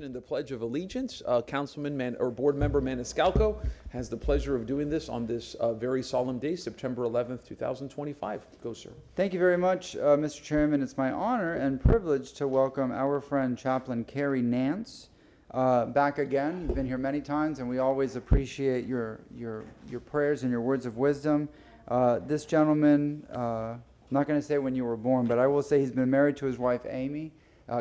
In the Pledge of Allegiance, Board Member Maniscalco has the pleasure of doing this on this very solemn day, September 11th, 2025. Go, sir. Thank you very much, Mr. Chairman. It's my honor and privilege to welcome our friend Chaplain Carrie Nance back again. You've been here many times, and we always appreciate your prayers and your words of wisdom. This gentleman, I'm not going to say when you were born, but I will say he's been married to his wife, Amy,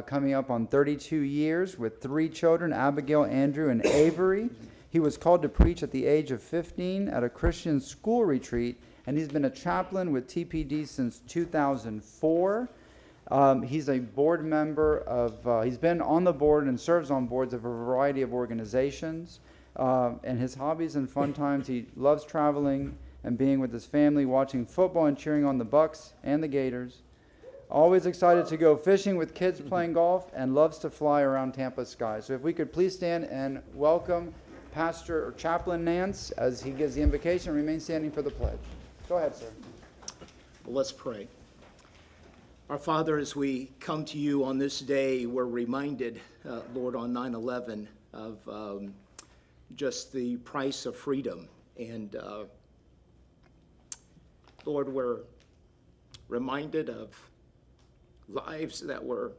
coming up on 32 years with 3 children, Abigail, Andrew, and Avery. He was called to preach at the age of 15 at a Christian school retreat, and he's been a chaplain with TPD since 2004. He's a board member of, he's been on the board and serves on boards of a variety of organizations. And his hobbies and fun times, he loves traveling and being with his family, watching football and cheering on the Bucks and the Gators. Always excited to go fishing with kids playing golf, and loves to fly around Tampa's skies. So if we could please stand and welcome Pastor or Chaplain Nance as he gives the invocation. Remain standing for the pledge. Go ahead, sir. Well, let's pray. Our Father, as we come to you on this day, we're reminded, Lord, on 9/11 of just the price of freedom. And Lord, we're reminded of lives that were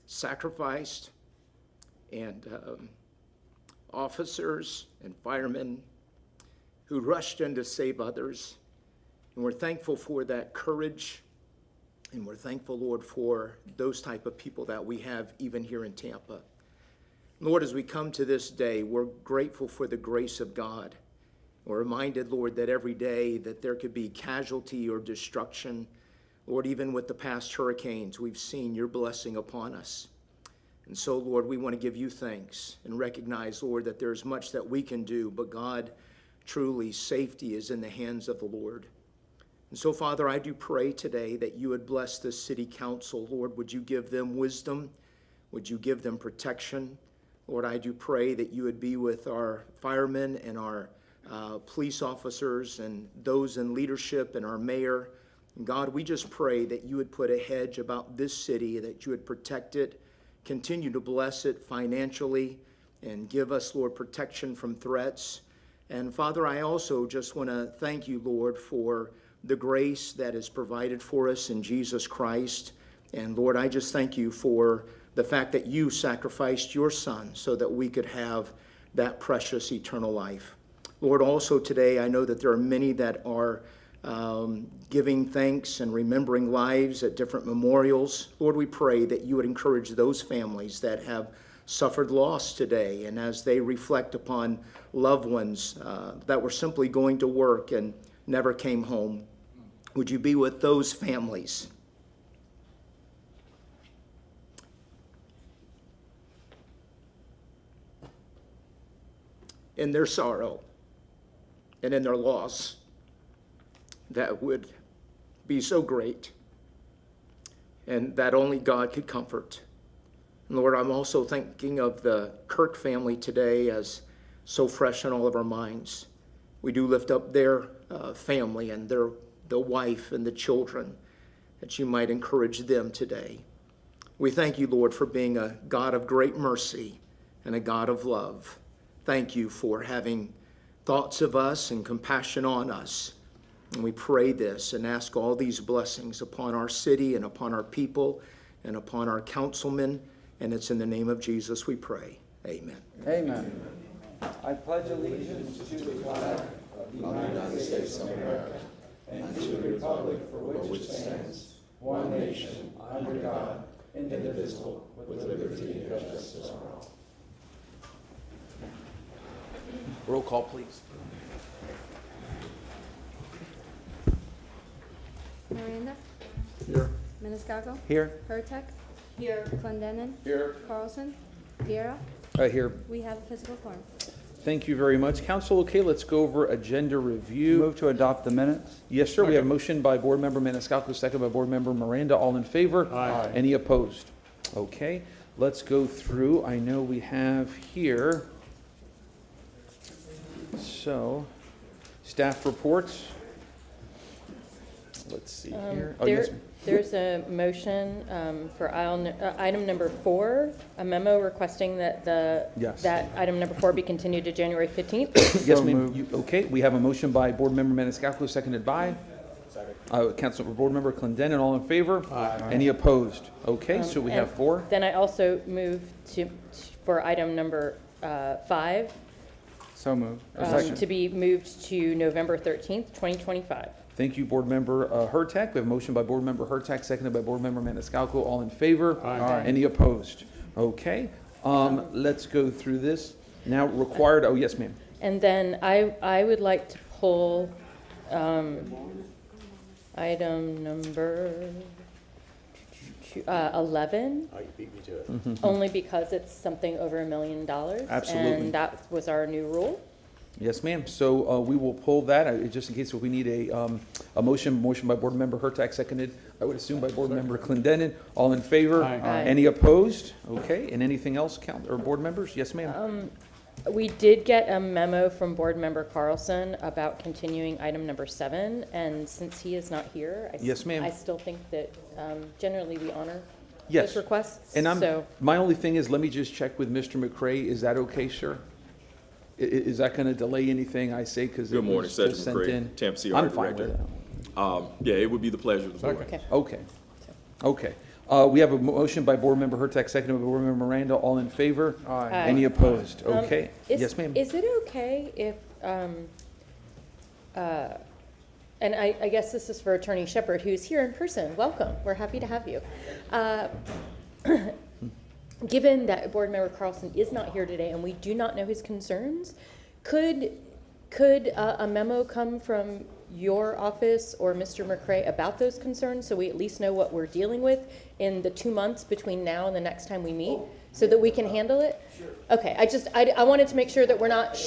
sacrificed, and officers and firemen who rushed in to save others. And we're thankful for that courage, and we're thankful, Lord, for those type of people that we have even here in Tampa. Lord, as we come to this day, we're grateful for the grace of God. We're reminded, Lord, that every day that there could be casualty or destruction. Lord, even with the past hurricanes, we've seen your blessing upon us. And so, Lord, we want to give you thanks and recognize, Lord, that there's much that we can do, but God, truly, safety is in the hands of the Lord. And so, Father, I do pray today that you would bless this city council. Lord, would you give them wisdom? Would you give them protection? Lord, I do pray that you would be with our firemen and our police officers and those in leadership and our mayor. God, we just pray that you would put a hedge about this city, that you would protect it, continue to bless it financially, and give us, Lord, protection from threats. And Father, I also just want to thank you, Lord, for the grace that is provided for us in Jesus Christ. And Lord, I just thank you for the fact that you sacrificed your Son so that we could have that precious eternal life. Lord, also today, I know that there are many that are giving thanks and remembering lives at different memorials. Lord, we pray that you would encourage those families that have suffered loss today, and as they reflect upon loved ones that were simply going to work and never came home, would you be with those families? In their sorrow and in their loss, that would be so great and that only God could comfort. And Lord, I'm also thinking of the Kirk family today as so fresh in all of our minds. We do lift up their family and the wife and the children, that you might encourage them today. We thank you, Lord, for being a God of great mercy and a God of love. Thank you for having thoughts of us and compassion on us. And we pray this and ask all these blessings upon our city and upon our people and upon our councilmen. And it's in the name of Jesus we pray. Amen. Amen. I pledge allegiance to the flag of the United States of America and to the republic for which it stands, one nation, under God, indivisible, with liberty and justice for all. Roll call, please. Miranda? Here. Maniscalco? Here. Hurtak? Here. Clendenin? Here. Carlson? Viera? Here. We have a physical quorum. Thank you very much. Council, okay, let's go over agenda review. Move to adopt the minutes. Yes, sir. We have a motion by Board Member Maniscalco, second by Board Member Miranda. All in favor? Aye. Any opposed? Okay, let's go through. I know we have here, so, staff reports. let's see here. Oh, yes, ma'am. There's a motion for item number 4, a memo requesting that Yes. that item number 4 be continued to January 15th. Yes, So ma'am. moved. Okay, we have a motion by Board Member Maniscalco, seconded by? Council Board Member Clendenin, all in favor? Aye. Any opposed? Okay, so we have and 4. Then I also move for item number 5 So moved. Second. to be moved to November 13th, 2025. Thank you, Board Member Hurtak. We have a motion by Board Member Hurtak, seconded by Board Member Maniscalco. All in favor? Aye. Any opposed? Okay, let's go through this. Now required, oh, yes, ma'am. And then I would like to pull item number 11. Oh, you beat me to it. Only because it's something over $1 million. Absolutely. And that was our new rule. Yes, ma'am. So we will pull that, just in case if we need a motion by Board Member Hurtak, seconded, I would assume by Board Member Clendenin. All in favor? Aye. Any opposed? Okay, and anything else, or board members? Yes, ma'am. We did get a memo from Board Member Carlson about continuing item number 7, and since he is not here, Yes, ma'am. I still think that generally we honor Yes. those requests. And So, my only thing is, let me just check with Mr. McCray. Is that okay, sir? Is that going to delay anything I say, because it Good morning, was Sergeant just sent McCray, in? Tampa CR I'm fine with Director. that. Yeah, it would be the pleasure of the board. okay. Okay, okay. We have a motion by Board Member Hurtak, seconded by Board Member Miranda. All in favor? Aye. Any opposed? Okay. Is- Yes, ma'am. Is it okay if, and I guess this is for Attorney Shepard, who's here in person. Welcome. We're happy to have you. Given that Board Member Carlson is not here today and we do not know his concerns, could a memo come from your office or Mr. McCray about those concerns, so we at least know what we're dealing with in the 2 months between now and the next time we meet, so that we can handle it? Sure. Okay, I wanted to make sure that we're not.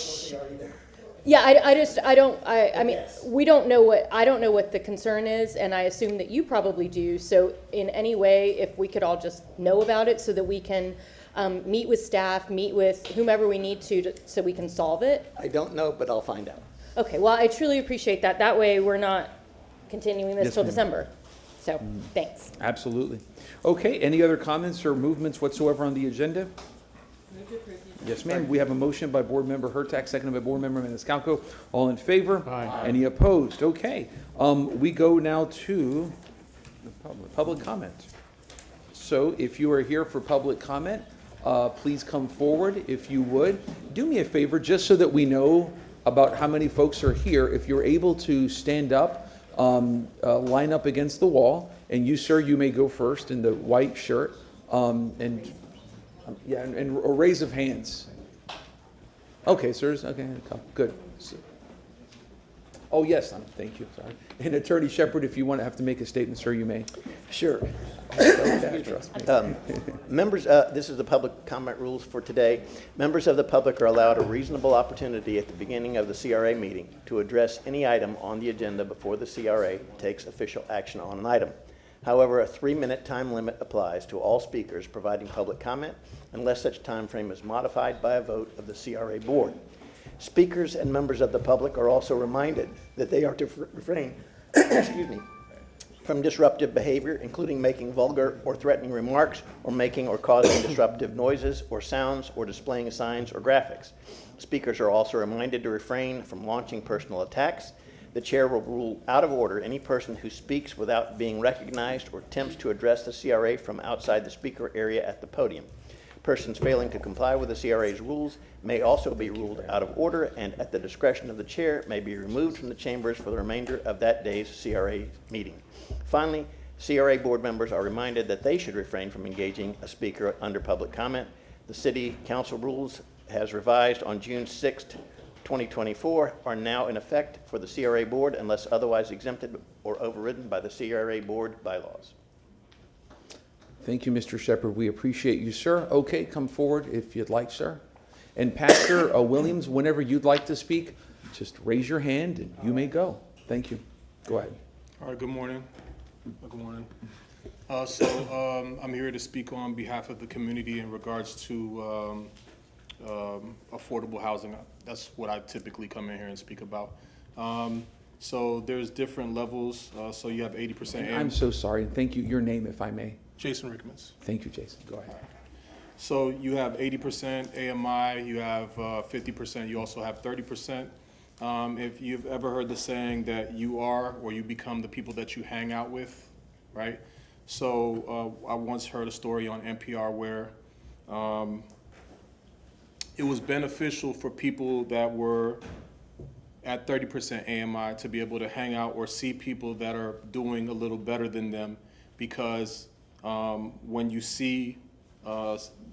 Yeah, I mean, we don't know what, I don't know what the concern is, and I assume that you probably do. So in any way, if we could all just know about it so that we can meet with staff, meet with whomever we need to, so we can solve it. I don't know, but I'll find out. Okay, well, I truly appreciate that. That way we're not continuing this Yes, till ma'am. December. So, thanks. Absolutely. Okay, any other comments or movements whatsoever on the agenda? Yes, ma'am. We have a motion by Board Member Hurtak, seconded by Board Member Maniscalco. All in favor? Aye. Any opposed? Okay. We go now to public comment. So if you are here for public comment, please come forward if you would. Do me a favor, just so that we know about how many folks are here. If you're able to stand up, line up against the wall, and you, sir, you may go first in the white shirt, and a raise of hands. Okay, sirs. Okay, come. Good. Oh, yes. Thank you. Sorry. And Attorney Shepard, if you want to have to make a statement, sir, you may. Sure. Trust me. Members, this is the public comment rules for today. Members of the public are allowed a reasonable opportunity at the beginning of the CRA meeting to address any item on the agenda before the CRA takes official action on an item. However, a 3-minute time limit applies to all speakers providing public comment unless such time frame is modified by a vote of the CRA board. Speakers and members of the public are also reminded that they are to refrain excuse me, from disruptive behavior, including making vulgar or threatening remarks, or making or causing disruptive noises or sounds, or displaying signs or graphics. Speakers are also reminded to refrain from launching personal attacks. The chair will rule out of order any person who speaks without being recognized or attempts to address the CRA from outside the speaker area at the podium. Persons failing to comply with the CRA's rules may also be ruled out of order, and at the discretion of the chair may be removed from the chambers for the remainder of that day's CRA meeting. Finally, CRA board members are reminded that they should refrain from engaging a speaker under public comment. The City Council rules, as revised on June 6th, 2024, are now in effect for the CRA board unless otherwise exempted or overridden by the CRA board bylaws. Thank you, Mr. Shepard. We appreciate you, sir. Okay, come forward if you'd like, sir. And Pastor Williams, whenever you'd like to speak, just raise your hand and you may go. Thank you. Go ahead. All right, good morning. Good morning. I'm here to speak on behalf of the community in regards to affordable housing. That's what I typically come in here and speak about. So there's different levels. So you have 80% I'm so sorry, and thank you. Your name, if I may. Jason Rickmans. Thank you, Jason. Go ahead. So you have 80% AMI, you have 50%, you also have 30%. If you've ever heard the saying that you are or you become the people that you hang out with, right? So I once heard a story on NPR where it was beneficial for people that were at 30% AMI to be able to hang out or see people that are doing a little better than them, because when you see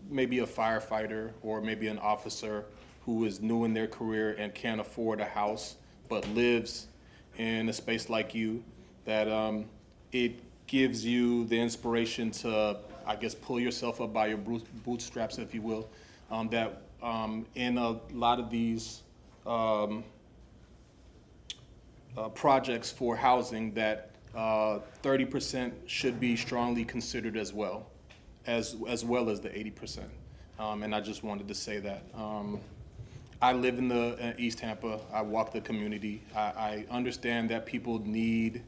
maybe a firefighter or maybe an officer who is new in their career and can't afford a house but lives in a space like you, that it gives you the inspiration to, I guess, pull yourself up by your bootstraps, if you will, that in a lot of these projects for housing, that 30% should be strongly considered as well as the 80%. And I just wanted to say that. I live in the East Tampa. I walk the community. I understand that people need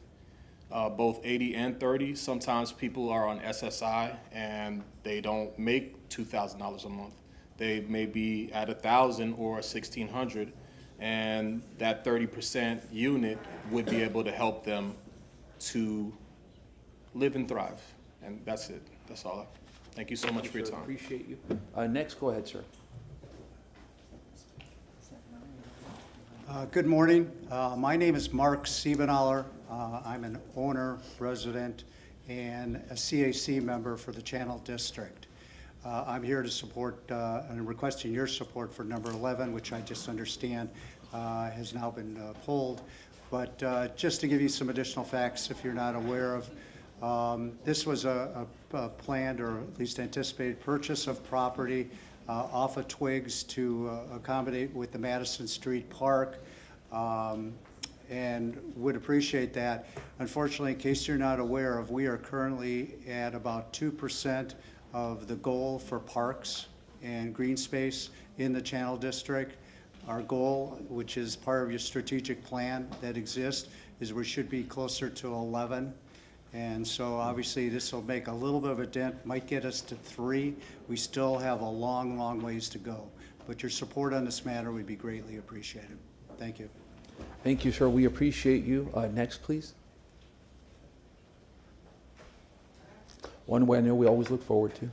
both 80 and 30. Sometimes people are on SSI and they don't make $2,000 a month. They may be at 1,000 or 1,600, and that 30% unit would be able to help them to live and thrive. And that's it. That's all. Thank you so much for your time. Appreciate you. Next, go ahead, sir. Good morning. My name is Mark Siebenaller. I'm an owner, resident, and a CAC member for the Channel District. I'm here to support and requesting your support for number 11, which I just understand has now been pulled. But just to give you some additional facts, if you're not aware of, this was a planned or at least anticipated purchase of property off of Twigs to accommodate with the Madison Street Park, and would appreciate that. Unfortunately, in case you're not aware of, we are currently at about 2% of the goal for parks and green space in the Channel District. Our goal, which is part of your strategic plan that exists, is we should be closer to 11. And so obviously this will make a little bit of a dent, might get us to 3. We still have a long, long ways to go. But your support on this matter would be greatly appreciated. Thank you. Thank you, sir. We appreciate you. Next, please. One way I know we always look forward to.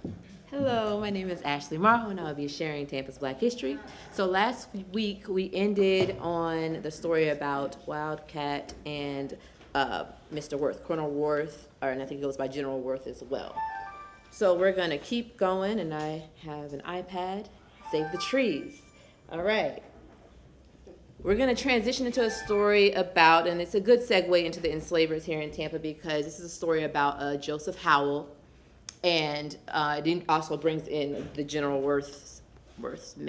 Hello, my name is Ashley Marho, and I'll be sharing Tampa's Black History. So last week we ended on the story about Wildcat and Mr. Worth, Colonel Worth, and I think it goes by General Worth as well. So we're gonna keep going, and I have an iPad, Save the Trees. All right. We're gonna transition into a story about, and it's a good segue into the enslavers here in Tampa, because this is a story about Joseph Howell, and it also brings in the General Worth's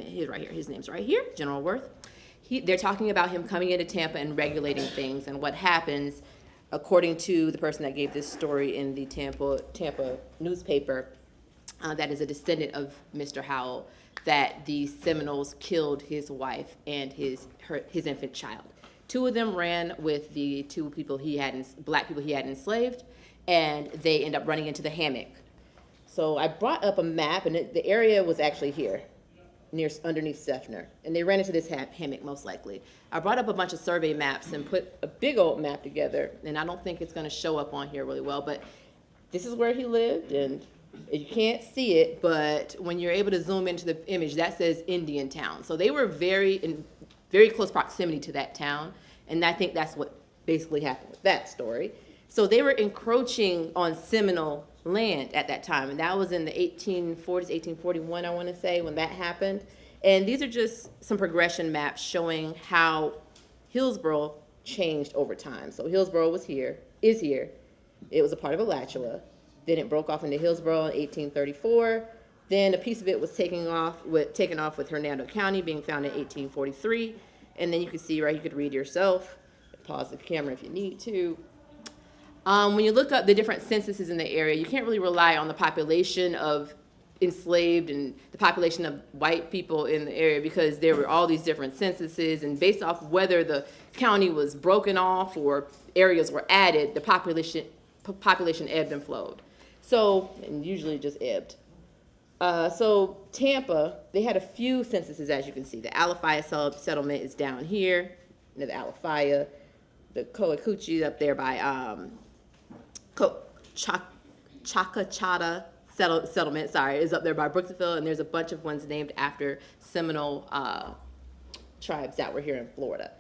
he's right here, his name's right here, General Worth. They're talking about him coming into Tampa and regulating things, and what happens, according to the person that gave this story in the Tampa newspaper, that is a descendant of Mr. Howell, that the Seminoles killed his wife and his infant child. 2 of them ran with the 2 people black people he had enslaved, and they end up running into the hammock. So I brought up a map, and the area was actually here, underneath Seffner, and they ran into this hammock most likely. I brought up a bunch of survey maps and put a big old map together, and I don't think it's going to show up on here really well, but this is where he lived, and you can't see it, but when you're able to zoom into the image, that says Indian Town. So they were in very close proximity to that town, and I think that's what basically happened with that story. So they were encroaching on Seminole land at that time, and that was in the 1840s, 1841, I want to say, when that happened. And these are just some progression maps showing how Hillsborough changed over time. So Hillsborough is here. It was a part of Alachua. Then it broke off into Hillsborough in 1834. Then a piece of it was taken off with Hernando County being found in 1843. And then you can see, right, you could read yourself. Pause the camera if you need to. When you look up the different censuses in the area, you can't really rely on the population of enslaved and the population of white people in the area, because there were all these different censuses, and based off whether the county was broken off or areas were added, the population ebbed and flowed. So, and usually just ebbed. So Tampa, they had a few censuses, as you can see. The Alafaya settlement is down here, the Alafaya, the Coacuchi up there by Chacachata settlement, is up there by Brooksville, and there's a bunch of ones named after Seminole tribes that were here in Florida.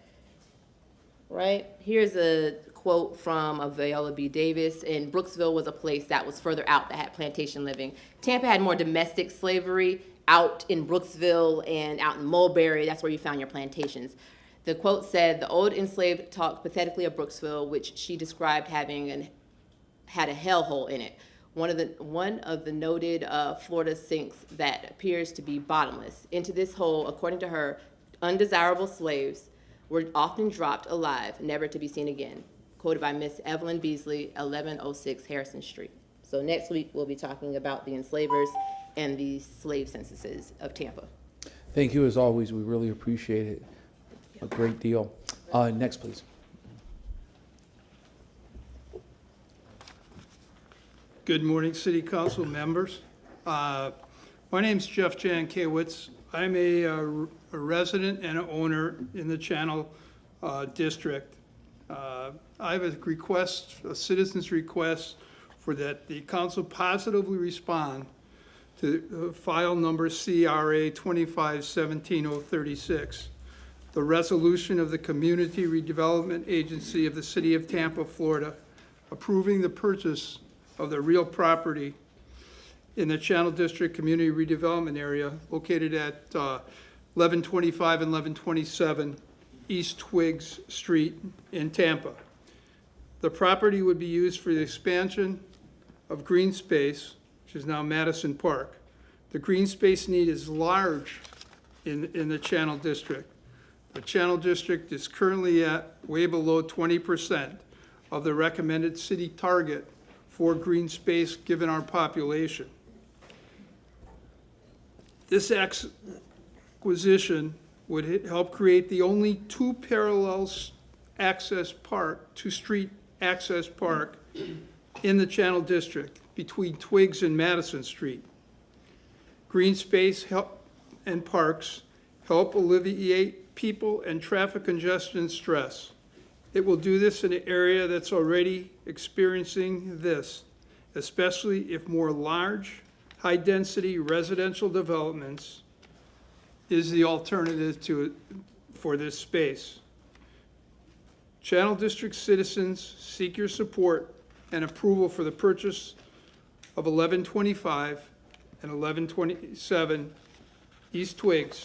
Right? Here's a quote from Viola B. Davis. And Brooksville was a place that was further out that had plantation living. Tampa had more domestic slavery out in Brooksville and out in Mulberry. That's where you found your plantations. The quote said, "The old enslaved talked pathetically of Brooksville, which she described having had a hellhole in it. One of the noted Florida sinks that appears to be bottomless. Into this hole, according to her, undesirable slaves were often dropped alive, never to be seen again." Quoted by Miss Evelyn Beasley, 1106 Harrison Street. So next week, we'll be talking about the enslavers and the slave censuses of Tampa. Thank you as always. We really appreciate it a great deal. Next, please. Good morning, City Council members. My name's Jeff Jankiewicz. I'm a resident and an owner in the Channel District. I have a request, a citizen's request, for that the council positively respond to file number CRA 25-17036, the resolution of the Community Redevelopment Agency of the City of Tampa, Florida, approving the purchase of the real property in the Channel District Community Redevelopment Area located at 1125 and 1127 East Twiggs Street in Tampa. The property would be used for the expansion of green space, which is now Madison Park. The green space need is large in the Channel District. The Channel District is currently at way below 20% of the recommended city target for green space given our population. This acquisition would help create the only two street access park in the Channel District between Twiggs and Madison Street. Green space and parks help alleviate people and traffic congestion stress. It will do this in an area that's already experiencing this, especially if more large, high-density residential developments is the alternative for this space. Channel District citizens seek your support and approval for the purchase of 1125 and 1127 East Twiggs.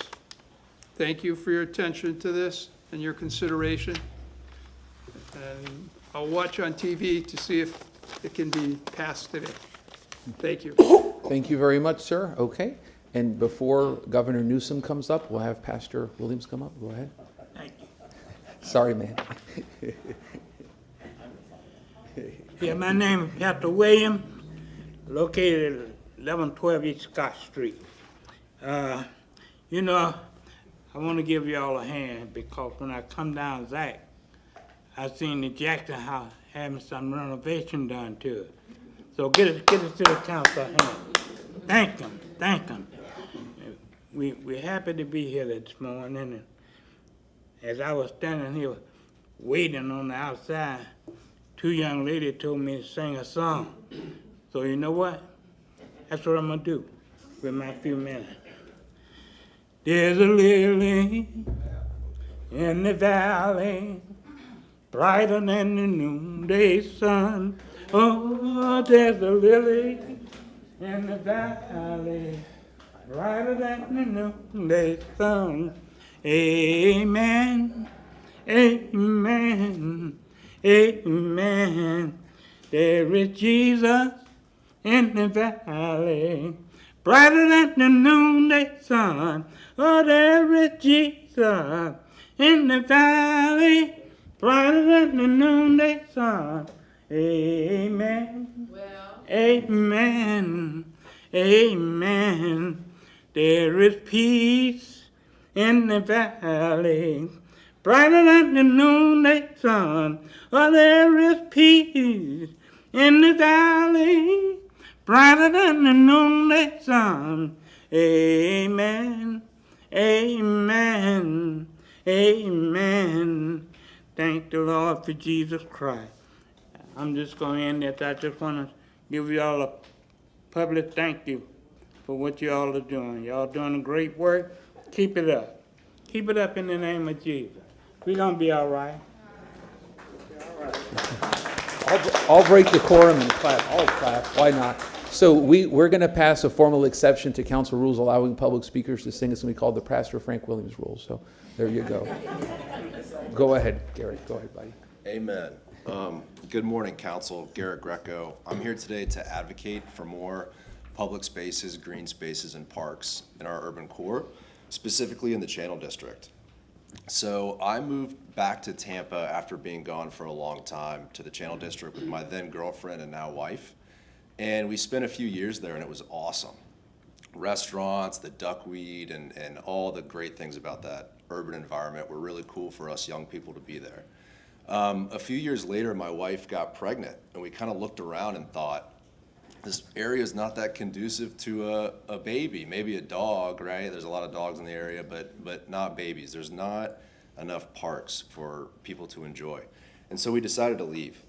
Thank you for your attention to this and your consideration. And I'll watch on TV to see if it can be passed today. Thank you. Thank you very much, sir. Okay. And before Governor Newsom comes up, we'll have Pastor Williams come up. Go ahead. Thank you. Sorry, man. Yeah, my name is Pastor Williams, located at 1112 East Scott Street. You know, I want to give y'all a hand because when I come down Zach, I seen the Jackson House having some renovation done to it. So get it to the council hand. Thank them, thank them. We're happy to be here this morning. And as I was standing here waiting on the outside, two young ladies told me to sing a song. So you know what? That's what I'm gonna do with my few minutes. There's a lily in the valley, brighter than the noonday sun. Oh, there's a lily in the valley, brighter than the noonday sun. Amen, amen, amen. There is Jesus in the valley, brighter than the noonday sun. Oh, there is Jesus in the valley, brighter than the noonday sun. Amen. Well. Amen. Amen. There is peace in the valley, brighter than the noonday sun. Oh, there is peace in the valley, brighter than the noonday sun. Amen. Amen. Amen. Thank the Lord for Jesus Christ. I'm just going to end this. I just want to give you all a public thank you for what you all are doing. Y'all doing great work. Keep it up. Keep it up in the name of Jesus. We're going to be all right. I'll break the quorum and clap. I'll clap. Why not? So we're going to pass a formal exception to council rules allowing public speakers to sing. It's going to be called the Pastor Frank Williams rule. So there you go. Go ahead, Gary. Go ahead, buddy. Amen. Good morning, Council. Garrett Greco. I'm here today to advocate for more public spaces, green spaces, and parks in our urban core, specifically in the Channel District. So I moved back to Tampa after being gone for a long time to the Channel District with my then girlfriend and now wife. And we spent a few years there, and it was awesome. Restaurants, the duckweed, and all the great things about that urban environment were really cool for us young people to be there. A few years later, my wife got pregnant, and we kind of looked around and thought, this area is not that conducive to a baby, maybe a dog, right? There's a lot of dogs in the area, but not babies. There's not enough parks for people to enjoy. And so we decided to leave.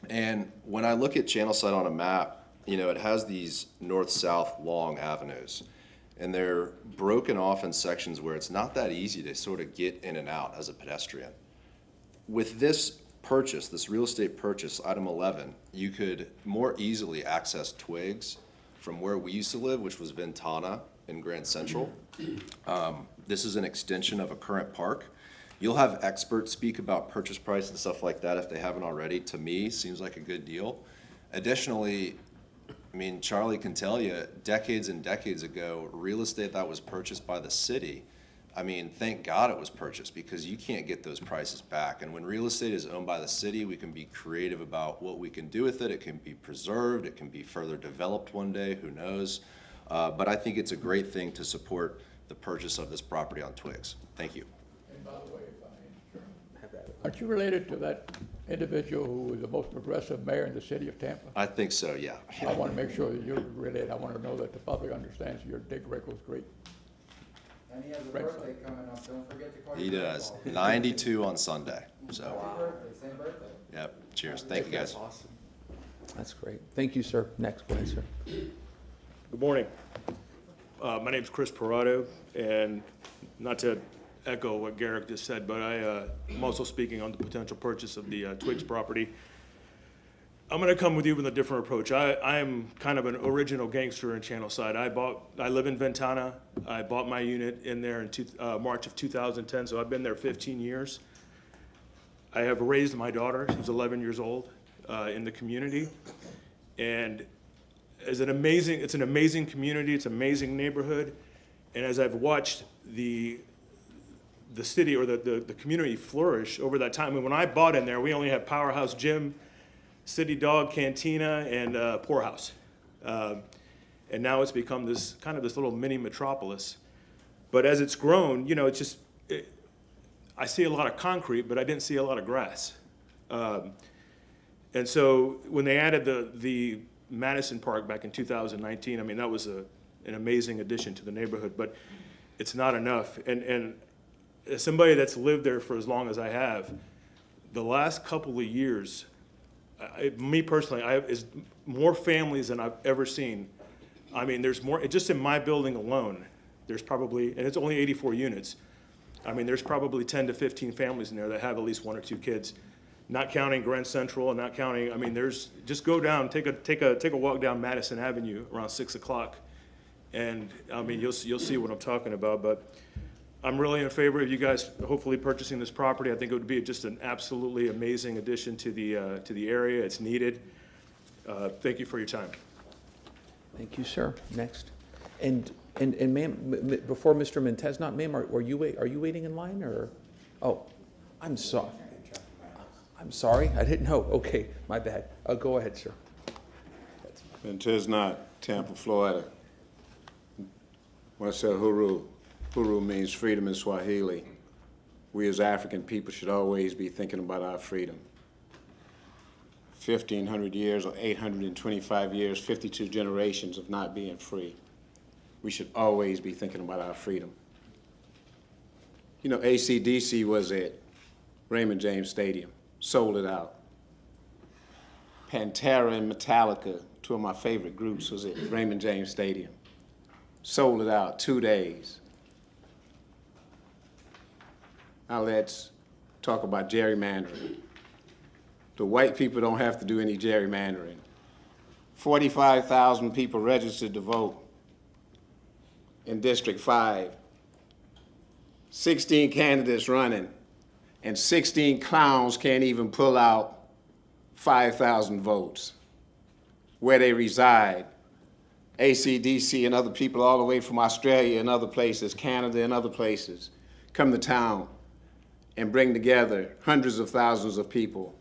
And when I look at Channelside on a map, you know, it has these north-south long avenues, and they're broken off in sections where it's not that easy to sort of get in and out as a pedestrian. With this purchase, this real estate purchase, item 11, you could more easily access Twigs from where we used to live, which was Ventana in Grand Central. This is an extension of a current park. You'll have experts speak about purchase price and stuff like that if they haven't already. To me, seems like a good deal. Additionally, I mean, Charlie can tell you, decades and decades ago, real estate that was purchased by the city, I mean, thank God it was purchased, because you can't get those prices back. And when real estate is owned by the city, we can be creative about what we can do with it. It can be preserved. It can be further developed one day. Who knows? But I think it's a great thing to support the purchase of this property on Twigs. Thank you. And by the way, if I may, aren't you related to that individual who was the most progressive mayor in the city of Tampa? I think so, yeah. I want to make sure that you're related. I want to know that the public understands your Dick Rickles great. And he has a birthday coming up, don't forget to call He your does. grandpa. 92 on Sunday. So, Happy birthday, same birthday. yep. Cheers. Thank you, guys. Awesome. That's great. Thank you, sir. Next, go ahead, sir. Good morning. My name's Chris Parado, and not to echo what Garrick just said, but I'm also speaking on the potential purchase of the Twigs property. I'm going to come with you with a different approach. I am kind of an original gangster in Channelside. I live in Ventana. I bought my unit in there in March of 2010, so I've been there 15 years. I have raised my daughter, who's 11 years old, in the community. And it's an amazing community, it's an amazing neighborhood. And as I've watched the city or the community flourish over that time, and when I bought in there, we only had Powerhouse Gym, City Dog, Cantina, and Poorhouse. And now it's become this kind of this little mini metropolis. But as it's grown, you know, I see a lot of concrete, but I didn't see a lot of grass. And so when they added the Madison Park back in 2019, I mean, that was an amazing addition to the neighborhood, but it's not enough. And as somebody that's lived there for as long as I have, the last couple of years, me personally, is more families than I've ever seen. I mean, there's more, just in my building alone, there's probably, and it's only 84 units, I mean, there's probably 10 to 15 families in there that have at least 1 or 2 kids, not counting Grand Central and not counting, I mean, just go down, take a walk down Madison Avenue around 6 o'clock, and I mean, you'll see what I'm talking about. But I'm really in favor of you guys hopefully purchasing this property. I think it would be just an absolutely amazing addition to the area. It's needed. Thank you for your time. Thank you, sir. Next. And ma'am, before Mr. Montesnot, ma'am, are you waiting in line, or? Oh, I'm sorry. I'm sorry, I didn't know. Okay, my bad. Go ahead, sir. That's fine. And 'tis not Tampa, Florida. When I said huru, huru means freedom in Swahili. We as African people should always be thinking about our freedom. 1,500 years or 825 years, 52 generations of not being free. We should always be thinking about our freedom. You know, AC/DC was at Raymond James Stadium, sold it out. Pantera and Metallica, two of my favorite groups, was at Raymond James Stadium. Sold it out, 2 days. Now let's talk about gerrymandering. The white people don't have to do any gerrymandering. 45,000 people registered to vote in District 5. 16 candidates running, and 16 clowns can't even pull out 5,000 votes. Where they reside, AC/DC and other people all the way from Australia and other places, Canada and other places, come to town and bring together hundreds of thousands of people.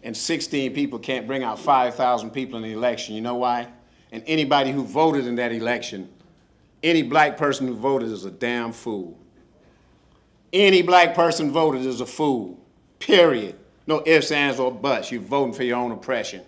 And 16 people can't bring out 5,000 people in the election. You know why? And anybody who voted in that election, any black person who voted is a damn fool. Any black person voted is a fool, period. No ifs, ands, or buts. You're voting for your own oppression.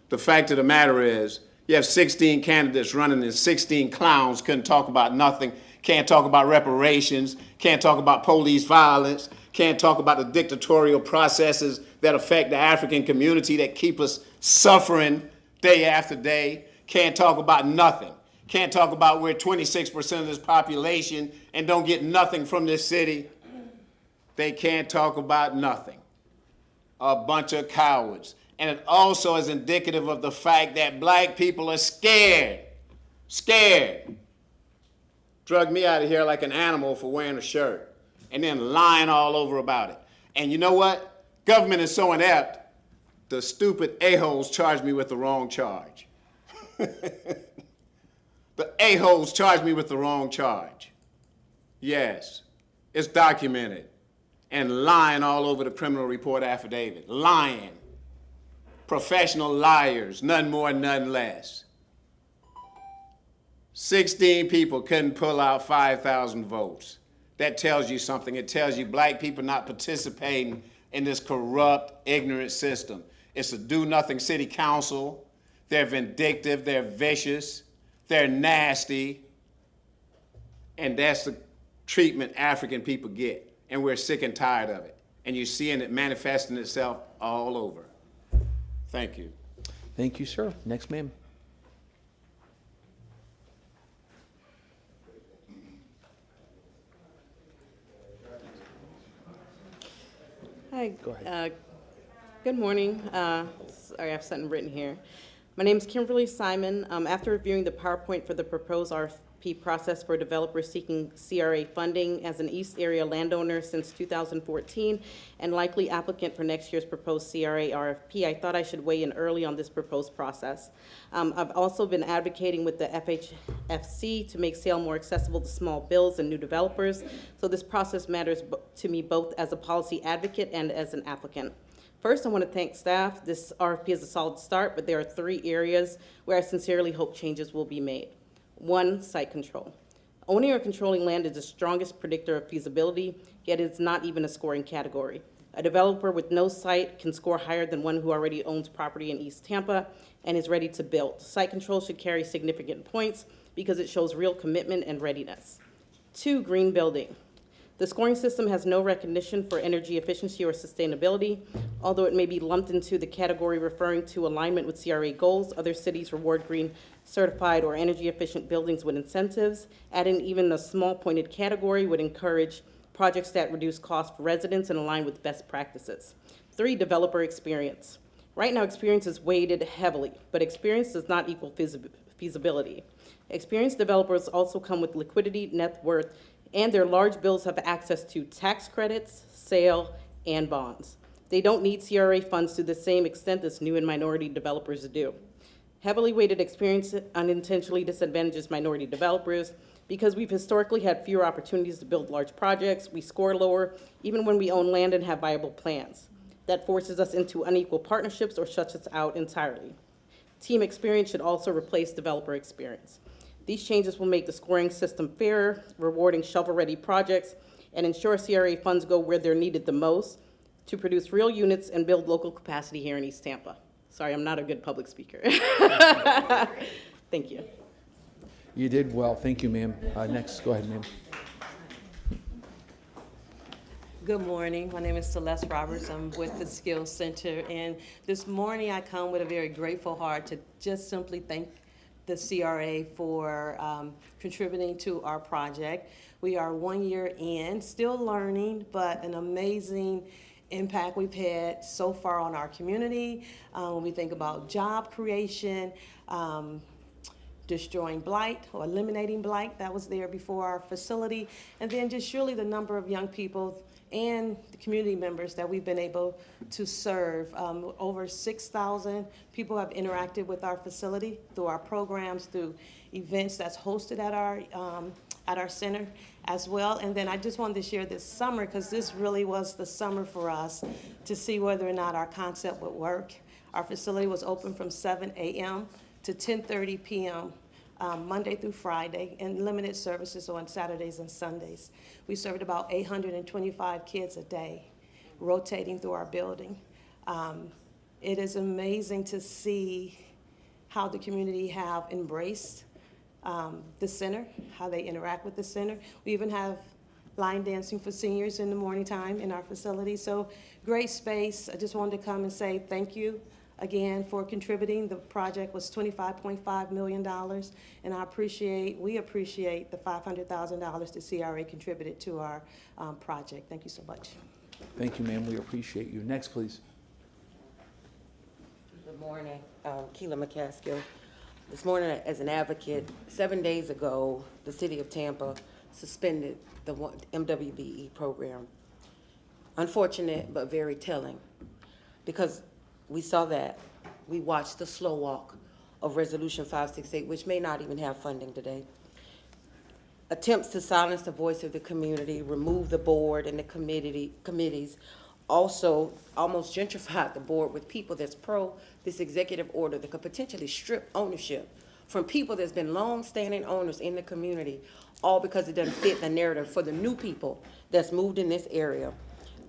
The fact of the matter is, you have 16 candidates running and 16 clowns couldn't talk about nothing, can't talk about reparations, can't talk about police violence, can't talk about the dictatorial processes that affect the African community that keep us suffering day after day, can't talk about nothing. Can't talk about we're 26% of this population and don't get nothing from this city. They can't talk about nothing. A bunch of cowards. And it also is indicative of the fact that black people are scared. Scared. Drug me out of here like an animal for wearing a shirt and then lying all over about it. And you know what? Government is so inept, the stupid a-holes charged me with the wrong charge. The a-holes charged me with the wrong charge. Yes, it's documented. And lying all over the criminal report affidavit. Lying. Professional liars, none more, none less. 16 people couldn't pull out 5,000 votes. That tells you something. It tells you black people not participating in this corrupt, ignorant system. It's a do-nothing city council. They're vindictive, they're vicious, they're nasty, and that's the treatment African people get, and we're sick and tired of it. And you're seeing it manifesting itself all over. Thank you. Thank you, sir. Next, ma'am. Hi. Go ahead. Good morning. Sorry, I have something written here. My name is Kimberly Simon. After reviewing the PowerPoint for the proposed RFP process for developers seeking CRA funding as an East Area landowner since 2014 and likely applicant for next year's proposed CRA RFP, I thought I should weigh in early on this proposed process. I've also been advocating with the FHFC to make sale more accessible to small builds and new developers, so this process matters to me both as a policy advocate and as an applicant. First, I want to thank staff. This RFP is a solid start, but there are 3 areas where I sincerely hope changes will be made. 1, site control. Owning or controlling land is the strongest predictor of feasibility, yet it's not even a scoring category. A developer with no site can score higher than one who already owns property in East Tampa and is ready to build. Site control should carry significant points because it shows real commitment and readiness. 2, green building. The scoring system has no recognition for energy efficiency or sustainability. Although it may be lumped into the category referring to alignment with CRA goals, other cities reward green certified or energy efficient buildings with incentives. Adding even a small pointed category would encourage projects that reduce costs for residents and align with best practices. 3, developer experience. Right now, experience is weighted heavily, but experience does not equal feasibility. Experienced developers also come with liquidity, net worth, and their large bills have access to tax credits, sale, and bonds. They don't need CRA funds to the same extent as new and minority developers do. Heavily weighted experience unintentionally disadvantages minority developers because we've historically had fewer opportunities to build large projects. We score lower even when we own land and have viable plans. That forces us into unequal partnerships or shuts us out entirely. Team experience should also replace developer experience. These changes will make the scoring system fairer, rewarding shovel-ready projects, and ensure CRA funds go where they're needed the most to produce real units and build local capacity here in East Tampa. Sorry, I'm not a good public speaker. Thank you. You did well. Thank you, ma'am. Next, go ahead, ma'am. Good morning. My name is Celeste Roberts. I'm with the Skills Center. And this morning I come with a very grateful heart to just simply thank the CRA for contributing to our project. We are 1 year in, still learning, but an amazing impact we've had so far on our community. When we think about job creation, destroying blight or eliminating blight that was there before our facility, and then just surely the number of young people and the community members that we've been able to serve. Over 6,000 people have interacted with our facility through our programs, through events that's hosted at our center as well. And then I just wanted to share this summer, because this really was the summer for us to see whether or not our concept would work. Our facility was open from 7 a.m. to 10:30 p.m. Monday through Friday, and limited services on Saturdays and Sundays. We served about 825 kids a day, rotating through our building. It is amazing to see how the community have embraced the center, how they interact with the center. We even have line dancing for seniors in the morning time in our facility. So great space. I just wanted to come and say thank you again for contributing. The project was $25.5 million, and we appreciate the $500,000 the CRA contributed to our project. Thank you so much. Thank you, ma'am. We appreciate you. Next, please. Good morning. Keela McCaskill. This morning, as an advocate, 7 days ago, the city of Tampa suspended the MWBE program. Unfortunate, but very telling, because we saw that. We watched the slow walk of Resolution 568, which may not even have funding today. Attempts to silence the voice of the community, remove the board and the committees, also almost gentrified the board with people that's pro this executive order that could potentially strip ownership from people that's been long-standing owners in the community, all because it doesn't fit the narrative for the new people that's moved in this area.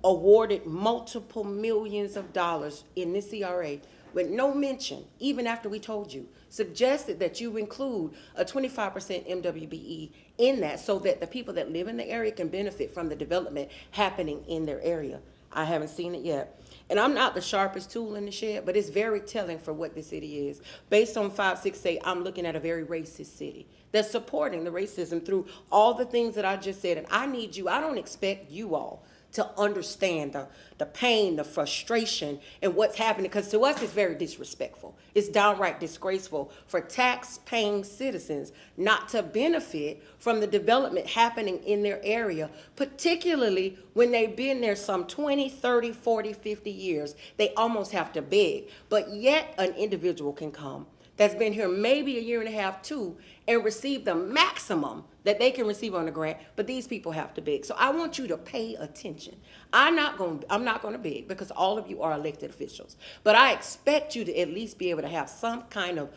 Awarded multiple millions of dollars in this CRA with no mention, even after we told you, suggested that you include a 25% MWBE in that so that the people that live in the area can benefit from the development happening in their area. I haven't seen it yet. And I'm not the sharpest tool in the shed, but it's very telling for what the city is. Based on 568, I'm looking at a very racist city that's supporting the racism through all the things that I just said. And I need you, I don't expect you all to understand the pain, the frustration, and what's happening, because to us it's very disrespectful. It's downright disgraceful for tax-paying citizens not to benefit from the development happening in their area, particularly when they've been there some 20, 30, 40, 50 years. They almost have to beg. But yet an individual can come that's been here maybe a year and a half, too, and receive the maximum that they can receive on the grant, but these people have to beg. So I want you to pay attention. I'm not going to beg, because all of you are elected officials, but I expect you to at least be able to have some kind of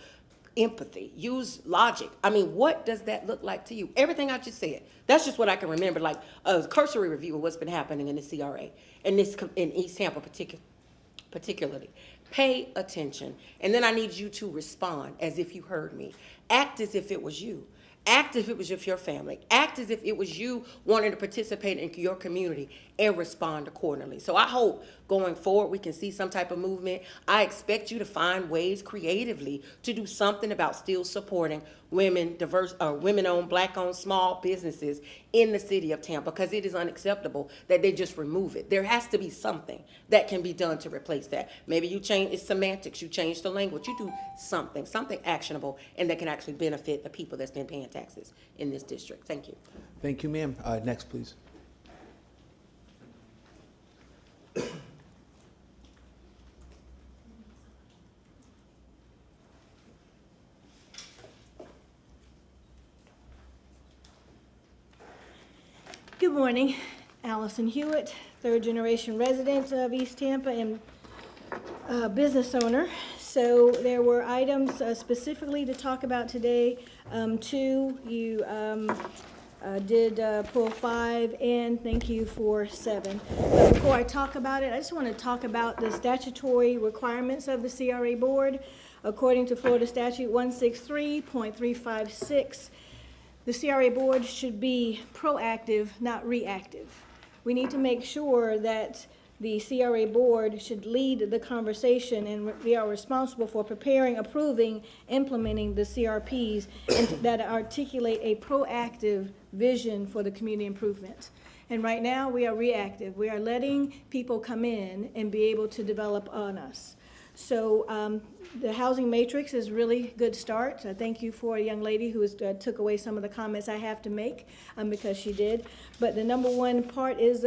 empathy, use logic. I mean, what does that look like to you? Everything I just said, that's just what I can remember, like a cursory review of what's been happening in the CRA, in East Tampa particularly. Pay attention. And then I need you to respond as if you heard me. Act as if it was you. Act as if it was your family. Act as if it was you wanting to participate in your community, and respond accordingly. So I hope going forward we can see some type of movement. I expect you to find ways creatively to do something about still supporting women, women-owned, black-owned small businesses in the city of Tampa, because it is unacceptable that they just remove it. There has to be something that can be done to replace that. Maybe you change its semantics, you change the language, you do something actionable, and that can actually benefit the people that's been paying taxes in this district. Thank you. Thank you, ma'am. Next, please. Good morning. Allison Hewitt, third generation resident of East Tampa and business owner. So there were items specifically to talk about today. Two, you did pull 5, and thank you for 7. But before I talk about it, I just want to talk about the statutory requirements of the CRA board. According to Florida Statute 163.356, the CRA board should be proactive, not reactive. We need to make sure that the CRA board should lead the conversation, and we are responsible for preparing, approving, implementing the CRPs and that articulate a proactive vision for the community improvement. And right now, we are reactive. We are letting people come in and be able to develop on us. So the housing matrix is really good start. I thank you for a young lady who took away some of the comments I have to make because she did. But the number one part is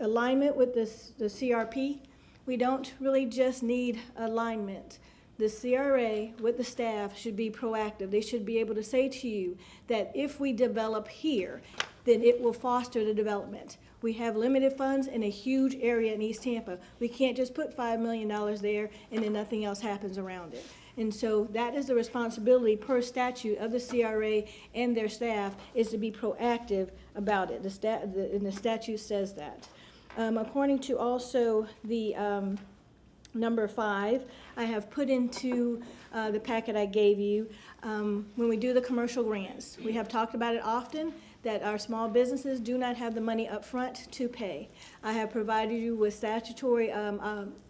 alignment with the CRP. We don't really just need alignment. The CRA with the staff should be proactive. They should be able to say to you that if we develop here, then it will foster the development. We have limited funds in a huge area in East Tampa. We can't just put $5 million there and then nothing else happens around it. And so that is the responsibility per statute of the CRA and their staff, is to be proactive about it. And the statute says that. According to also the number 5, I have put into the packet I gave you, when we do the commercial grants. We have talked about it often, that our small businesses do not have the money up front to pay. I have provided you with statutory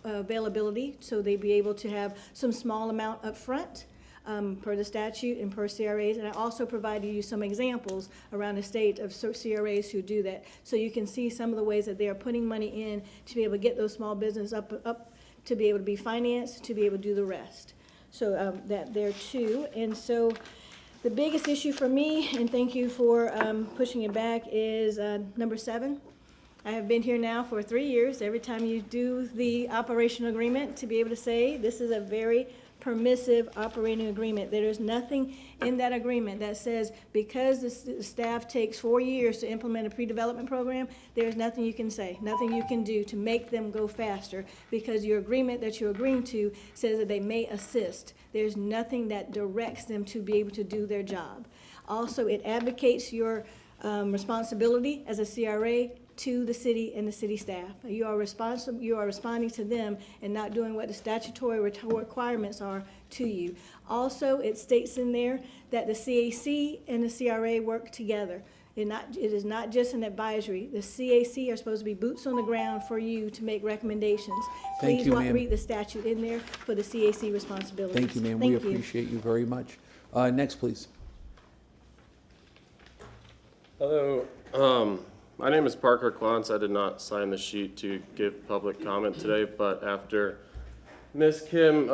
availability, so they be able to have some small amount up front per the statute and per CRAs. And I also provided you some examples around the state of CRAs who do that. So you can see some of the ways that they are putting money in to be able to get those small businesses up to be able to be financed, to be able to do the rest. So that there too. And so the biggest issue for me, and thank you for pushing it back, is number 7. I have been here now for 3 years. Every time you do the operational agreement, to be able to say this is a very permissive operating agreement. There is nothing in that agreement that says because the staff takes 4 years to implement a pre-development program, there's nothing you can say, nothing you can do to make them go faster, because your agreement that you're agreeing to says that they may assist. There's nothing that directs them to be able to do their job. Also, it advocates your responsibility as a CRA to the city and the city staff. You are responsible. You are responding to them and not doing what the statutory requirements are to you. Also, it states in there that the CAC and the CRA work together. It is not just an advisory. The CAC are supposed to be boots on the ground for you to make recommendations. Thank you, ma'am. Read the statute in there for the CAC responsibilities. Thank you, ma'am. We appreciate you very much. Next, please. Hello. My name is Parker Klontz. I did not sign the sheet to give public comment today, but after Ms. Kim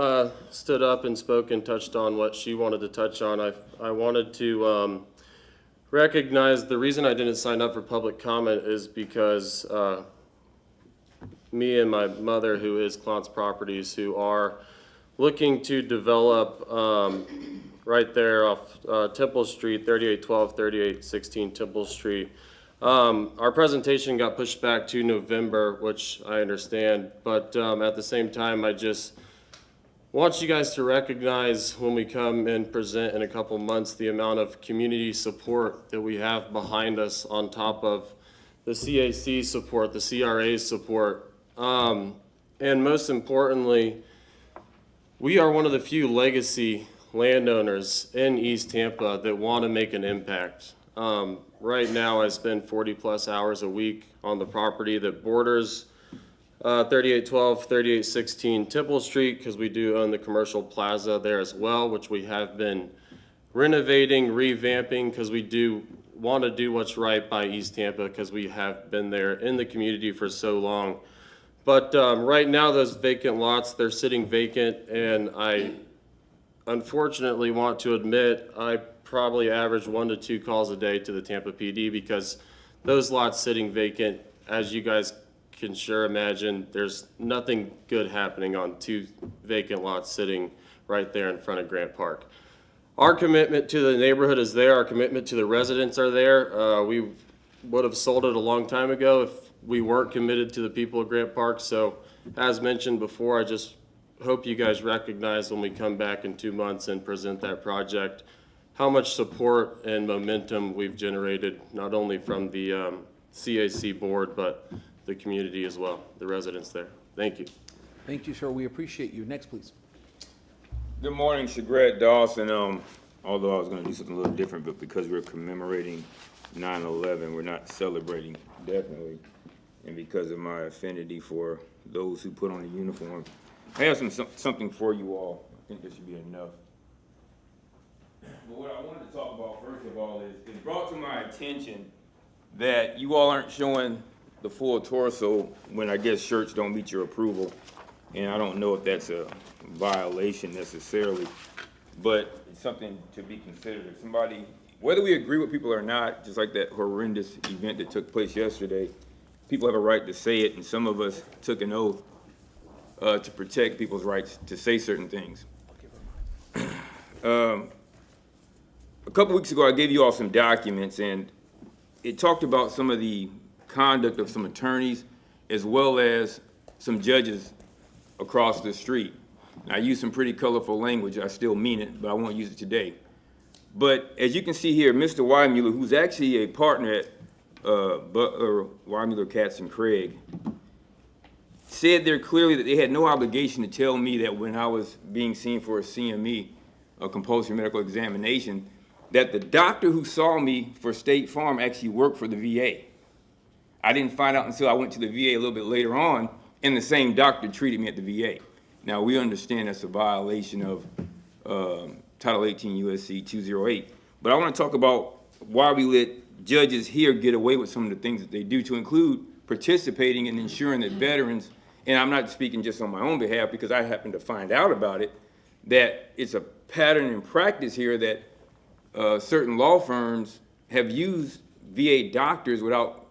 stood up and spoke and touched on what she wanted to touch on, I wanted to recognize the reason I didn't sign up for public comment is because me and my mother, who is Klontz Properties, who are looking to develop right there off Temple Street, 3812, 3816 Temple Street. Our presentation got pushed back to November, which I understand, but at the same time, I just want you guys to recognize when we come and present in a couple months the amount of community support that we have behind us on top of the CAC support, the CRA's support. And most importantly, we are one of the few legacy landowners in East Tampa that want to make an impact. Right now, I spend 40+ hours a week on the property that borders 3812, 3816 Temple Street, because we do own the commercial plaza there as well, which we have been renovating, revamping, because we do want to do what's right by East Tampa, because we have been there in the community for so long. But right now, those vacant lots, they're sitting vacant, and I unfortunately want to admit I probably average 1 to 2 calls a day to the Tampa PD, because those lots sitting vacant, as you guys can sure imagine, there's nothing good happening on 2 vacant lots sitting right there in front of Grant Park. Our commitment to the neighborhood is there. Our commitment to the residents are there. We would have sold it a long time ago if we weren't committed to the people of Grant Park. So as mentioned before, I just hope you guys recognize when we come back in 2 months and present that project, how much support and momentum we've generated, not only from the CAC board, but the community as well, the residents there. Thank you. Thank you, sir. We appreciate you. Next, please. Good morning, Shagret Dawson. Although I was gonna do something a little different, but because we're commemorating 9/11, we're not celebrating, definitely. And because of my affinity for those who put on the uniform, I have something for you all. I think this should be enough. But what I wanted to talk about, first of all, is it brought to my attention that you all aren't showing the full torso when I guess shirts don't meet your approval. And I don't know if that's a violation necessarily, but it's something to be considered. If somebody, whether we agree with people or not, just like that horrendous event that took place yesterday, people have a right to say it, and some of us took an oath to protect people's rights to say certain things. A couple weeks ago, I gave you all some documents, and it talked about some of the conduct of some attorneys as well as some judges across the street. Now, I used some pretty colorful language. I still mean it, but I won't use it today. But as you can see here, Mr. Wymuller, who's actually a partner at Butler, Wymuller, Katz, and Craig, said there clearly that they had no obligation to tell me that when I was being seen for a CME, a compulsory medical examination, that the doctor who saw me for State Farm actually worked for the VA. I didn't find out until I went to the VA a little bit later on, and the same doctor treated me at the VA. Now, we understand that's a violation of Title 18 U.S.C. 208, but I want to talk about why we let judges here get away with some of the things that they do, to include participating in ensuring that veterans, and I'm not speaking just on my own behalf because I happened to find out about it, that it's a pattern in practice here that certain law firms have used VA doctors without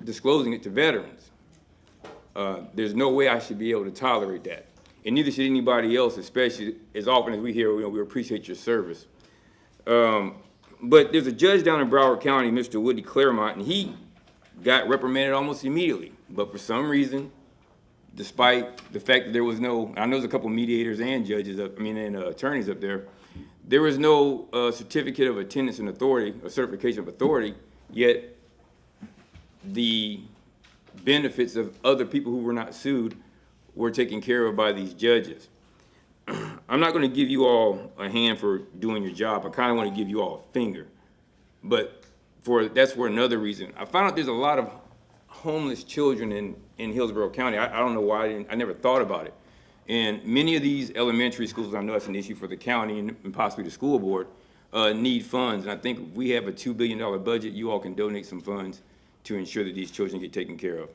disclosing it to veterans. There's no way I should be able to tolerate that. And neither should anybody else, especially as often as we hear, we appreciate your service. But there's a judge down in Broward County, Mr. Woody Claremont, and he got reprimanded almost immediately. But for some reason, despite the fact that there was no, I know there's a couple mediators and judges, and attorneys up there, there was no certificate of attendance and authority, or certification of authority, yet the benefits of other people who were not sued were taken care of by these judges. I'm not going to give you all a hand for doing your job. I kind of want to give you all a finger. But that's for another reason. I found out there's a lot of homeless children in Hillsborough County. I don't know why, I never thought about it. And many of these elementary schools, I know that's an issue for the county and possibly the school board, need funds. And I think if we have a $2 billion budget, you all can donate some funds to ensure that these children get taken care of.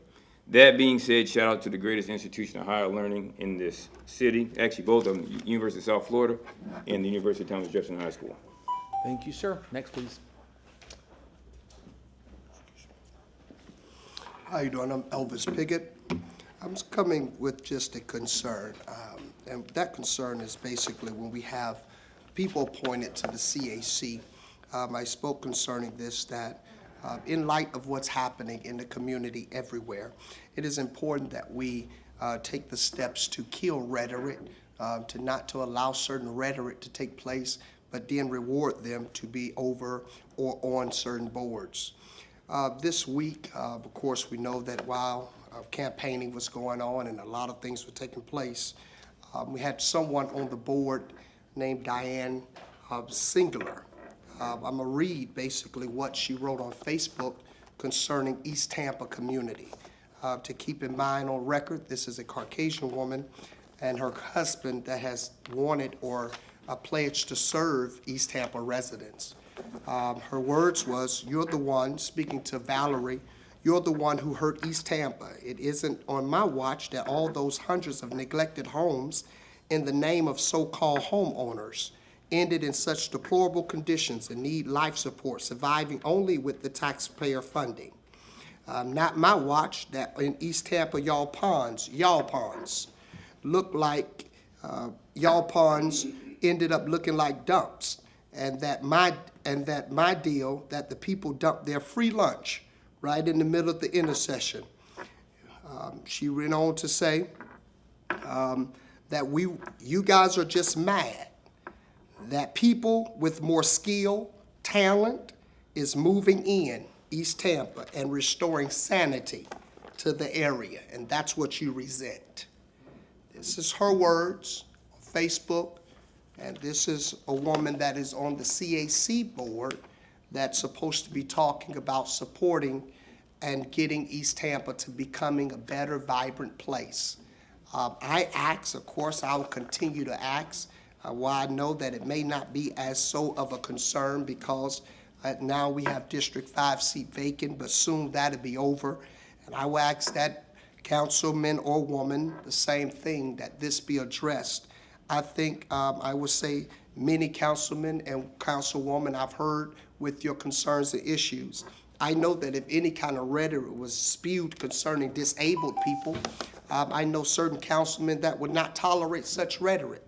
That being said, shout out to the greatest institution of higher learning in this city, actually both of them, University of South Florida and the University of Thomas Jefferson High School. Thank you, sir. Next, please. How you doing? I'm Elvis Piggott. I'm coming with just a concern, and that concern is basically when we have people appointed to the CAC. I spoke concerning this, that in light of what's happening in the community everywhere, it is important that we take the steps to kill rhetoric, to allow certain rhetoric to take place, but then reward them to be over or on certain boards. This week, of course, we know that while campaigning was going on and a lot of things were taking place, we had someone on the board named Diane Singular. I'm going to read basically what she wrote on Facebook concerning East Tampa community. To keep in mind on record, this is a Caucasian woman and her husband that has wanted or pledged to serve East Tampa residents. Her words was, "You're the one," speaking to Valerie, "you're the one who hurt East Tampa. It isn't on my watch that all those hundreds of neglected homes in the name of so-called homeowners ended in such deplorable conditions and need life support, surviving only with the taxpayer funding. Not my watch that in East Tampa, y'all ponds look like, y'all ponds ended up looking like dumps, and that my deal that the people dumped their free lunch right in the middle of the intersection." She went on to say, that you guys are just mad that people with more skill, talent is moving in East Tampa and restoring sanity to the area, and that's what you resent. This is her words on Facebook, and this is a woman that is on the CAC board that's supposed to be talking about supporting and getting East Tampa to becoming a better, vibrant place. I ask, of course, I will continue to ask, while I know that it may not be as so of a concern because now we have District 5 seat vacant, but soon that'll be over. And I will ask that councilman or woman the same thing, that this be addressed. I think I would say many councilmen and councilwomen I've heard with your concerns and issues. I know that if any kind of rhetoric was spewed concerning disabled people, I know certain councilmen that would not tolerate such rhetoric.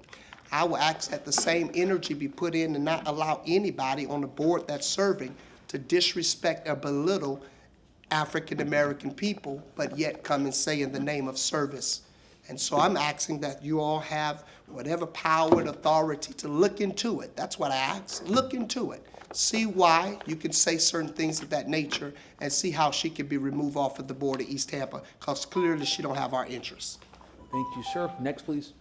I will ask that the same energy be put in and not allow anybody on the board that's serving to disrespect or belittle African-American people, but yet come and say in the name of service. And so I'm asking that you all have whatever power and authority to look into it. That's what I ask. Look into it. See why you can say certain things of that nature and see how she can be removed off of the board of East Tampa, because clearly she don't have our interests. Thank you, sir. Next, please.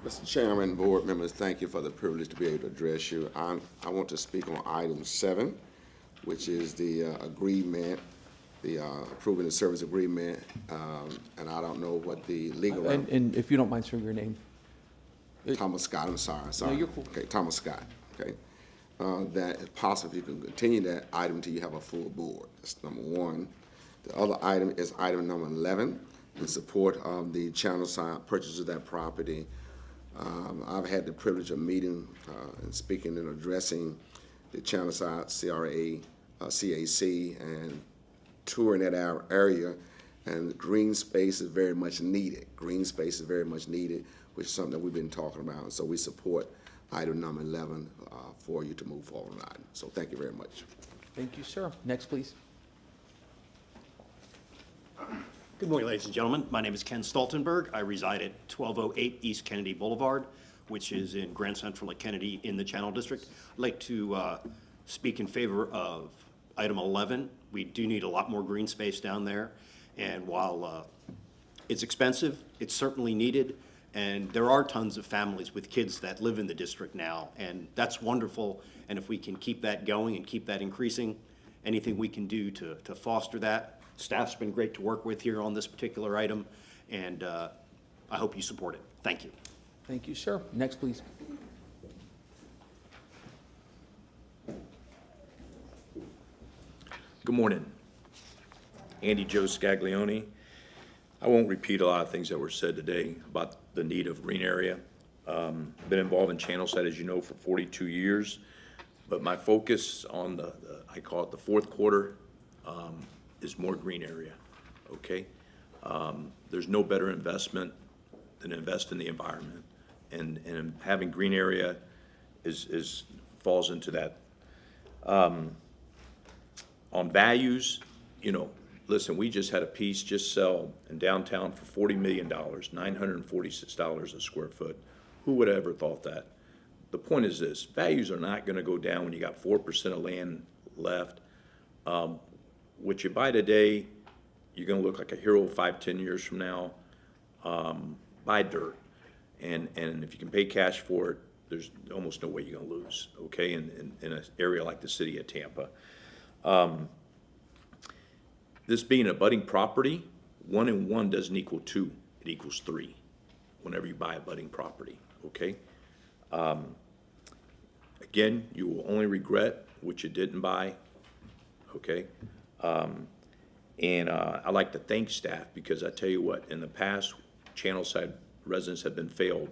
Mr. Chairman, board members, thank you for the privilege to be able to address you. I want to speak on item 7, which is the agreement, the approving the service agreement, and I don't know what the legal. And if you don't mind, sir, your name. Thomas Scott, I'm sorry. No, you're cool. Okay, Thomas Scott, okay. That if possible, if you can continue that item until you have a full board. That's number 1. The other item is item number 11, in support of the channel side purchase of that property. I've had the privilege of meeting and speaking and addressing the channel side CRA, CAC, and touring that area, and green space is very much needed. Green space is very much needed, which is something that we've been talking about, and so we support item number 11 for you to move forward on. So thank you very much. Thank you, sir. Next, please. Good morning, ladies and gentlemen. My name is Ken Stoltenberg. I reside at 1208 East Kennedy Boulevard, which is in Grand Central at Kennedy in the Channel District. I'd like to speak in favor of item 11. We do need a lot more green space down there, and while it's expensive, it's certainly needed, and there are tons of families with kids that live in the district now, and that's wonderful, and if we can keep that going and keep that increasing, anything we can do to foster that. Staff's been great to work with here on this particular item, and I hope you support it. Thank you. Thank you, sir. Next, please. Good morning. Andy Joe Scaglione. I won't repeat a lot of things that were said today about the need of green area. Been involved in channel side, as you know, for 42 years, but my focus on the I call it the fourth quarter, is more green area, okay? There's no better investment than invest in the environment, and having green area falls into that. On values, you know, listen, we just had a piece just sell in downtown for $40 million, $946 a square foot. Who would have ever thought that? The point is this: values are not going to go down when you got 4% of land left. What you buy today, you're going to look like a hero 5-10 years from now. Buy dirt, and if you can pay cash for it, there's almost no way you're going to lose. Okay, in an area like the city of Tampa, this being a budding property, 1 and 1 doesn't equal 2; it equals 3. Whenever you buy a budding property, okay. Again, you will only regret what you didn't buy. Okay. I'd like to thank staff, because I tell you what, in the past, channel side residents have been failed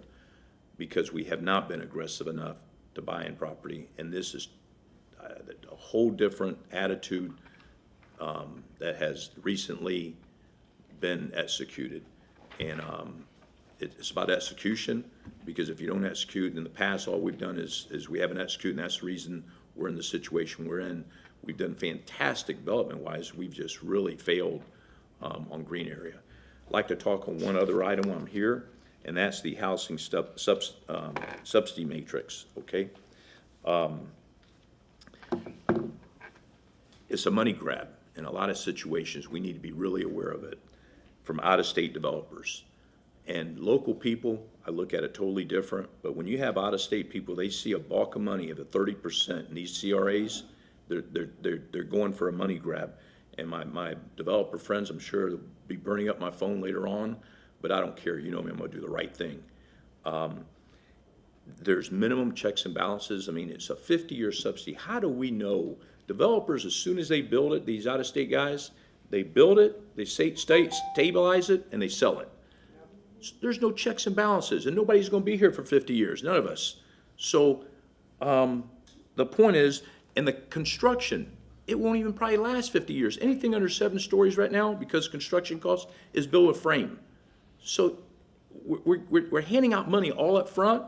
because we have not been aggressive enough to buy in property, and this is a whole different attitude that has recently been executed, and it's about execution, because if you don't execute, in the past, all we've done is we haven't executed, and that's the reason we're in the situation we're in. We've done fantastic development-wise. We've just really failed on green area. I'd like to talk on one other item while I'm here, and that's the housing subsidy matrix, okay? It's a money grab. In a lot of situations, we need to be really aware of it from out-of-state developers. And local people, I look at it totally different, but when you have out-of-state people, they see a bulk of money of the 30% in these CRAs, they're going for a money grab. And my developer friends, I'm sure, will be burning up my phone later on, but I don't care. You know me, I'm gonna do the right thing. There's minimum checks and balances. I mean, it's a 50-year subsidy. How do we know? Developers, as soon as they build it, these out-of-state guys, they build it, they stabilize it, and they sell it. There's no checks and balances, and nobody's gonna be here for 50 years, none of us. So the point is, in the construction, it won't even probably last 50 years. Anything under 7 stories right now, because construction costs, is built with frame. So we're handing out money all up front,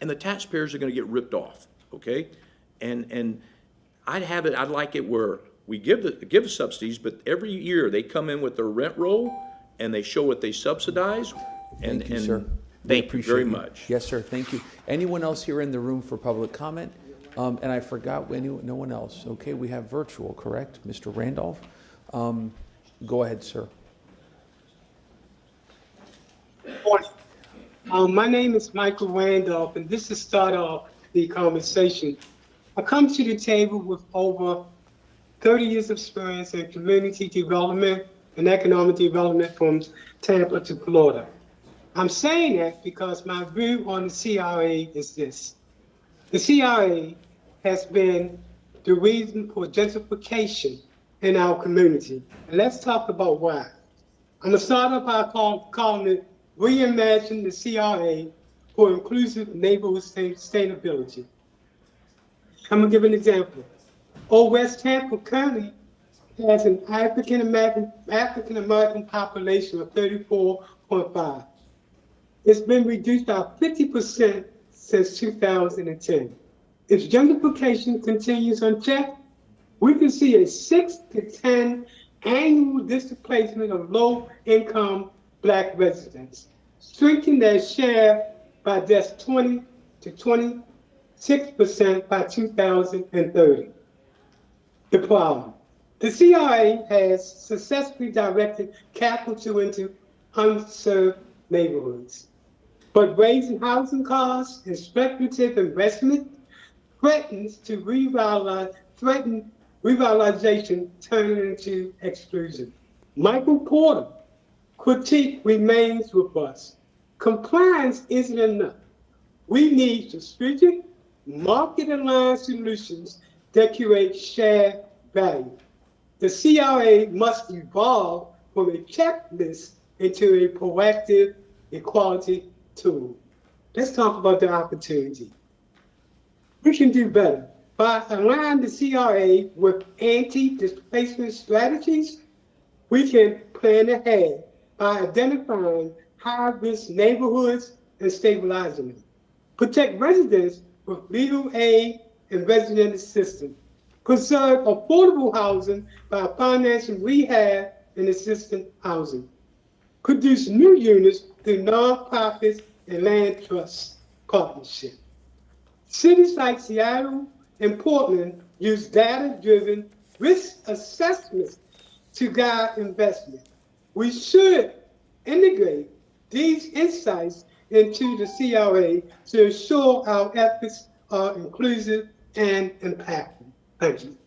and the taxpayers are gonna get ripped off, okay? And I'd like it where we give the subsidies, but every year they come in with their rent roll and they show what they subsidize. Thank you, sir. Thank you very much. Yes, sir, thank you. Anyone else here in the room for public comment? And I forgot, no one else. Okay, we have virtual, correct? Mr. Randolph? Go ahead, sir. My name is Michael Randolph, and this is to start off the conversation. I come to the table with over 30 years of experience in community development and economic development from Tampa to Florida. I'm saying that because my view on the CRA is this. The CRA has been the reason for gentrification in our community. And let's talk about why. I'm gonna start off by calling it Reimagine the CRA for Inclusive Neighborhood Sustainability. I'm gonna give an example. Old West Tampa currently has an African American population of 34.5. It's been reduced by 50% since 2010. If gentrification continues unchecked, we can see a 6 to 10 annual displacement of low-income Black residents, shrinking their share by just 20 to 26% by 2030. The problem. The CRA has successfully directed capital into unserved neighborhoods, but raising housing costs and speculative investment threatens revitalization, turning into exclusion. Michael Porter critique remains robust. Compliance isn't enough. We need strategic, market-aligned solutions that create shared value. The CRA must evolve from a checklist into a proactive equality tool. Let's talk about the opportunity. We can do better. By aligning the CRA with anti-displacement strategies, we can plan ahead by identifying high-risk neighborhoods and stabilizing them. Protect residents with legal aid and resident assistance. Preserve affordable housing by financing rehab and assisted housing. Produce new units through nonprofits and land trust partnership. Cities like Seattle and Portland use data-driven risk assessments to guide investment. We should integrate these insights into the CRA to ensure our efforts are inclusive and impactful. Thank you.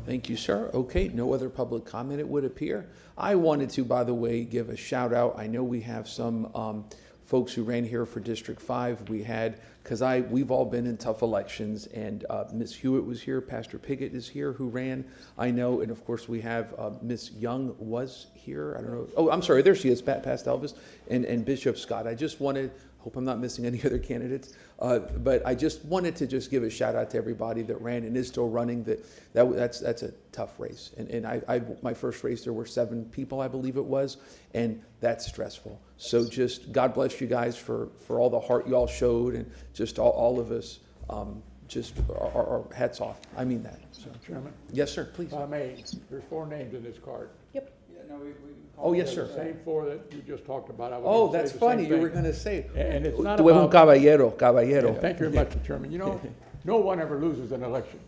Thank you, sir. Okay, no other public comment, it would appear. I wanted to, by the way, give a shout out. I know we have some folks who ran here for District 5. We had, because we've all been in tough elections, and Ms. Hewitt was here, Pastor Piggott is here, who ran, I know, and of course we have Ms. Young was here, I don't know, oh, I'm sorry, there she is, past Elvis, and Bishop Scott. I just wanted, hope I'm not missing any other candidates, but I just wanted to just give a shout out to everybody that ran and is still running. That's a tough race, and my first race there were 7 people, I believe it was, and that's stressful. So just God bless you guys for all the heart you all showed, and just all of us, just our hats off. I mean that. So. Chairman? Yes, sir. Please. If I may, there's 4 names in this card. Yep. Oh, yes, sir. The same four that you just talked about. I was Oh, gonna say that's the same funny, you thing. were gonna say. And it's not Tú eres un about. caballero, caballero. Yeah, thank you very much, Mr. Chairman. You know, no one ever loses an election.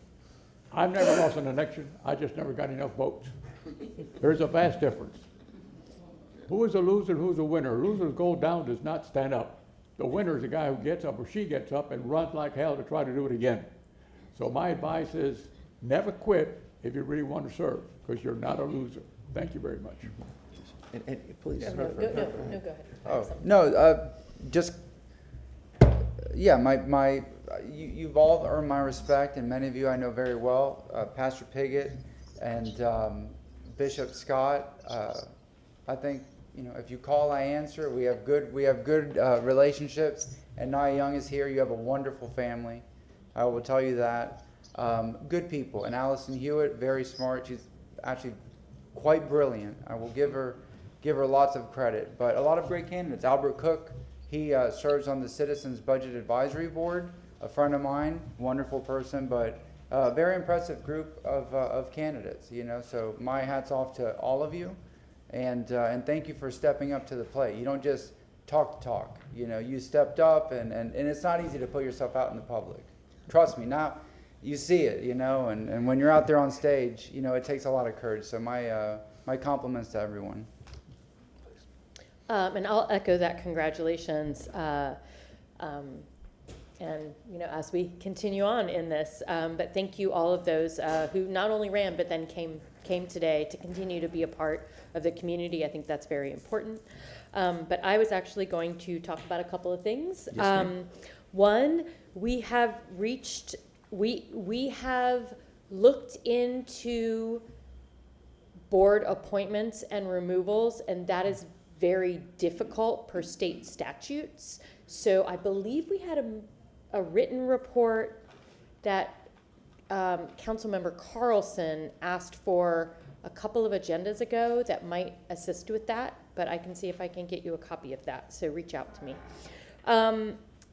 I've never lost an election, I just never got enough votes. There's a vast difference. Who is a loser, who's a winner? Losers go down, does not stand up. The winner is the guy who gets up or she gets up and runs like hell to try to do it again. So my advice is never quit if you really want to serve, because you're not a loser. Thank you very much. And please. No, go ahead. Oh, no, just, yeah, you've all earned my respect, and many of you I know very well, Pastor Piggott and Bishop Scott. I think, you know, if you call, I answer. We have good relationships, and Nia Young is here. You have a wonderful family. I will tell you that. Good people, and Allison Hewitt, very smart. She's actually quite brilliant. I will give her lots of credit. But a lot of great candidates. Albert Cook, he serves on the Citizens Budget Advisory Board, a friend of mine, wonderful person, but a very impressive group of candidates, you know. So my hat's off to all of you, and thank you for stepping up to the plate. You don't just talk the talk, you know. You stepped up, and it's not easy to put yourself out in the public. Trust me, now you see it, you know, and when you're out there on stage, you know, it takes a lot of courage. So my compliments to everyone. And I'll echo that congratulations. And, you know, as we continue on in this, but thank you all of those who not only ran, but then came today to continue to be a part of the community. I think that's very important. But I was actually going to talk about a couple of things. Yes, One, we have looked into board appointments and removals, and that is very difficult per state statutes. So I believe we had a written report that Councilmember Carlson asked for a couple of agendas ago that might assist with that, but I can see if I can get you a copy of that, so reach out to me.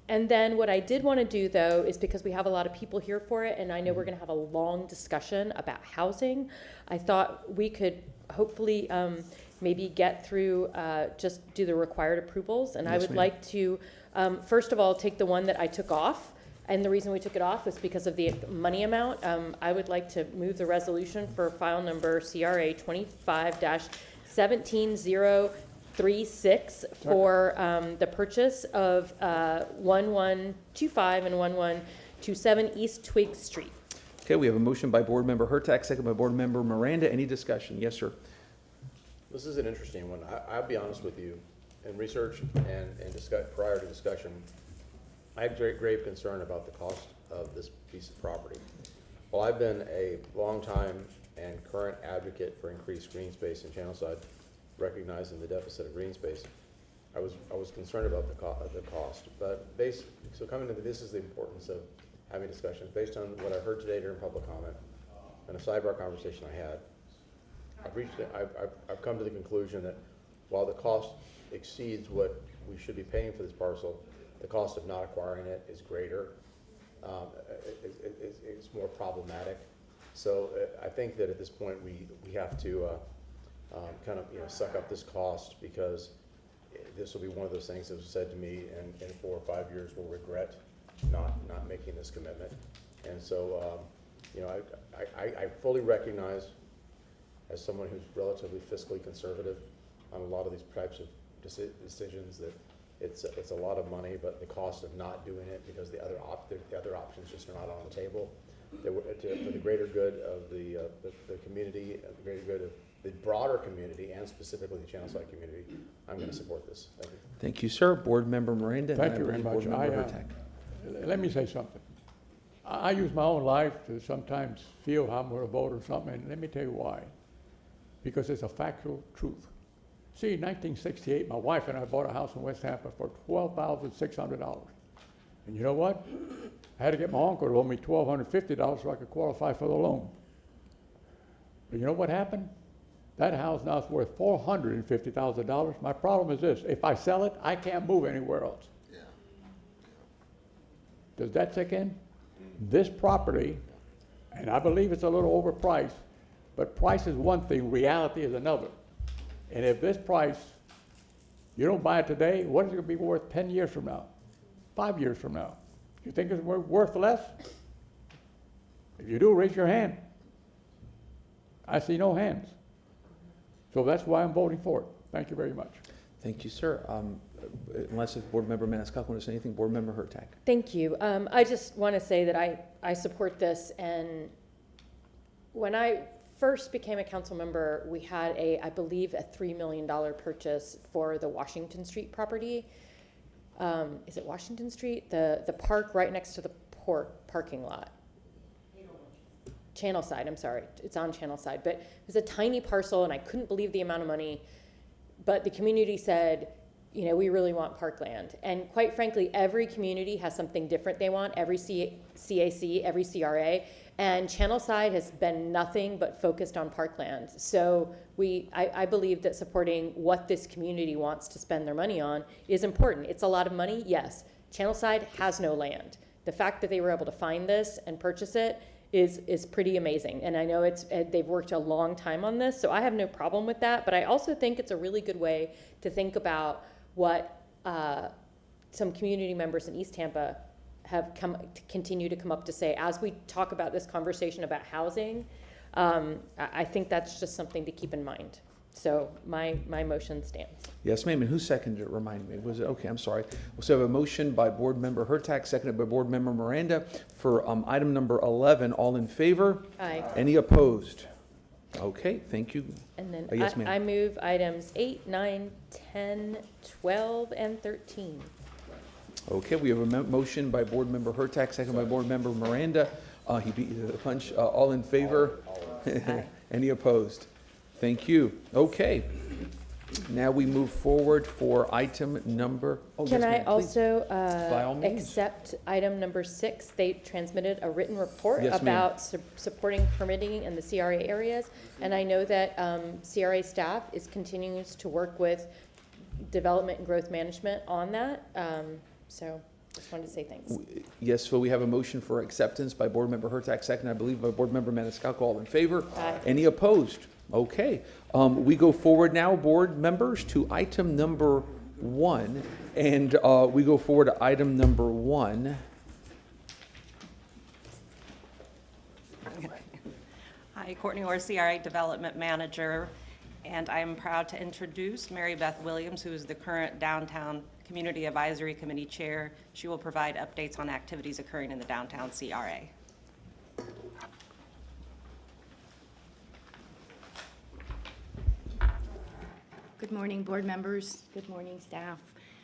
And then what I did want to do, though, is because we have a lot of people here for it, and I know we're going to have a long discussion about housing, I thought we could hopefully maybe get through, just do the required approvals. And I would like to, first of all, take the one that I took off. And the reason we took it off was because of the money amount. I would like to move the resolution for file number CRA 25-17036 for the purchase of 1125 and 1127 East Twig Street. Okay, we have a motion by Board Member Hurtak, second by Board Member Miranda. Any discussion? Yes, sir. This is an interesting one. I'll be honest with you. In research and prior to discussion, I had grave concern about the cost of this piece of property. While I've been a long time and current advocate for increased green space in Channelside, recognizing the deficit of green space, I was concerned about the cost. But so coming to this is the importance of having discussions based on what I heard today during public comment and a sidebar conversation I had. I've come to the conclusion that while the cost exceeds what we should be paying for this parcel, the cost of not acquiring it is greater. It's more problematic. So I think that at this point we have to kind of suck up this cost, because this will be one of those things that was said to me in 4 or 5 years we'll regret not making this commitment. And so I fully recognize, as someone who's relatively fiscally conservative on a lot of these types of decisions, that it's a lot of money, but the cost of not doing it because the other options just are not on the table. For the greater good of the community, the greater good of the broader community, and specifically the Channelside community, I'm going to support this. Thank you. Thank you, sir. Board Member Miranda. Thank you very much. Let me say something. I use my own life to sometimes feel how I'm going to vote or something, and let me tell you why. Because it's a factual truth. See, in 1968, my wife and I bought a house in West Tampa for $12,600. And you know what? I had to get my uncle to loan me $1,250 so I could qualify for the loan. But you know what happened? That house now is worth $450,000. My problem is this: if I sell it, I can't move anywhere else. Yeah. Does that sink in? This property, and I believe it's a little overpriced, but price is one thing, reality is another. And if this price, you don't buy it today, what is it gonna be worth 10 years from now? 5 years from now? You think it's worth less? If you do, raise your hand. I see no hands. So that's why I'm voting for it. Thank you very much. Thank you, sir. Unless if Board Member Maniscalco wants to say anything, Board Member Hurtak. Thank you. I just want to say that I support this, and when I first became a council member, we had I believe a $3 million purchase for the Washington Street property. Is it Washington Street? The park right next to the parking lot. Channel Side, I'm sorry, it's on Channel Side, but it was a tiny parcel and I couldn't believe the amount of money, but the community said, you know, we really want parkland. And quite frankly, every community has something different they want, every CAC, every CRA, and Channel Side has been nothing but focused on parkland. So I believe that supporting what this community wants to spend their money on is important. It's a lot of money, yes. Channel Side has no land. The fact that they were able to find this and purchase it is pretty amazing. And I know they've worked a long time on this, so I have no problem with that. But I also think it's a really good way to think about what some community members in East Tampa have continue to come up to say as we talk about this conversation about housing. I think that's just something to keep in mind. So my motion stands. Yes, ma'am. And who seconded it? Remind me. Was it? Okay, I'm sorry. So I have a motion by Board Member Hurtak, seconded by Board Member Miranda for item number 11. All in favor? Aye. Any opposed? Okay, thank you. And then yes, ma'am. I move items 8, 9, 10, 12, and 13. Okay, we have a motion by Board Member Hurtak, seconded by Board Member Miranda. He beat you to the punch. All in favor? Any opposed? Thank you. Okay. Now we move forward for item number. Can I also By all means. accept item number 6? They transmitted a written report Yes, ma'am. about supporting permitting in the CRA areas. And I know that CRA staff continues to work with development and growth management on that. So just wanted to say thanks. Yes, so we have a motion for acceptance by Board Member Hurtak, second, I believe, by Board Member Maniscalco. All in favor? Aye. Any opposed? Okay. We go forward now, board members, to item number 1. And we go forward to item number 1. Hi, Courtney Orr, CRA Development Manager, and I am proud to introduce Mary Beth Williams, who is the current Downtown Community Advisory Committee Chair. She will provide updates on activities occurring in the downtown CRA. Good morning, board members. Good morning, staff.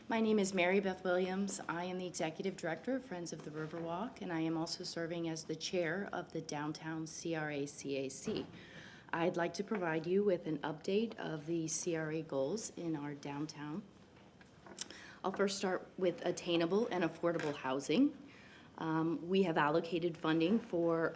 My name is Mary Beth Williams. I am the Executive Director of Friends of the Riverwalk, and I am also serving as the Chair of the Downtown CRA CAC. I'd like to provide you with an update of the CRA goals in our downtown. I'll first start with attainable and affordable housing. We have allocated funding for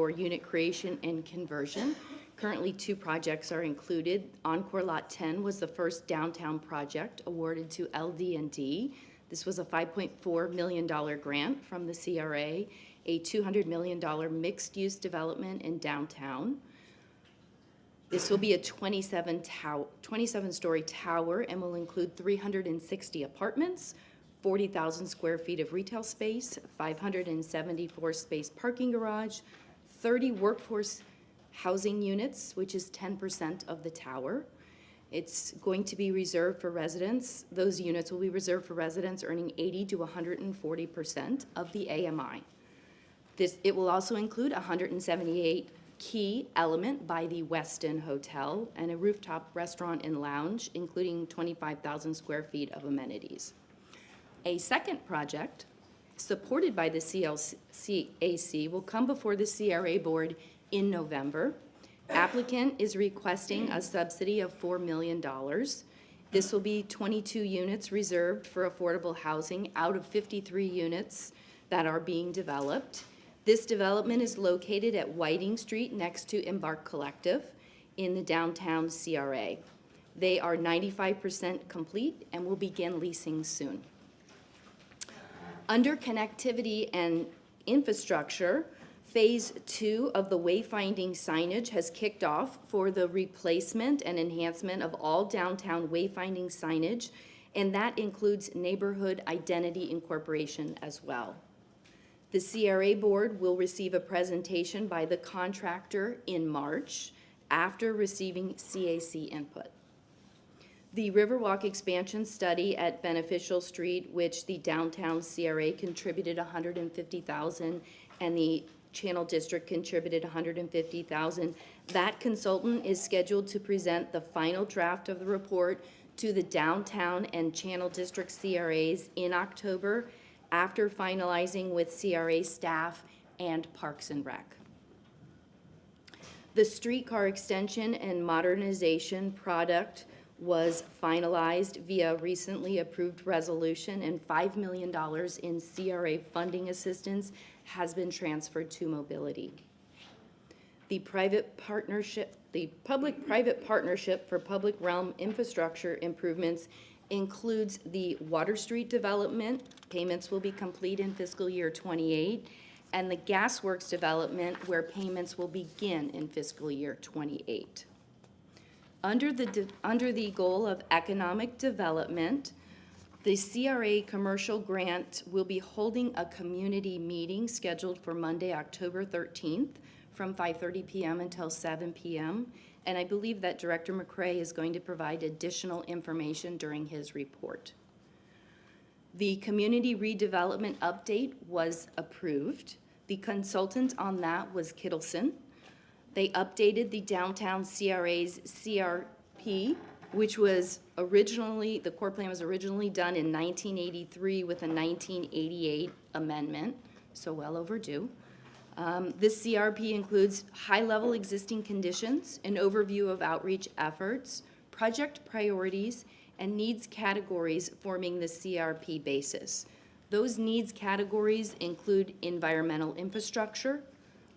unit creation and conversion. Currently, 2 projects are included. Encore Lot 10 was the first downtown project awarded to LD&D. This was a $5.4 million grant from the CRA, a $200 million mixed-use development in downtown. This will be a 27-story tower and will include 360 apartments, 40,000 square feet of retail space, 574-space parking garage, 30 workforce housing units, which is 10% of the tower. It's going to be reserved for residents. Those units will be reserved for residents earning 80 to 140% of the AMI. It will also include 178 key element by the Westin Hotel and a rooftop restaurant and lounge, including 25,000 square feet of amenities. A second project, supported by the CLCAC, will come before the CRA board in November. Applicant is requesting a subsidy of $4 million. This will be 22 units reserved for affordable housing out of 53 units that are being developed. This development is located at Whiting Street next to Embark Collective in the downtown CRA. They are 95% complete and will begin leasing soon. Under connectivity and infrastructure, Phase 2 of the wayfinding signage has kicked off for the replacement and enhancement of all downtown wayfinding signage, and that includes neighborhood identity incorporation as well. The CRA board will receive a presentation by the contractor in March after receiving CAC input. The Riverwalk expansion study at Beneficial Street, which the downtown CRA contributed $150,000 and the Channel District contributed $150,000. That consultant is scheduled to present the final draft of the report to the downtown and Channel District CRAs in October after finalizing with CRA staff and Parks and Rec. The streetcar extension and modernization product was finalized via recently approved resolution, and $5 million in CRA funding assistance has been transferred to mobility. The public-private partnership for public realm infrastructure improvements includes the Water Street development. Payments will be complete in fiscal year 28, and the Gasworks development, where payments will begin in fiscal year 28. Under the goal of economic development, the CRA commercial grant will be holding a community meeting scheduled for Monday, October 13th from 5:30 p.m. until 7 p.m. And I believe that Director McCray is going to provide additional information during his report. The community redevelopment update was approved. The consultant on that was Kittleson. They updated the downtown CRA's CRP, which was originally, the core plan was originally done in 1983 with a 1988 amendment, so well overdue. This CRP includes high-level existing conditions, an overview of outreach efforts, project priorities, and needs categories forming the CRP basis. Those needs categories include environmental infrastructure,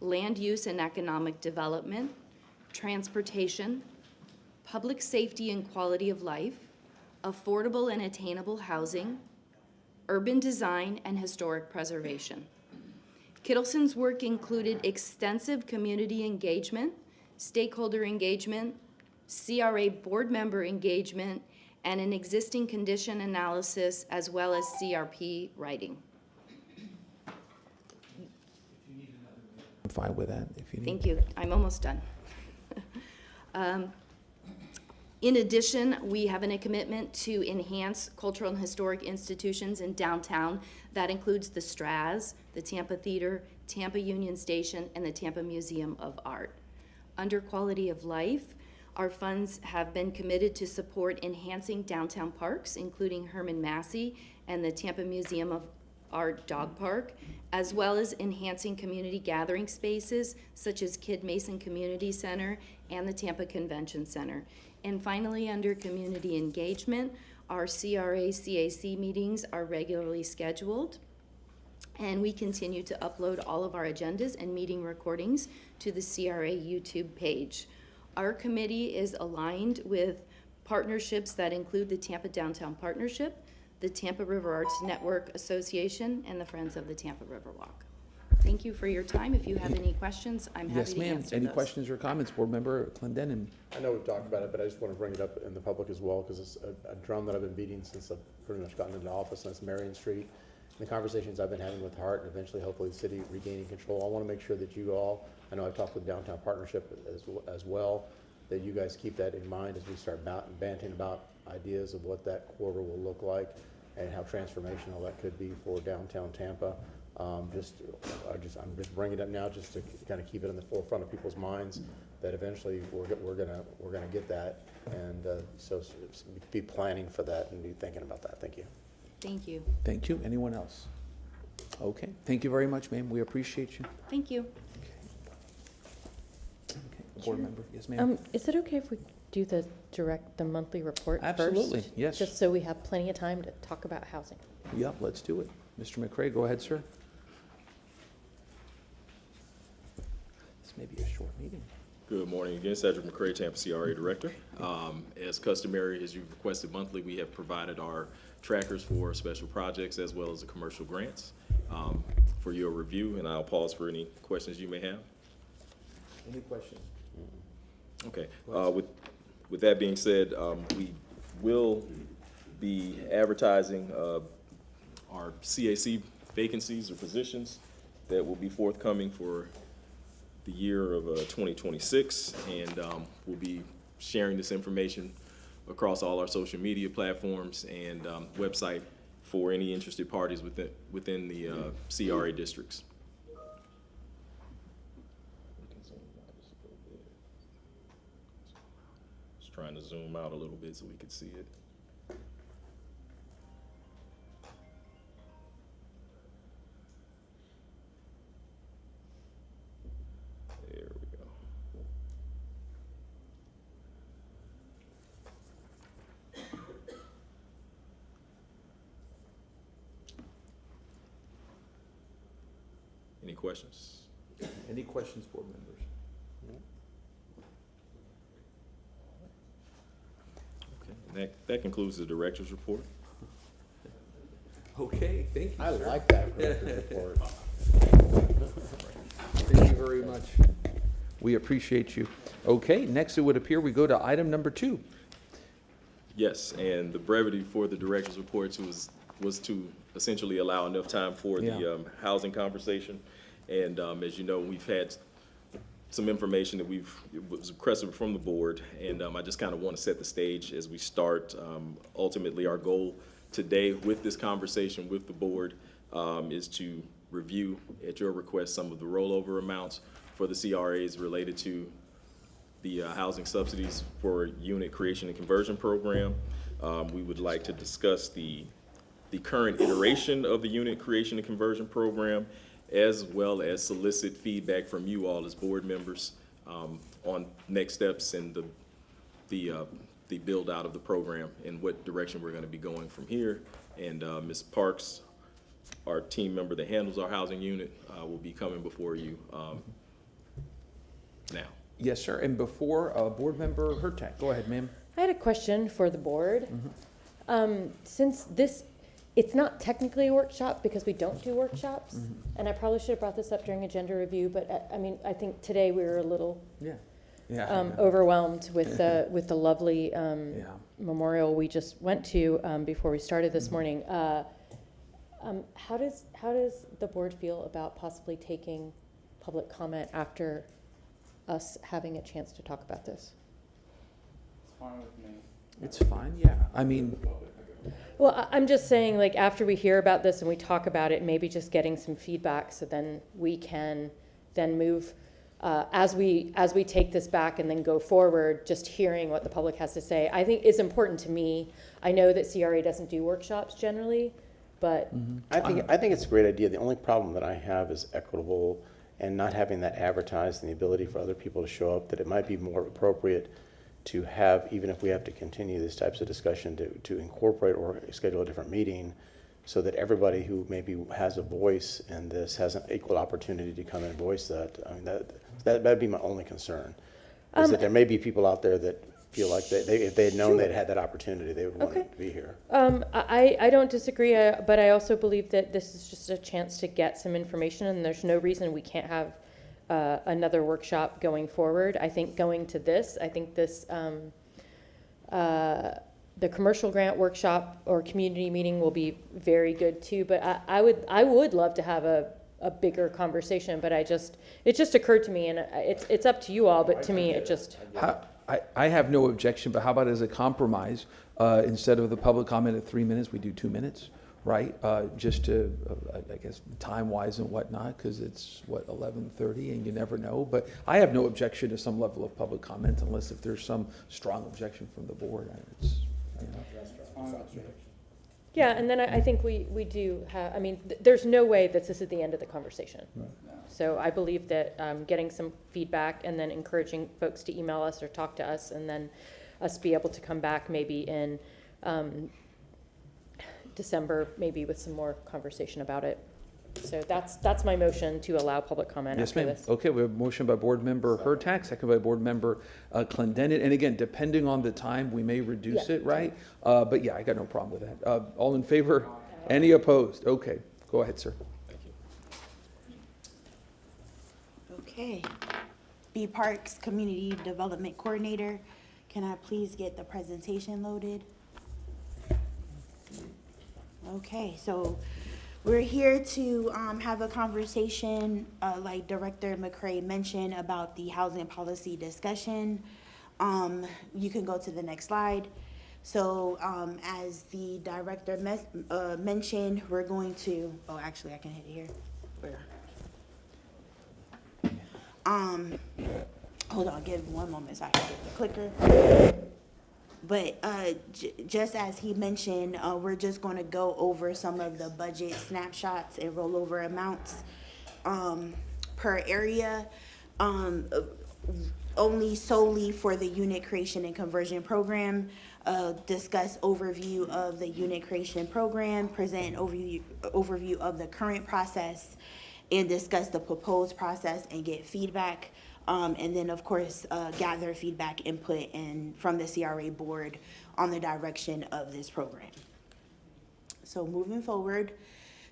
land use and economic development, transportation, public safety and quality of life, affordable and attainable housing, urban design, and historic preservation. Kittleson's work included extensive community engagement, stakeholder engagement, CRA board member engagement, and an existing condition analysis, as well as CRP writing. I'm fine with that if you need. Thank you. I'm almost done. In addition, we have a commitment to enhance cultural and historic institutions in downtown. That includes the Straz, the Tampa Theater, Tampa Union Station, and the Tampa Museum of Art. Under quality of life, our funds have been committed to support enhancing downtown parks, including Herman Massey and the Tampa Museum of Art Dog Park, as well as enhancing community gathering spaces such as Kid Mason Community Center and the Tampa Convention Center. And finally, under community engagement, our CRA CAC meetings are regularly scheduled, and we continue to upload all of our agendas and meeting recordings to the CRA YouTube page. Our committee is aligned with partnerships that include the Tampa Downtown Partnership, the Tampa River Arts Network Association, and the Friends of the Tampa Riverwalk. Thank you for your time. If you have any questions, I'm happy to answer those. Yes, ma'am. Any questions or comments, Board Member Clendenin? I know we've talked about it, but I just want to bring it up in the public as well, because it's a drum that I've been beating since I've pretty much gotten into office, and it's Marion Street. And the conversations I've been having with Hart, and eventually, hopefully, the city regaining control. I want to make sure that you all, I know I've talked with Downtown Partnership as well, that you guys keep that in mind as we start banting about ideas of what that corridor will look like and how transformational that could be for downtown Tampa. I'm just bringing it up now just to kind of keep it in the forefront of people's minds that eventually we're gonna get that, and so be planning for that and be thinking about that. Thank you. Thank you. Thank you. Anyone else? Okay. Thank you very much, ma'am. We appreciate you. Thank you. Okay. Board Member, yes, ma'am. Is it okay if we do the monthly report first? Absolutely, yes. Just so we have plenty of time to talk about housing. Yeah, let's do it. Mr. McCray, go ahead, sir. This may be a short meeting. Good morning again, Cedric McCray, Tampa CRA Director. As customary, as you've requested monthly, we have provided our trackers for special projects as well as the commercial grants. for your review, and I'll pause for any questions you may have. Any questions? Okay. With that being said, we will be advertising our CAC vacancies or positions that will be forthcoming for the year of 2026, and we'll be sharing this information across all our social media platforms and website for any interested parties within the CRA districts. Just trying to zoom out a little bit so we could see it. There we go. Any questions? Any questions, board members? Okay, and that concludes the director's report. Okay, thank you, I sir. like that report. Thank you very much. We appreciate you. Okay, next it would appear we go to item number 2. Yes, and the brevity for the director's reports was to essentially allow enough time for the housing conversation. And as you know, we've had some information that was requested from the board, and I just kind of want to set the stage as we start. Ultimately, our goal today with this conversation with the board is to review, at your request, some of the rollover amounts for the CRAs related to the housing subsidies for unit creation and conversion program. We would like to discuss the current iteration of the unit creation and conversion program, as well as solicit feedback from you all as board members on next steps and the build out of the program and what direction we're going to be going from here. And Ms. Parks, our team member that handles our housing unit, will be coming before you now. Yes, sir. And before board member Hurtak, go ahead, ma'am. I had a question for the board. Since it's not technically a workshop because we don't do workshops, and I probably should have brought this up during agenda review, but I mean, I think today we were a little overwhelmed with the lovely memorial we just went to before we started this morning. How does the board feel about possibly taking public comment after us having a chance to talk about this? It's fine with me. It's fine, yeah. I mean, well, I'm just saying, like, after we hear about this and we talk about it, maybe just getting some feedback so then we can then move as we take this back and then go forward, just hearing what the public has to say, I think is important to me. I know that CRA doesn't do workshops generally, but I think it's a great idea. The only problem that I have is equitable and not having that advertised and the ability for other people to show up, that it might be more appropriate to have, even if we have to continue these types of discussion, to incorporate or schedule a different meeting so that everybody who maybe has a voice in this has an equal opportunity to come and voice that. I mean, that'd be my only concern, is that there may be people out there that feel like if they had known they'd had that opportunity, they would want to be here. I don't disagree, but I also believe that this is just a chance to get some information, and there's no reason we can't have another workshop going forward. I think this, the commercial grant workshop or community meeting will be very good too, but I would love to have a bigger conversation, but it just occurred to me, and it's up to you all, but to me, it just. I have no objection, but how about as a compromise, instead of the public comment at 3 minutes, we do 2 minutes, right? Just to, I guess, time-wise and whatnot, because it's, 11:30, and you never know. But I have no objection to some level of public comment, unless if there's some strong objection from the board. Yeah, and then I think we do have, I mean, there's no way that this is the end of the conversation. Right. So I believe that getting some feedback and then encouraging folks to email us or talk to us, and then us be able to come back maybe in December, maybe with some more conversation about it. So that's my motion to allow public comment after this. Yes, ma'am. Okay, we have a motion by board member Hurtak, second by board member Clendenin. And again, depending on the time, we may reduce it, right? But yeah, I got no problem with that. All in favor? Any opposed? Okay, go ahead, sir. Thank Okay. B Parks Community Development Coordinator, can I please get the presentation loaded? Okay, so we're here to have a conversation, like Director McCray mentioned, about the housing policy discussion. You can go to the next slide. So as the director mentioned, we're going to, oh, actually I can hit it here. Where? Hold on, give me 1 moment so I can get the clicker. But just as he mentioned, we're just going to go over some of the budget snapshots and rollover amounts per area, only solely for the unit creation and conversion program. Discuss overview of the unit creation program, present overview of the current process, and discuss the proposed process and get feedback. And then, of course, gather feedback input from the CRA board on the direction of this program. So moving forward,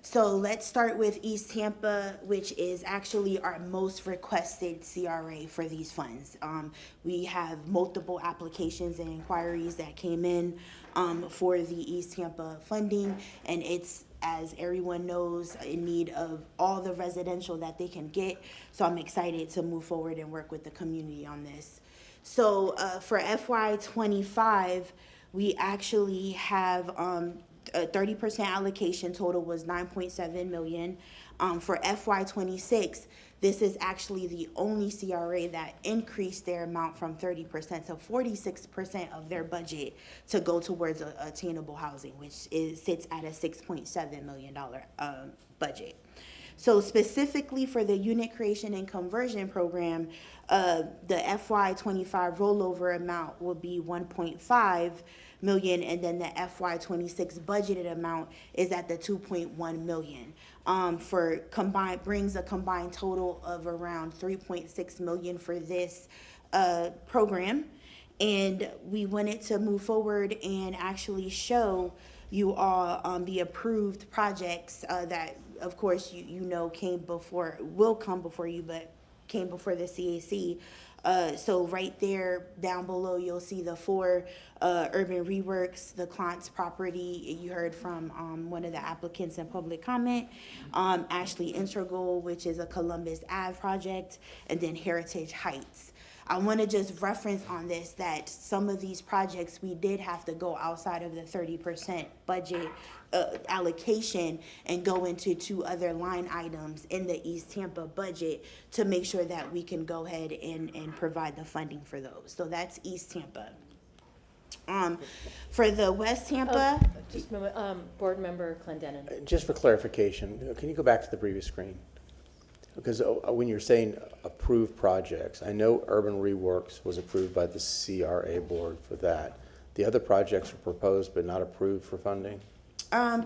so let's start with East Tampa, which is actually our most requested CRA for these funds. We have multiple applications and inquiries that came in for the East Tampa funding, and it's, as everyone knows, in need of all the residential that they can get. So I'm excited to move forward and work with the community on this. So for FY25, we actually have a 30% allocation. Total was 9.7 million. For FY26, this is actually the only CRA that increased their amount from 30% to 46% of their budget to go towards attainable housing, which sits at a $6.7 million budget. So specifically for the unit creation and conversion program, the FY25 rollover amount will be 1.5 million, and then the FY26 budgeted amount is at the 2.1 million. For combined, brings a combined total of around 3.6 million for this program. And we wanted to move forward and actually show you all the approved projects that, of course, you know will come before you, but came before the CAC. So right there down below, you'll see the 4 urban reworks, the Klontz property. You heard from one of the applicants in public comment. Ashley Integral, which is a Columbus Ave project, and then Heritage Heights. I want to just reference on this that some of these projects we did have to go outside of the 30% budget allocation and go into 2 other line items in the East Tampa budget to make sure that we can go ahead and provide the funding for those. So that's East Tampa. For the West Tampa. Just a moment, Board Member Clendenin. Just for clarification, can you go back to the previous screen? Because when you're saying approved projects, I know Urban Reworks was approved by the CRA board for that. The other projects were proposed but not approved for funding?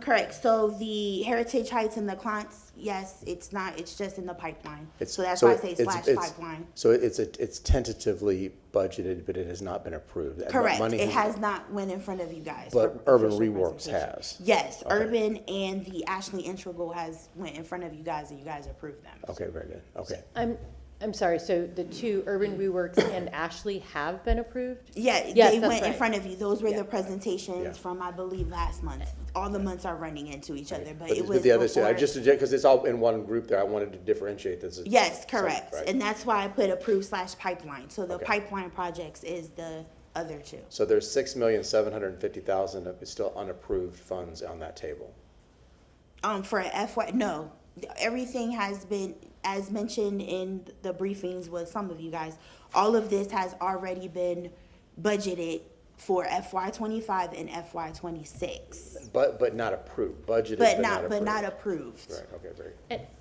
Correct. So the Heritage Heights and the Klontz, yes, it's not, it's just in the pipeline. So that's why I say slash pipeline. So it's tentatively budgeted, but it has not been approved. Correct. It has not went in front of you guys. But Urban Reworks has. Yes, Okay. Urban and the Ashley Integral has went in front of you guys and you guys approved them. Okay, very good. Okay. I'm sorry, so the 2 Urban Reworks and Ashley have been approved? Yeah, Yes, they that's went in right. front of you. Those were the presentations from, I believe, last month. All the months are running into each other, but it was But the other two, before. because it's all in one group there, I wanted to differentiate this. Yes, correct. Right. And that's why I put approved slash pipeline. So the Okay. pipeline projects is the other 2. So there's 6,750,000 of still unapproved funds on that table. For FY, no, everything has been, as mentioned in the briefings with some of you guys, all of this has already been budgeted for FY25 and FY26. But not approved, budgeted But but not approved. Right, okay, very.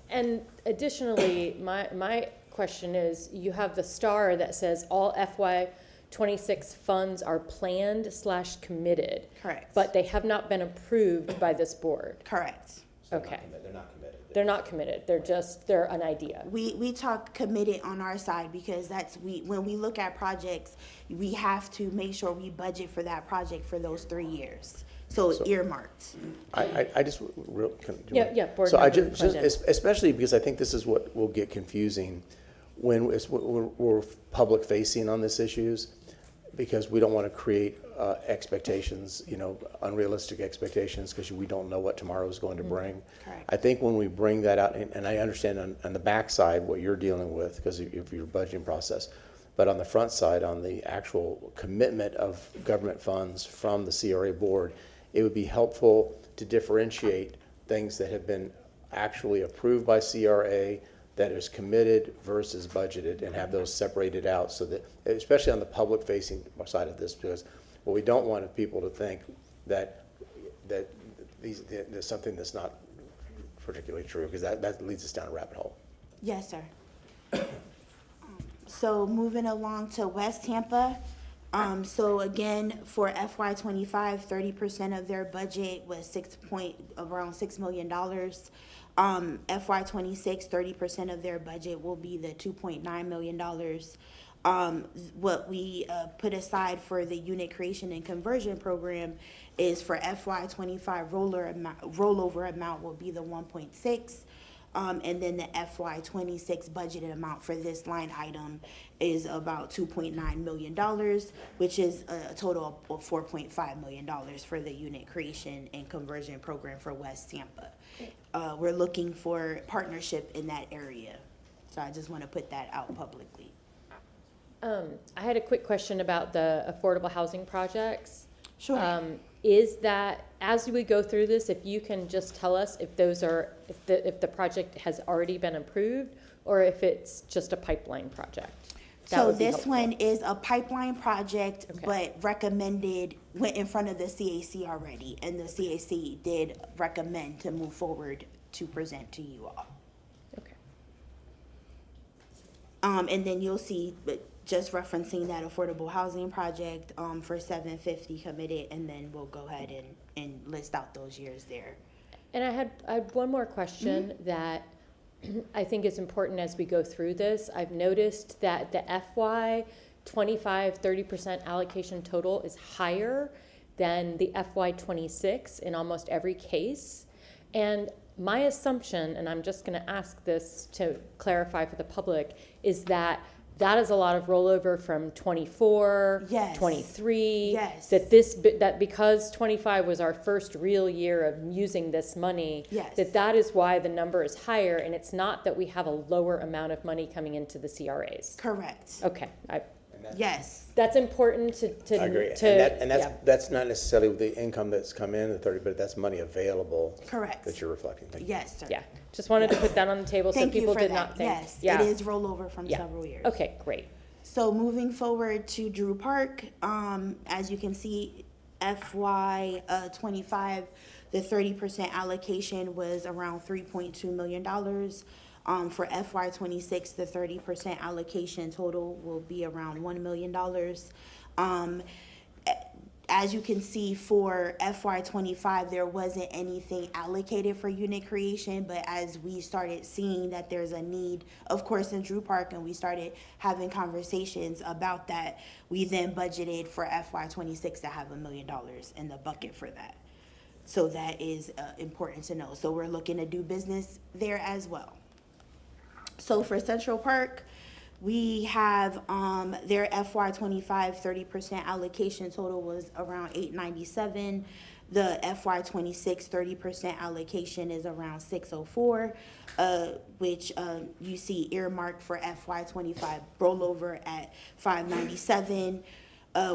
And additionally, my question is, you have the star that says all FY26 funds are planned / committed. Correct. But they have not been approved by this board. Correct. Okay. They're not committed. They're not committed. They're an idea. We talk committed on our side because when we look at projects, we have to make sure we budget for that project for those 3 years. So earmarked. I just Yeah, Board So Member just Clendenin. especially because I think this is what will get confusing. when we're public facing on these issues, because we don't want to create expectations, unrealistic expectations, because we don't know what tomorrow is going to bring. Correct. I think when we bring that out, and I understand on the backside what you're dealing with because of your budgeting process, but on the front side, on the actual commitment of government funds from the CRA board, it would be helpful to differentiate things that have been actually approved by CRA, that is committed versus budgeted, and have those separated out, so that, especially on the public facing side of this, because what we don't want is people to think that there's something that's not particularly true, because that leads us down a rabbit hole. Yes, sir. So moving along to West Tampa. So again, for FY25, 30% of their budget was around $6 million. FY26, 30% of their budget will be the $2.9 million. What we put aside for the unit creation and conversion program is for FY25 rollover amount will be the 1.6. And then the FY26 budgeted amount for this line item is about $2.9 million, which is a total of $4.5 million for the unit creation and conversion program for West Tampa. We're looking for partnership in that area. So I just want to put that out publicly. I had a quick question about the affordable housing projects. Sure. Is that, as we go through this, if you can just tell us if if the project has already been approved, or if it's just a pipeline project? So this one is a pipeline project, but went in front of the CAC already, and the CAC did recommend to move forward to present to you all. Okay. And then you'll see, but just referencing that affordable housing project for $750 committed, and then we'll go ahead and list out those years there. And I had one more question that I think is important as we go through this. I've noticed that the FY25 30% allocation total is higher than the FY26 in almost every case. And my assumption, and I'm just going to ask this to clarify for the public, is that is a lot of rollover from 24, yes. 23. Yes. That because 25 was our first real year of using this money, yes. that is why the number is higher, and it's not that we have a lower amount of money coming into the CRAs. Correct. Okay. Yes. That's important to I agree. That's not necessarily the income that's come in, the 30, but that's money available. Correct. That you're reflecting. Yes, sir. Yeah. Just wanted to put that on the table so people did not think. Yes, yeah. it is rollover from several years. Okay, great. So moving forward to Drew Park, as you can see, FY25, the 30% allocation was around $3.2 million. For FY26, the 30% allocation total will be around $1 million. As you can see, for FY25, there wasn't anything allocated for unit creation, but as we started seeing that there's a need, of course, in Drew Park, and we started having conversations about that, we then budgeted for FY26 to have $1 million in the bucket for that. So that is important to know. So we're looking to do business there as well. So for Central Park, we have their FY25 30% allocation total was around $897. The FY26 30% allocation is around $604, which you see earmarked for FY25 rollover at $597.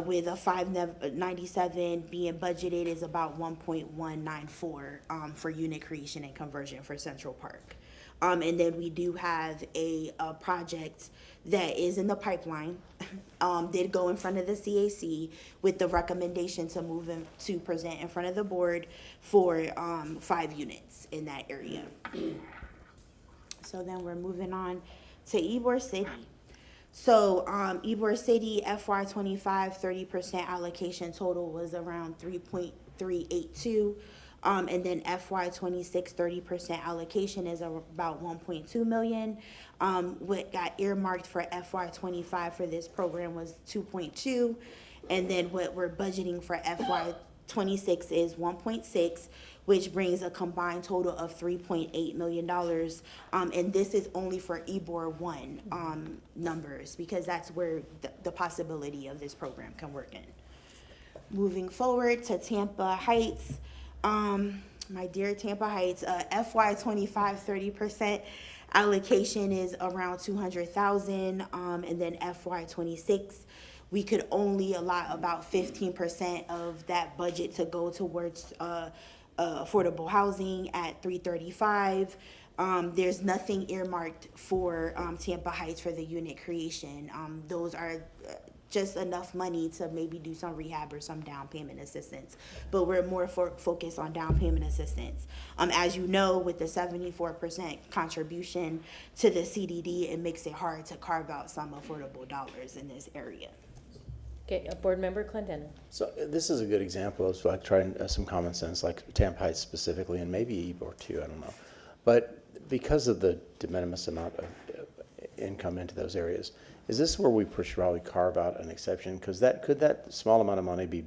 With a $597 being budgeted is about $1.194 for unit creation and conversion for Central Park. And then we do have a project that is in the pipeline, did go in front of the CAC with the recommendation to move in, to present in front of the board for 5 units in that area. So then we're moving on to Ybor City. So Ybor City FY25 30% allocation total was around 3.382. And then FY26 30% allocation is about 1.2 million. What got earmarked for FY25 for this program was 2.2, and then what we're budgeting for 26 is 1.6, which brings a combined total of $3.8 million. And this is only for EBOR 1 numbers, because that's where the possibility of this program can work in. Moving forward to Tampa Heights, my dear Tampa Heights, FY 25 30% allocation is around 200,000, and then FY 26 we could only allot about 15% of that budget to go towards affordable housing at 335. There's nothing earmarked for Tampa Heights for the unit creation. Those are just enough money to maybe do some rehab or some down payment assistance, but we're more focused on down payment assistance. As you know, with the 74% contribution to the CDD, it makes it hard to carve out some affordable dollars in this area. Okay, Board Member Clendenin. So this is a good example of like trying some common sense, like Tampa Heights specifically, and maybe Ybor too, I don't know. But because of the de minimis amount of income into those areas, is this where we should probably carve out an exception? Because could that small amount of money be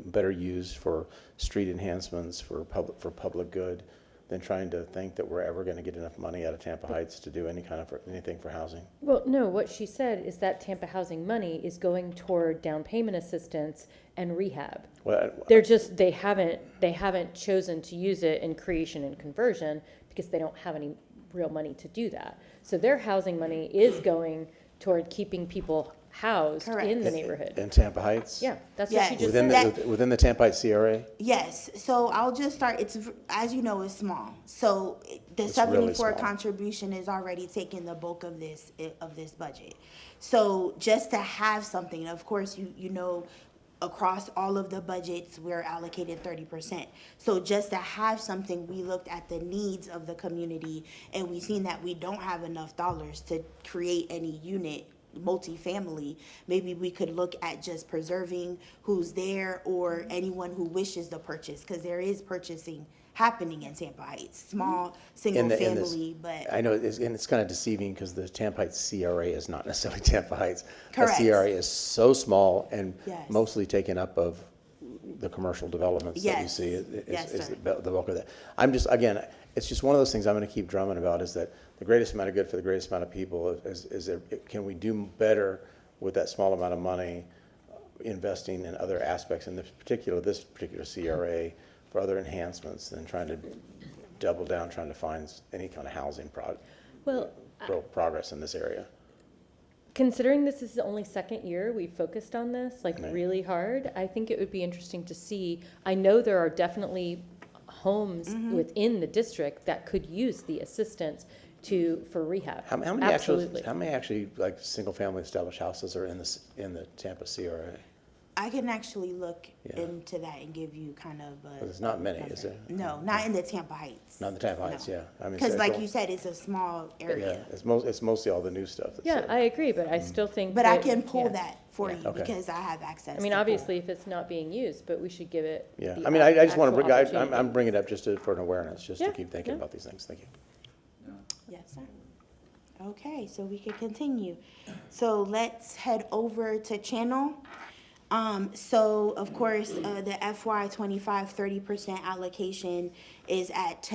better used for street enhancements, for public good, than trying to think that we're ever going to get enough money out of Tampa Heights to do anything for housing? Well, no, what she said is that Tampa housing money is going toward down payment assistance and rehab. Well, they haven't chosen to use it in creation and conversion because they don't have any real money to do that. So their housing money is going toward keeping people housed in the neighborhood. In Tampa Heights? Yeah, that's what she just said. Within the Tampa Heights CRA? Yes, so I'll just start, as you know, it's small. So the It's 74 really small. contribution is already taking the bulk of this budget. So just to have something, of course, you know, across all of the budgets, we're allocated 30%. So just to have something, we looked at the needs of the community, and we've seen that we don't have enough dollars to create any unit multifamily. Maybe we could look at just preserving who's there or anyone who wishes to purchase, because there is purchasing happening in Tampa Heights, small single family, but I know, it's kind of deceiving because the Tampa Heights CRA is not necessarily Tampa Heights. Correct. The CRA is so small and Yes. mostly taken up of the commercial developments that you Yes. see. Yes, Is sir. the bulk of that. I'm just, again, it's just one of those things I'm going to keep drumming about, is that the greatest amount of good for the greatest amount of people can we do better with that small amount of money, investing in other aspects, in this particular CRA, for other enhancements than trying to double down, trying to find any kind of housing progress in this area. Considering this is the only second year we've focused on this, like Right. really hard, I think it would be interesting to see. I know there are definitely homes within the district that could use the assistance for rehab. How many Absolutely. actually like single family established houses are in the Tampa CRA? I can actually look Yeah. into that and give you kind of a. Well, there's not many, is there? No, not in the Tampa Heights. Not in the Tampa Heights, No. yeah. I mean, Because so like it's you said, it's a small yeah, area. it's mostly all the new stuff. That's Yeah, there. I agree, but I still think But I that- can pull yeah. that for you Okay. because I have access. I mean, to pull. obviously, if it's not being used, but we should give it. Yeah, the I mean, I just want to actual bring, opportunity. I'm bringing it up just for an awareness, just to Yeah, keep thinking yeah. about these things. Thank you. Yes, sir. Okay, so we can continue. So let's head over to channel. So of course, the FY 25 30% allocation is at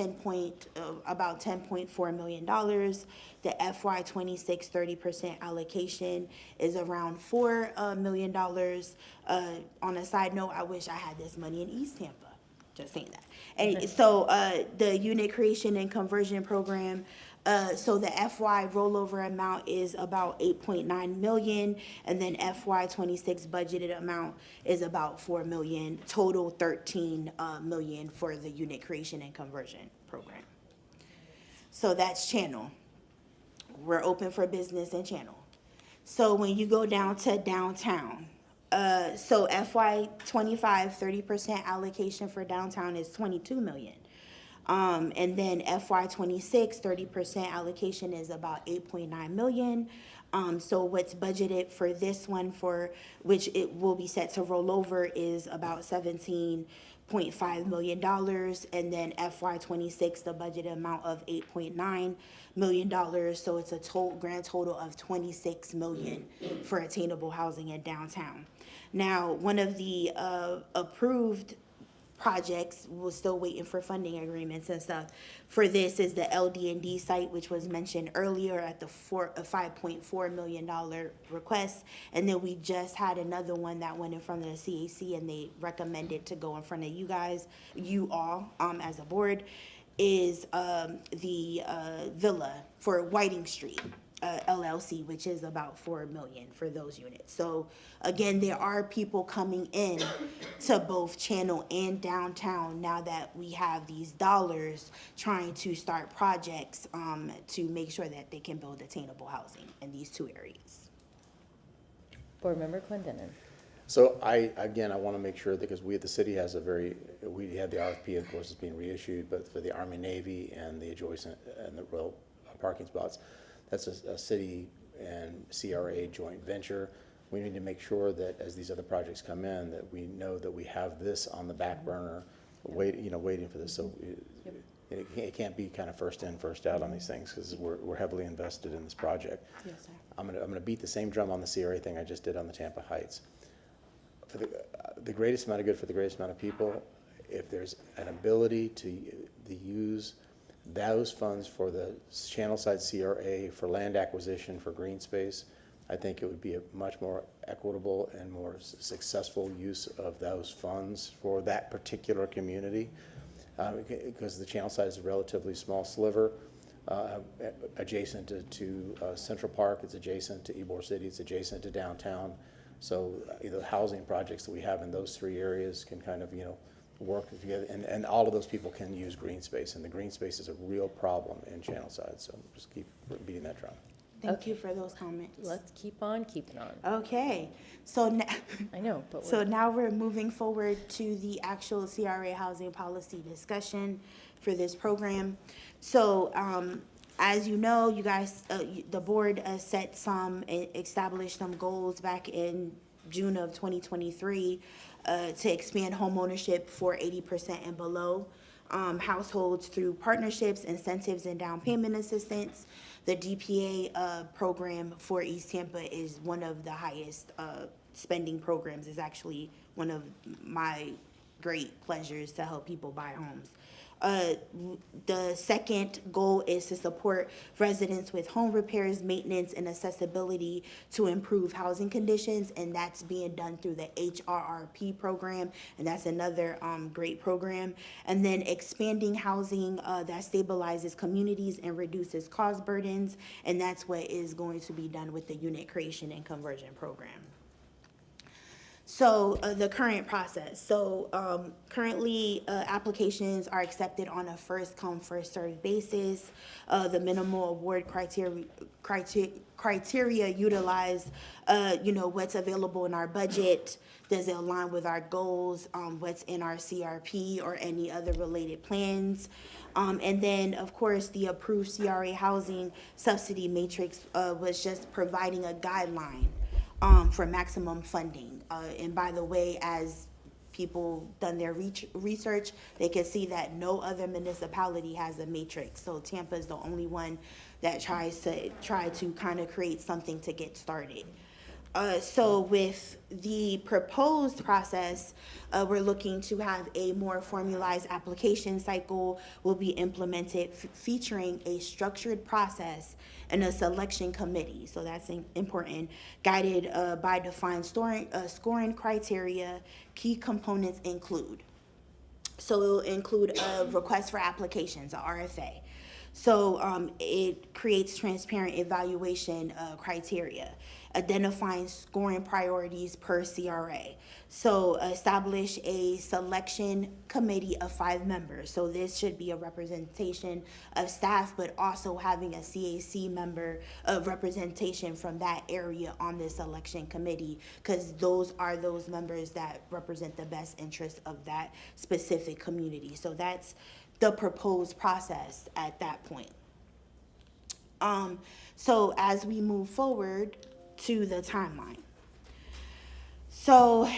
about $10.4 million. The FY 26 30% allocation is around $4 million. On a side note, I wish I had this money in East Tampa. Just saying that. And so the unit creation and conversion program, so the FY rollover amount is about 8.9 million, and then FY 26 budgeted amount is about 4 million, total 13 million for the unit creation and conversion program. So that's channel. We're open for business in channel. So when you go down to downtown, so FY 25 30% allocation for downtown is 22 million. And then FY 26 30% allocation is about 8.9 million. So what's budgeted for this one, for which it will be set to roll over, is about $17.5 million. And then FY 26, the budget amount of $8.9 million. So it's a grand total of $26 million for attainable housing in downtown. Now, one of the approved projects. We're still waiting for funding agreements and stuff. For this is the LD&D site, which was mentioned earlier at the $5.4 million request. And then we just had another one that went in front of the CAC, and they recommended to go in front of you all as a board, is the villa for Whiting Street. LLC, which is about $4 million for those units. So again, there are people coming in to both Channel and downtown now that we have these dollars, trying to start projects to make sure that they can build attainable housing in these two areas. Board Member Clendenin. So I want to make sure, because we at the city has we had the RFP, of course, is being reissued, but for the Army Navy and the adjacent and the rail parking spots, that's a city and CRA joint venture. We need to make sure that as these other projects come in, that we know that we have this on the back burner, waiting for this. So it can't be kind of first in, first out on these things, because we're heavily invested in this project. Yes, sir. I'm gonna beat the same drum on the CRA thing I just did on the Tampa Heights. For the greatest amount of good for the greatest amount of people, if there's an ability to use those funds for the Channelside CRA for land acquisition for green space, I think it would be a much more equitable and more successful use of those funds for that particular community, because the Channelside is a relatively small sliver, adjacent to Central Park, it's adjacent to Ybor City, it's adjacent to downtown. So the housing projects that we have in those three areas can kind of, work together, and all of those people can use green space, and the green space is a real problem in Channelside, so just keep beating that drum. Thank you for those comments. Let's keep on keeping on. Okay, so now, I know, but so now we're moving forward to the actual CRA housing policy discussion for this program. So as you know, you guys, the board established some goals back in June of 2023 to expand home ownership for 80% and below households through partnerships, incentives, and down payment assistance. The DPA program for East Tampa is one of the highest spending programs. It's actually one of my great pleasures to help people buy homes. The second goal is to support residents with home repairs, maintenance, and accessibility to improve housing conditions, and that's being done through the HRRP program, and that's another great program. And then expanding housing that stabilizes communities and reduces cost burdens, and that's what is going to be done with the unit creation and conversion program. So the current process. So currently applications are accepted on a first come, first served basis. The minimal award criteria utilize, what's available in our budget. Does it align with our goals? What's in our CRP or any other related plans? And then, of course, the approved CRA housing subsidy matrix was just providing a guideline for maximum funding. And by the way, as people done their research, they can see that no other municipality has a matrix. So Tampa is the only one that tries to kind of create something to get started. So with the proposed process, we're looking to have a more formalized application cycle will be implemented featuring a structured process and a selection committee. So that's important, guided by defined scoring criteria. Key components include, so it'll include a request for applications, a RFA. So it creates transparent evaluation criteria, identifying scoring priorities per CRA. So establish a selection committee of 5 members. So this should be a representation of staff, but also having a CAC member of representation from that area on this selection committee, because those are those members that represent the best interest of that specific community. So that's the proposed process at that point. So as we move forward to the timeline. So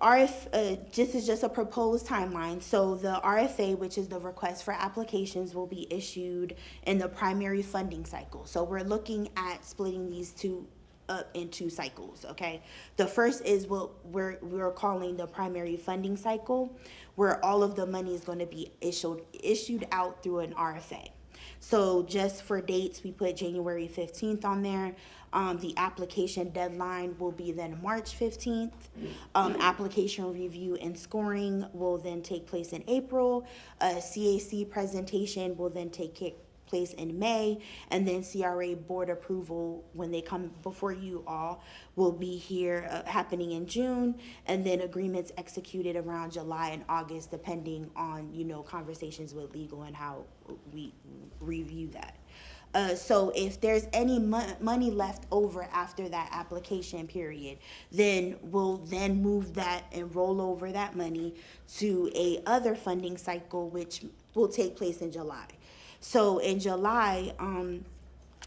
this is just a proposed timeline. So the RFA, which is the request for applications, will be issued in the primary funding cycle. So we're looking at splitting these two up in 2 cycles, okay? The first is what we're calling the primary funding cycle, where all of the money is going to be issued out through an RFA. So just for dates, we put January 15th on there. The application deadline will be then March 15th. Application review and scoring will then take place in April. CAC presentation will then take place in May, and then CRA board approval, when they come before you all, will be here happening in June, and then agreements executed around July and August, depending on, you know, conversations with legal and how we review that. So if there's any money left over after that application period, then we'll then move that and roll over that money to a other funding cycle, which will take place in July. So in July,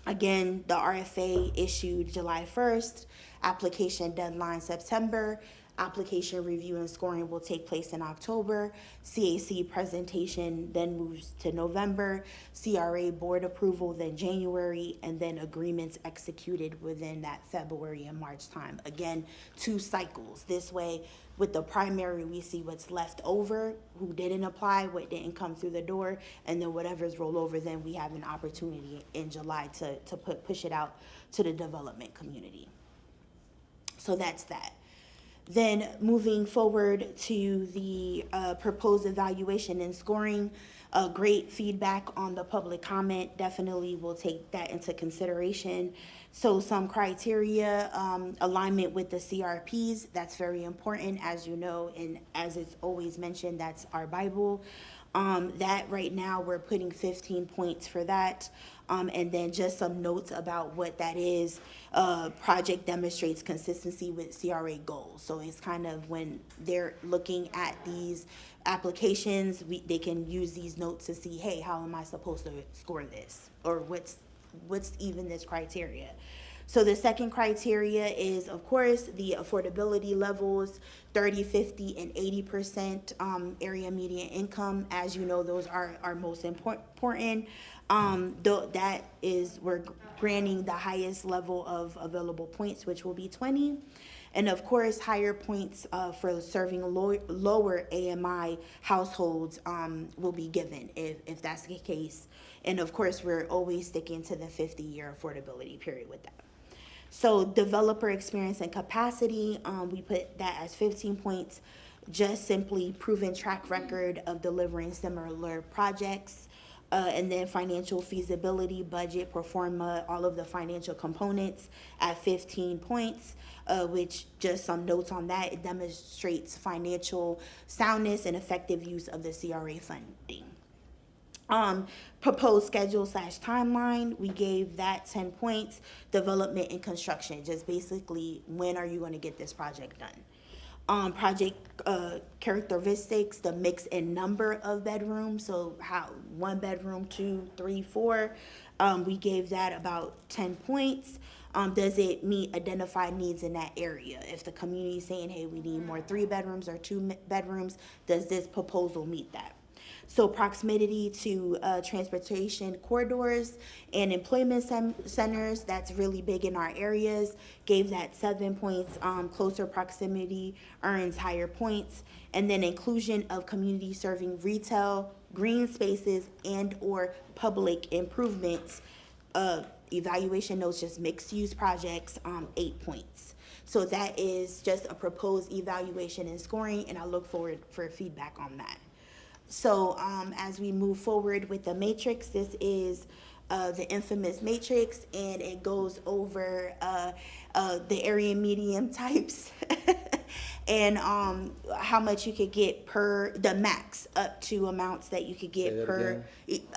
again, the RFA issued July 1st, application deadline September, application review and scoring will take place in October, CAC presentation then moves to November, CRA board approval then January, and then agreements executed within that February and March time. Again, 2 cycles. This way, with the primary, we see what's left over, who didn't apply, what didn't come through the door, and then whatever's rolled over, then we have an opportunity in July to push it out to the development community. So that's that. Then moving forward to the proposed evaluation and scoring, great feedback on the public comment. Definitely will take that into consideration. So some criteria, alignment with the CRPs, that's very important, as you know, and as it's always mentioned, that's our Bible. That right now we're putting 15 points for that. And then just some notes about what that is. Project demonstrates consistency with CRA goals. So it's kind of when they're looking at these applications, they can use these notes to see, hey, how am I supposed to score this? Or what's even this criteria? So the second criteria is, of course, the affordability levels, 30, 50, and 80% area median income. As you know, those are our most important. That is, we're granting the highest level of available points, which will be 20. And of course, higher points for serving lower AMI households will be given if that's the case. And of course, we're always sticking to the 50-year affordability period with that. So developer experience and capacity, we put that as 15 points, just simply proven track record of delivering similar projects. And then financial feasibility, budget, pro forma, all of the financial components at 15 points, which just some notes on that. It demonstrates financial soundness and effective use of the CRA funding. Proposed schedule / timeline, we gave that 10 points. Development and construction, just basically when are you going to get this project done? Project characteristics, the mix and number of bedrooms, so how 1 bedroom, 2, 3, 4, we gave that about 10 points. Does it meet identified needs in that area? If the community is saying, hey, we need more 3 bedrooms or 2 bedrooms, does this proposal meet that? So proximity to transportation corridors and employment centers, that's really big in our areas, gave that 7 points. Closer proximity earns higher points. And then inclusion of community serving retail, green spaces, and or public improvements. Evaluation notes just mixed use projects, 8 points. So that is just a proposed evaluation and scoring, and I look forward for feedback on that. So as we move forward with the matrix, this is the infamous matrix, and it goes over the area median types and how much you could get per the max, up to amounts that you could get per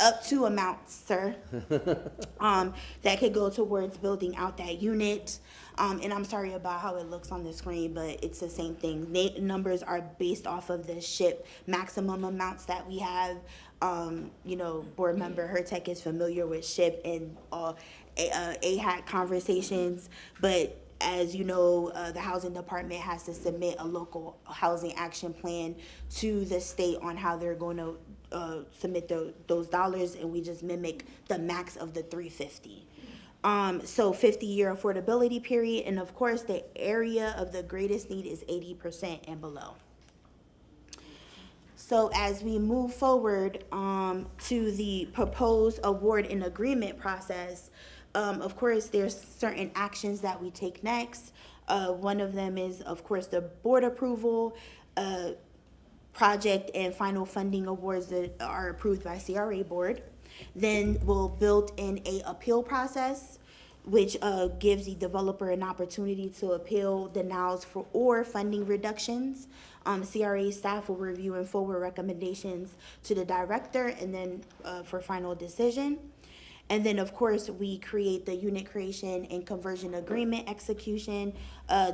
up to amounts, sir, that could go towards building out that unit. And I'm sorry about how it looks on the screen, but it's the same thing. Numbers are based off of the SHIP maximum amounts that we have. You know, board member Hertech is familiar with SHIP and AHAC conversations, but as you know, the housing department has to submit a local housing action plan to the state on how they're going to submit those dollars, and we just mimic the max of the 350. So 50-year affordability period, and of course, the area of the greatest need is 80% and below. So as we move forward to the proposed award and agreement process, of course, there's certain actions that we take next. One of them is, of course, the board approval, project and final funding awards that are approved by CRA board. Then we'll build in a appeal process, which gives the developer an opportunity to appeal denials for or funding reductions. CRA staff will review and forward recommendations to the director and then for final decision. And then, of course, we create the unit creation and conversion agreement execution.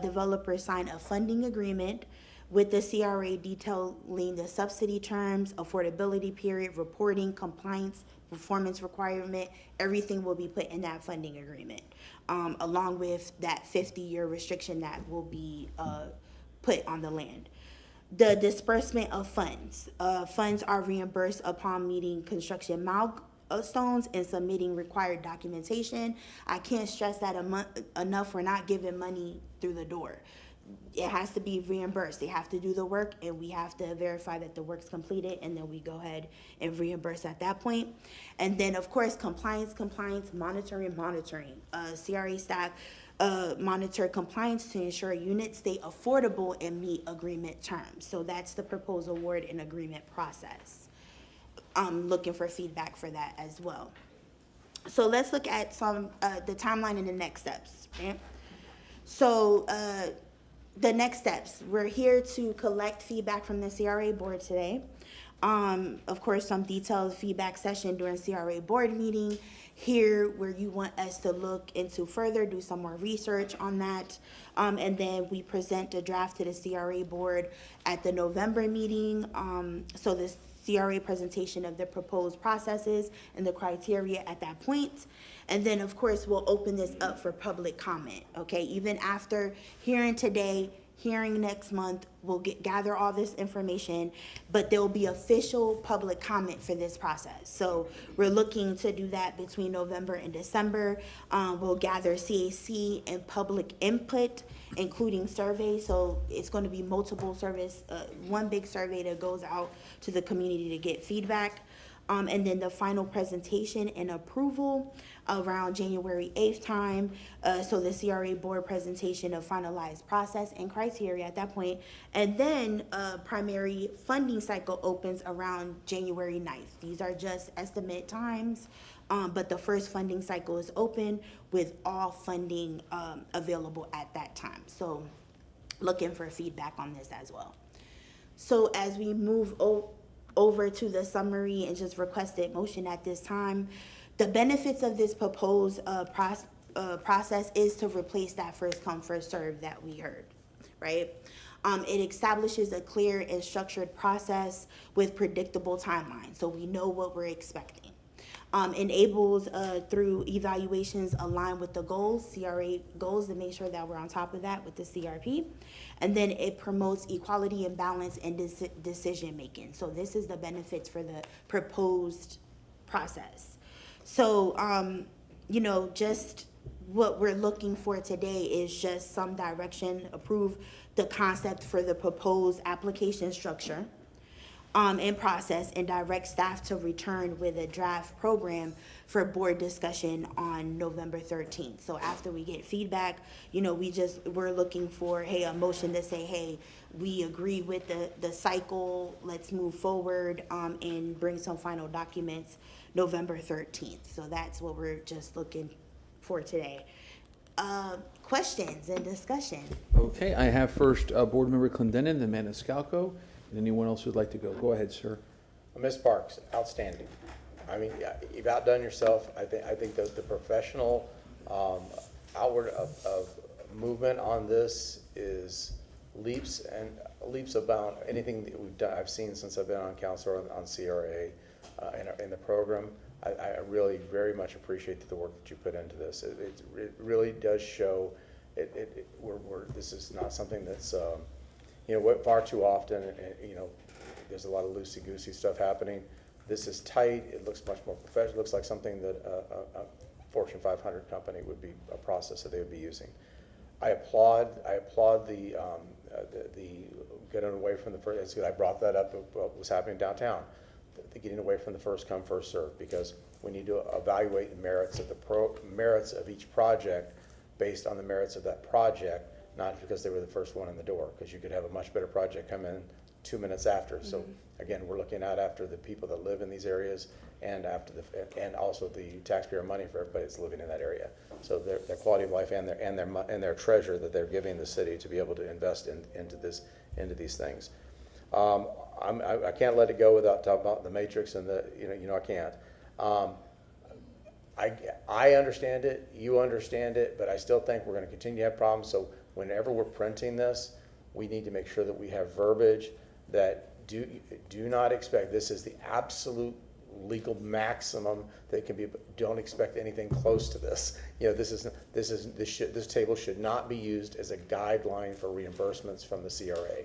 Developers sign a funding agreement with the CRA detailing the subsidy terms, affordability period, reporting, compliance, performance requirement. Everything will be put in that funding agreement, along with that 50-year restriction that will be put on the land. The disbursement of funds. Funds are reimbursed upon meeting construction milestones and submitting required documentation. I can't stress that enough. We're not giving money through the door. It has to be reimbursed. They have to do the work, and we have to verify that the work's completed, and then we go ahead and reimburse at that point. And then, of course, compliance, monitoring. CRA staff monitor compliance to ensure units stay affordable and meet agreement terms. So that's the proposed award and agreement process. I'm looking for feedback for that as well. So let's look at some the timeline and the next steps. Right? So the next steps, we're here to collect feedback from the CRA board today. Of course, some detailed feedback session during CRA board meeting. Here, where you want us to look into further, do some more research on that. And then we present a draft to the CRA board at the November meeting. So this CRA presentation of the proposed processes and the criteria at that point. And then, of course, we'll open this up for public comment, okay? Even after hearing today, hearing next month, we'll gather all this information, but there will be official public comment for this process. So we're looking to do that between November and December. We'll gather CAC and public input, including surveys. So it's going to be multiple surveys, one big survey that goes out to the community to get feedback. And then the final presentation and approval around January 8th time. So the CRA board presentation of finalized process and criteria at that point. And then primary funding cycle opens around January 9th. These are just estimate times, but the first funding cycle is open with all funding available at that time. So looking for feedback on this as well. So as we move over to the summary and just requested motion at this time, the benefits of this proposed process is to replace that first come, first serve that we heard, right? It establishes a clear and structured process with predictable timelines, so we know what we're expecting. Enables through evaluations aligned with the goals, CRA goals, to make sure that we're on top of that with the CRP. And then it promotes equality and balance in decision making. So this is the benefits for the proposed process. So, you know, just what we're looking for today is just some direction, approve the concept for the proposed application structure in process, and direct staff to return with a draft program for board discussion on November 13th. So after we get feedback, you know, we're looking for, hey, a motion to say, hey, we agree with the cycle, let's move forward and bring some final documents November 13th. So that's what we're just looking for today. Questions and discussion? Okay, I have first Board Member Clendenin, then Maniscalco, and anyone else who'd like to go. Go ahead, sir. Ms. Parks, outstanding. I mean, yeah, you've outdone yourself. I think that the professional outward of movement on this is leaps about anything that we've done. I've seen since I've been on council on CRA in the program. I really very much appreciate the work that you put into this. It really does show. This is not something that's you know, far too often. You know, there's a lot of loosey-goosey stuff happening. This is tight. It looks much more professional. It looks like something that Fortune 500 company would be a process that they would be using. I applaud the getting away from the first, I brought that up, what was happening downtown, the getting away from the first come, first serve, because we need to evaluate the merits of merits of each project based on the merits of that project, not because they were the first one in the door, because you could have a much better project come in 2 minutes after. Mm-hmm. So again, we're looking out after the people that live in these areas and and also the taxpayer money for everybody that's living in that area. So their quality of life and their treasure that they're giving the city to be able to invest into these things. I can't let it go without talking about the matrix and I can't. I understand it, you understand it, but I still think we're going to continue to have problems. So whenever we're printing this, we need to make sure that we have verbiage that do not expect, this is the absolute legal maximum that can be, don't expect anything close to this. This table should not be used as a guideline for reimbursements from the CRA.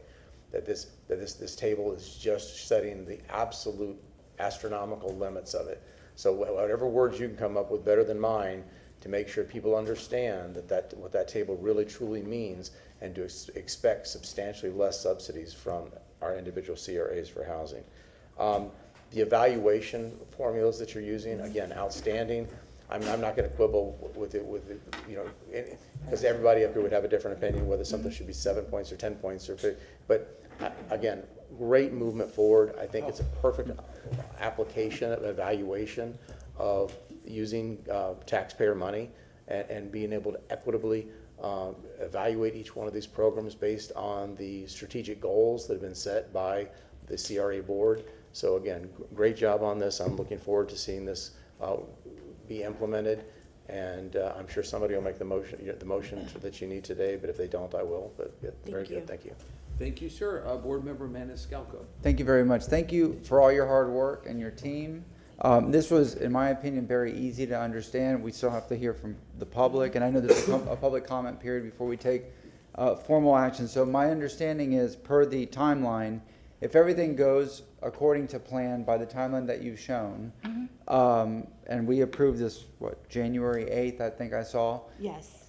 That this table is just setting the absolute astronomical limits of it. So whatever words you can come up with better than mine to make sure people understand what that table really truly means, and to expect substantially less subsidies from our individual CRAs for housing. The evaluation formulas that you're using, again, outstanding. I'm not going to quibble with it, because everybody up here would have a different opinion whether something should be 7 points or 10 points or 50. But again, great movement forward. I think it's a perfect application of evaluation of using taxpayer money and being able to equitably evaluate each one of these programs based on the strategic goals that have been set by the CRA board. So again, great job on this. I'm looking forward to seeing this be implemented, and I'm sure somebody will make the motion that you need today, but if they don't, I will. But yeah, very good. Thank you. Thank you, sir. Board Member Maniscalco. Thank you very much. Thank you for all your hard work and your team. This was, in my opinion, very easy to understand. We still have to hear from the public, and I know there's a public comment period before we take formal action. So my understanding is, per the timeline, if everything goes according to plan by the timeline that you've shown, and we approved this, January 8th, I think I saw? Yes.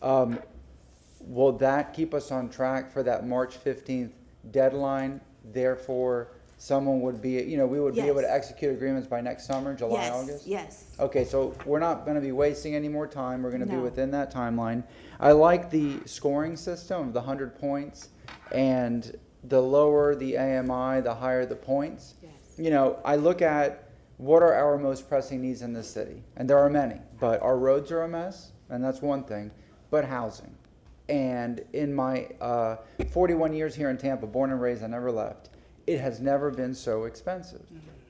Will that keep us on track for that March 15th deadline? Therefore, someone would be, we would be able to execute agreements by next summer, July, August? Yes. Okay, so we're not going to be wasting any more time. We're going to be within that timeline. I like the scoring system of the 100 points, and the lower the AMI, the higher the points. Yes. I look at what are our most pressing needs in this city, and there are many, but our roads are a mess, and that's one thing, but housing. And in my 41 years here in Tampa, born and raised, I never left, it has never been so expensive.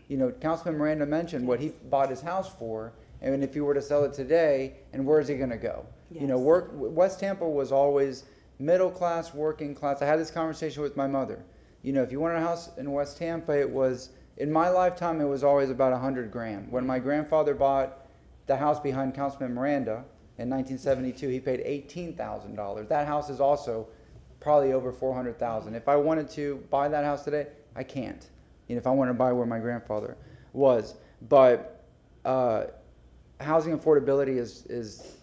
Mm-hmm. Councilman Miranda mentioned what he bought his house for, and if he were to sell it today, and where is he going to go? Yes. West Tampa was always middle class, working class. I had this conversation with my mother. If you wanted a house in West Tampa, it was, in my lifetime, it was always about $100,000. When my grandfather bought the house behind Councilman Miranda in 1972, he paid $18,000. That house is also probably over $400,000. If I wanted to buy that house today, I can't. If I wanted to buy where my grandfather was. But housing affordability is,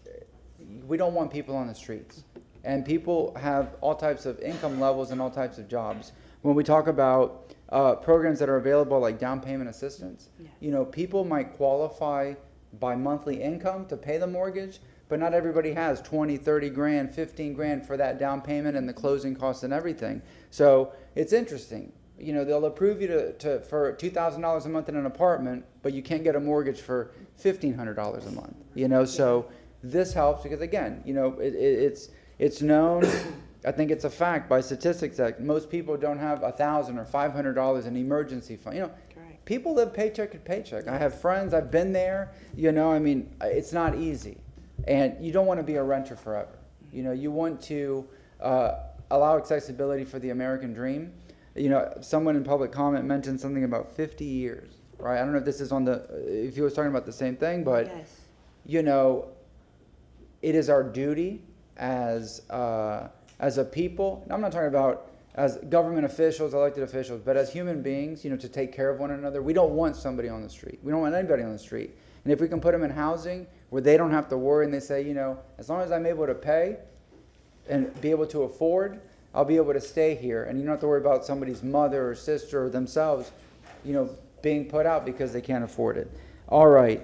we don't want people on the streets. And people have all types of income levels and all types of jobs. When we talk about programs that are available, like down payment assistance, people might qualify by monthly income to pay the mortgage, but not everybody has 20, 30 grand, 15 grand for that down payment and the closing costs and everything. So it's interesting. They'll approve you for $2,000 a month in an apartment, but you can't get a mortgage for $1,500 a month. So this helps because, again, it's known, I think it's a fact by statistics that most people don't have $1,000 or $500 in emergency fund. People live paycheck to paycheck. I have friends, I've been there, it's not easy. And you don't want to be a renter forever. You want to allow accessibility for the American dream. Someone in public comment mentioned something about 50 years, right? I don't know if this is if he was talking about the same thing, but, it is our duty as a people. I'm not talking about as government officials, elected officials, but as human beings, to take care of one another. We don't want somebody on the street. We don't want anybody on the street. And if we can put them in housing where they don't have to worry and they say, you know, as long as I'm able to pay and be able to afford, I'll be able to stay here. And you don't have to worry about somebody's mother or sister or themselves, you know, being put out because they can't afford it. All right.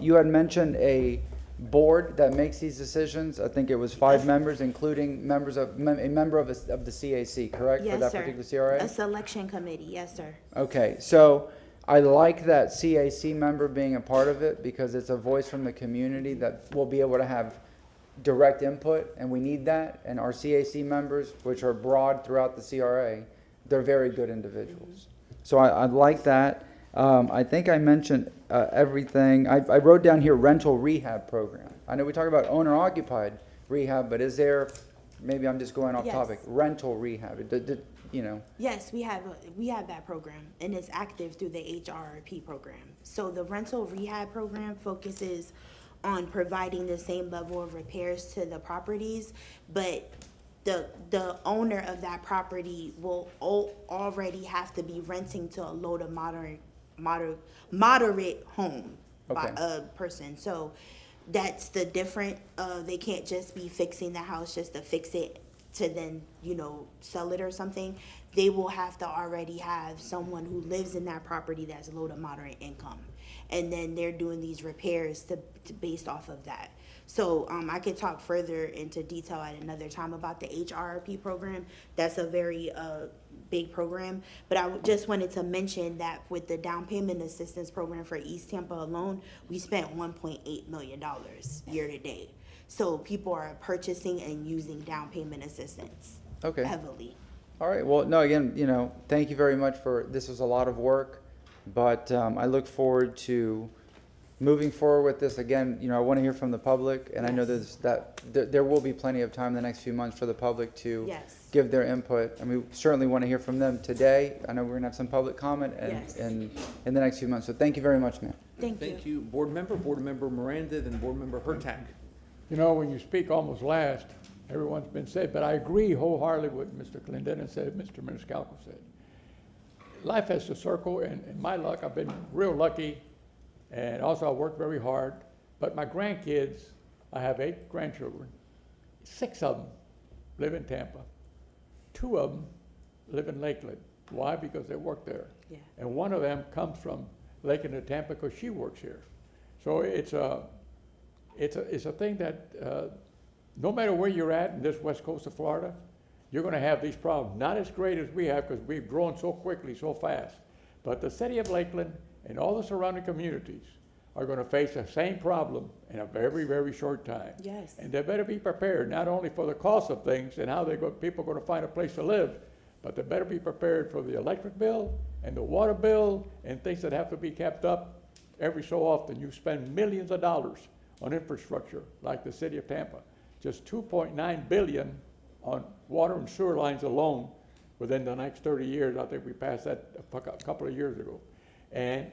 You had mentioned a board that makes these decisions. I think it was 5 members, including a member of the CAC, correct? Yes, for that sir. particular CRA? A selection committee, yes, sir. Okay, so I like that CAC member being a part of it because it's a voice from the community that will be able to have direct input, and we need that. And our CAC members, which are broad throughout the CRA, they're very good individuals. So I like that. I think I mentioned everything. I wrote down here rental rehab program. I know we talk about owner-occupied rehab, but is there, maybe I'm just going off Yes. topic, rental rehab? You know. Yes, we have that program, and it's active through the HRP program. So the rental rehab program focuses on providing the same level of repairs to the properties, but the owner of that property will already have to be renting to a low to moderate home by a person. So that's the different. They can't just be fixing the house just to fix it to then, you know, sell it or something. They will have to already have someone who lives in that property that's low to moderate income, and then they're doing these repairs to based off of that. So I could talk further into detail at another time about the HRP program. That's a very big program, but I just wanted to mention that with the down payment assistance program for East Tampa alone, we spent $1.8 million year to date. So people are purchasing and using down payment assistance heavily. All right. Well, no, again, you know, thank you very much this was a lot of work, but I look forward to moving forward with this. Again, you know, I want to hear from the public, and I know there will be plenty of time in the next few months for the public to give their input. And we certainly want to hear from them today. I know we're going to have some public comment and in the next few months. So thank you very much, ma'am. Thank you. Board Member Miranda, then Board Member Hurtak. You know, when you speak almost last, everyone's been said, but I agree wholeheartedly with Mr. Clendenin said, Mr. Maniscalco said. Life has to circle, and in my luck, I've been real lucky, and also I worked very hard. But my grandkids, I have 8 grandchildren. 6 of them live in Tampa. 2 of them live in Lakeland. Why? Because they work there. Yeah. And one of them comes from Lakeland to Tampa because she works here. So it's a thing that no matter where you're at in this west coast of Florida, you're going to have these problems. Not as great as we have because we've grown so quickly, so fast. But the city of Lakeland and all the surrounding communities are going to face the same problem in a very, very short time. Yes. And they better be prepared, not only for the cost of things and how people are going to find a place to live, but they better be prepared for the electric bill and the water bill and things that have to be kept up every so often. You spend millions of dollars on infrastructure, like the city of Tampa. Just $2.9 billion on water and sewer lines alone within the next 30 years. I think we passed that a couple of years ago. And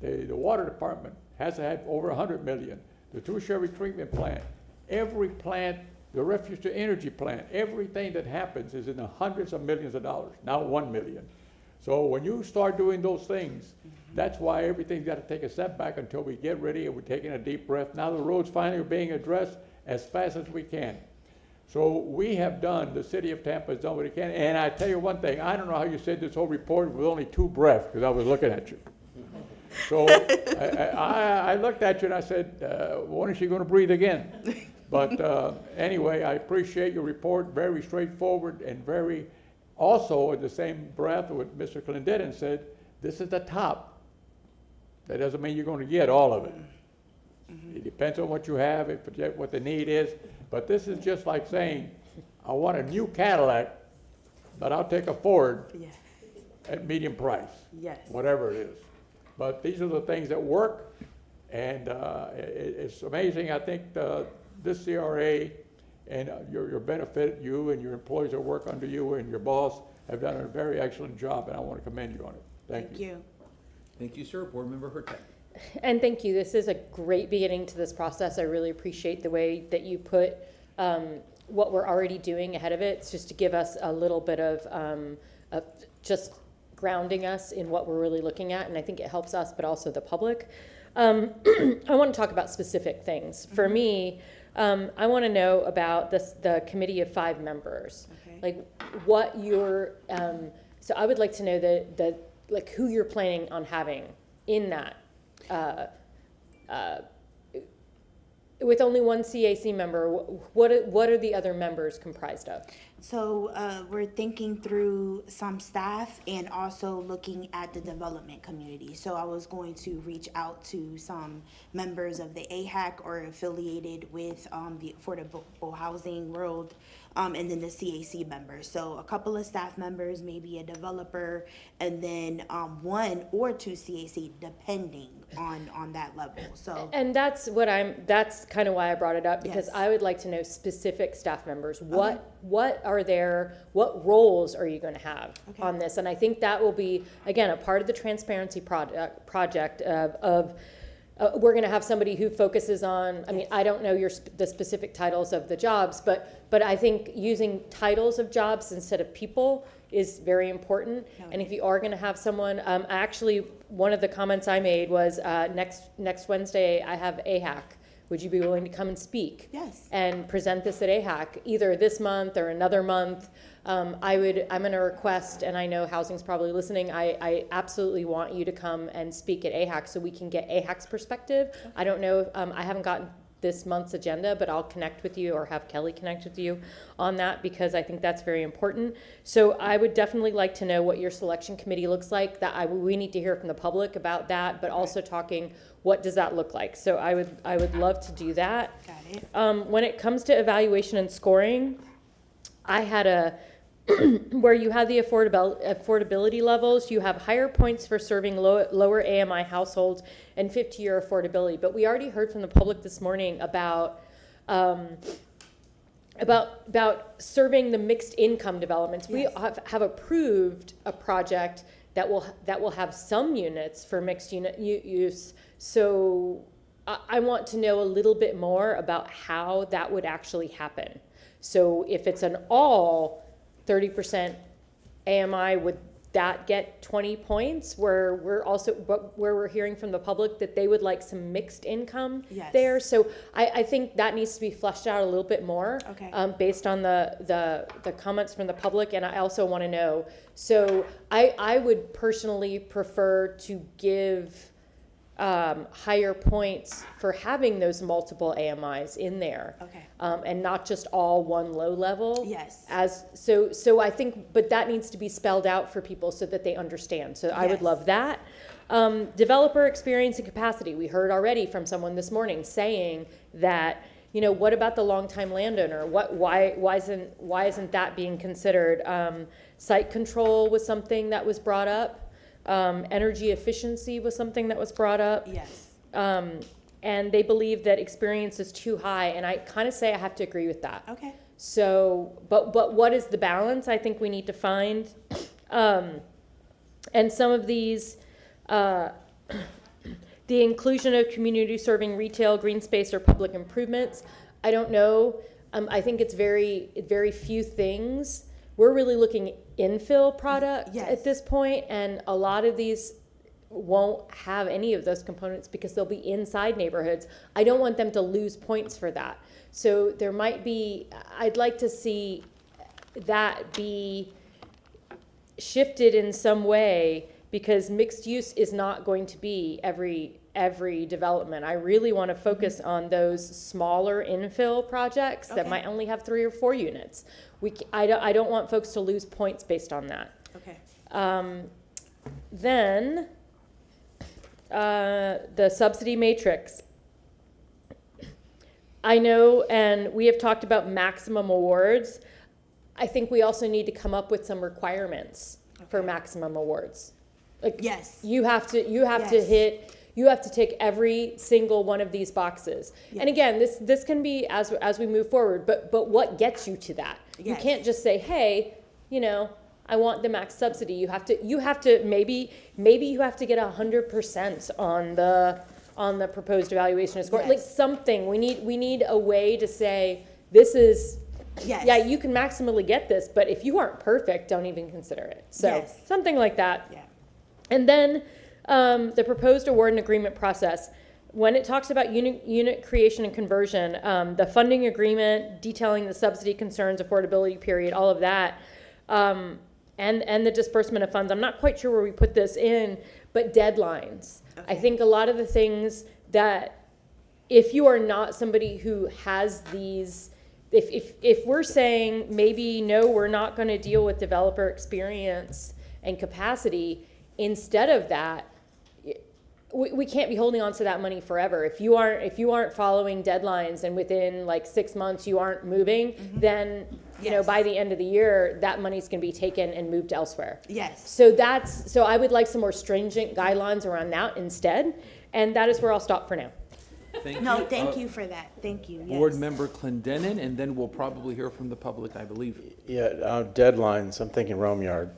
the water department has had over $100 million. The tertiary treatment plant, every plant, the refuse to energy plant, everything that happens is in the hundreds of millions of dollars, not $1 million. So when you start doing those things, that's why everything's got to take a step back until we get ready and we're taking a deep breath. Now the roads finally are being addressed as fast as we can. So we have done, the city of Tampa has done what it can. And I tell you one thing, I don't know how you said this whole report with only 2 breaths, because I was looking at you. So I looked at you and I said, when is she going to breathe again? But anyway, I appreciate your report, very straightforward and very, also in the same breath what Mr. Clendenin said, this is the top. That doesn't mean you're going to get all of it. It depends on what you have, what the need is. But this is just like saying, I want a new Cadillac, but I'll take a Ford at medium price, whatever it is. But these are the things that work, and it's amazing. I think this CRA and your benefit, you and your employees that work under you and your boss have done a very excellent job, and I want to commend you on it. Thank you. Thank you, sir. Board Member Hurtak. And thank you. This is a great beginning to this process. I really appreciate the way that you put what we're already doing ahead of it. It's just to give us a little bit of just grounding us in what we're really looking at. And I think it helps us, but also the public. I want to talk about specific things. For me, I want to know about the committee of 5 members. Okay. Like what your, so I would like to know the like who you're planning on having in that. With only one CAC member, what are the other members comprised of? So we're thinking through some staff and also looking at the development community. So I was going to reach out to some members of the AHAC or affiliated with the affordable housing world, and then the CAC members. So a couple of staff members, maybe a developer, and then 1 or 2 CAC, depending on that level. So And that's kind of why I brought it up, because Yes. I would like to know specific staff members. What roles are you going to have on this? And I think that will be, again, a part of the transparency project of we're going to have somebody who focuses on, I mean, I don't know the specific titles of the jobs, but I think using titles of jobs instead of people is very important. And if you are going to have someone, actually, one of the comments I made was next Wednesday I have AHAC. Would you be willing to come and speak? Yes. And present this at AHAC, either this month or another month? I'm going to request, and I know housing's probably listening, I absolutely want you to come and speak at AHAC so we can get AHAC's perspective. I don't know, I haven't gotten this month's agenda, but I'll connect with you or have Kelly connect with you on that, because I think that's very important. So I would definitely like to know what your selection committee looks like. We need to hear from the public about that, but also talking, what does that look like? So I would love to do that. Got it. When it comes to evaluation and scoring, I had where you have the affordability levels, you have higher points for serving lower AMI households and 50-year affordability. But we already heard from the public this morning about serving the mixed income developments. Yes. We have approved a project that will have some units for mixed use. So I want to know a little bit more about how that would actually happen. So if it's an all 30% AMI, would that get 20 points? Where we're hearing from the public that they would like some mixed income there. So I think that needs to be fleshed out a little bit more, based on the comments from the public. And I also want to know, so I would personally prefer to give higher points for having those multiple AMIs in there, and not just all one low level. Yes. So I think, but that needs to be spelled out for people so that they understand. So I would love that. Developer experience and capacity. We heard already from someone this morning saying that, what about the longtime landowner? Why isn't that being considered? Site control was something that was brought up. Energy efficiency was something that was brought up. Yes. And they believe that experience is too high, and I kind of say I have to agree with that. Okay. So, but what is the balance? I think we need to find. And some of these, the inclusion of community serving retail, green space, or public improvements. I don't know. I think it's very few things. We're really looking infill product at this point, and a lot of these won't have any of those components because they'll be inside neighborhoods. I don't want them to lose points for that. So there might be, I'd like to see that be shifted in some way, because mixed use is not going to be every development. I really want to focus on those smaller infill projects that might only have 3 or 4 units. I don't want folks to lose points based on that. Okay. Then the subsidy matrix. I know, and we have talked about maximum awards. I think we also need to come up with some requirements for maximum awards. Like, you have to tick every single one of these boxes. And again, this can be as we move forward, but what gets you to that? You can't just say, hey, I want the max subsidy. You have to maybe you have to get 100% on the proposed evaluation score. Like something. We need a way to say this is you can maximally get this, but if you aren't perfect, don't even consider it. So something like that. Yeah. And then the proposed award and agreement process. when it talks about unit creation and conversion, the funding agreement detailing the subsidy concerns, affordability period, all of that, and the disbursement of funds, I'm not quite sure where we put this in, but deadlines. I think a lot of the things that, if you are not somebody who has these, if we're saying maybe, no, we're not going to deal with developer experience and capacity, instead of that, we can't be holding on to that money forever. If you aren't following deadlines and within like 6 months you aren't moving, then you know, by the end of the year, that money's going to be taken and moved elsewhere. Yes. So I would like some more stringent guidelines around that instead, and that is where I'll stop for now. Thank you for that. Thank you. Board Yes. Member Clendenin, and then we'll probably hear from the public, I believe. Yeah, deadlines, I'm thinking Rome Yard.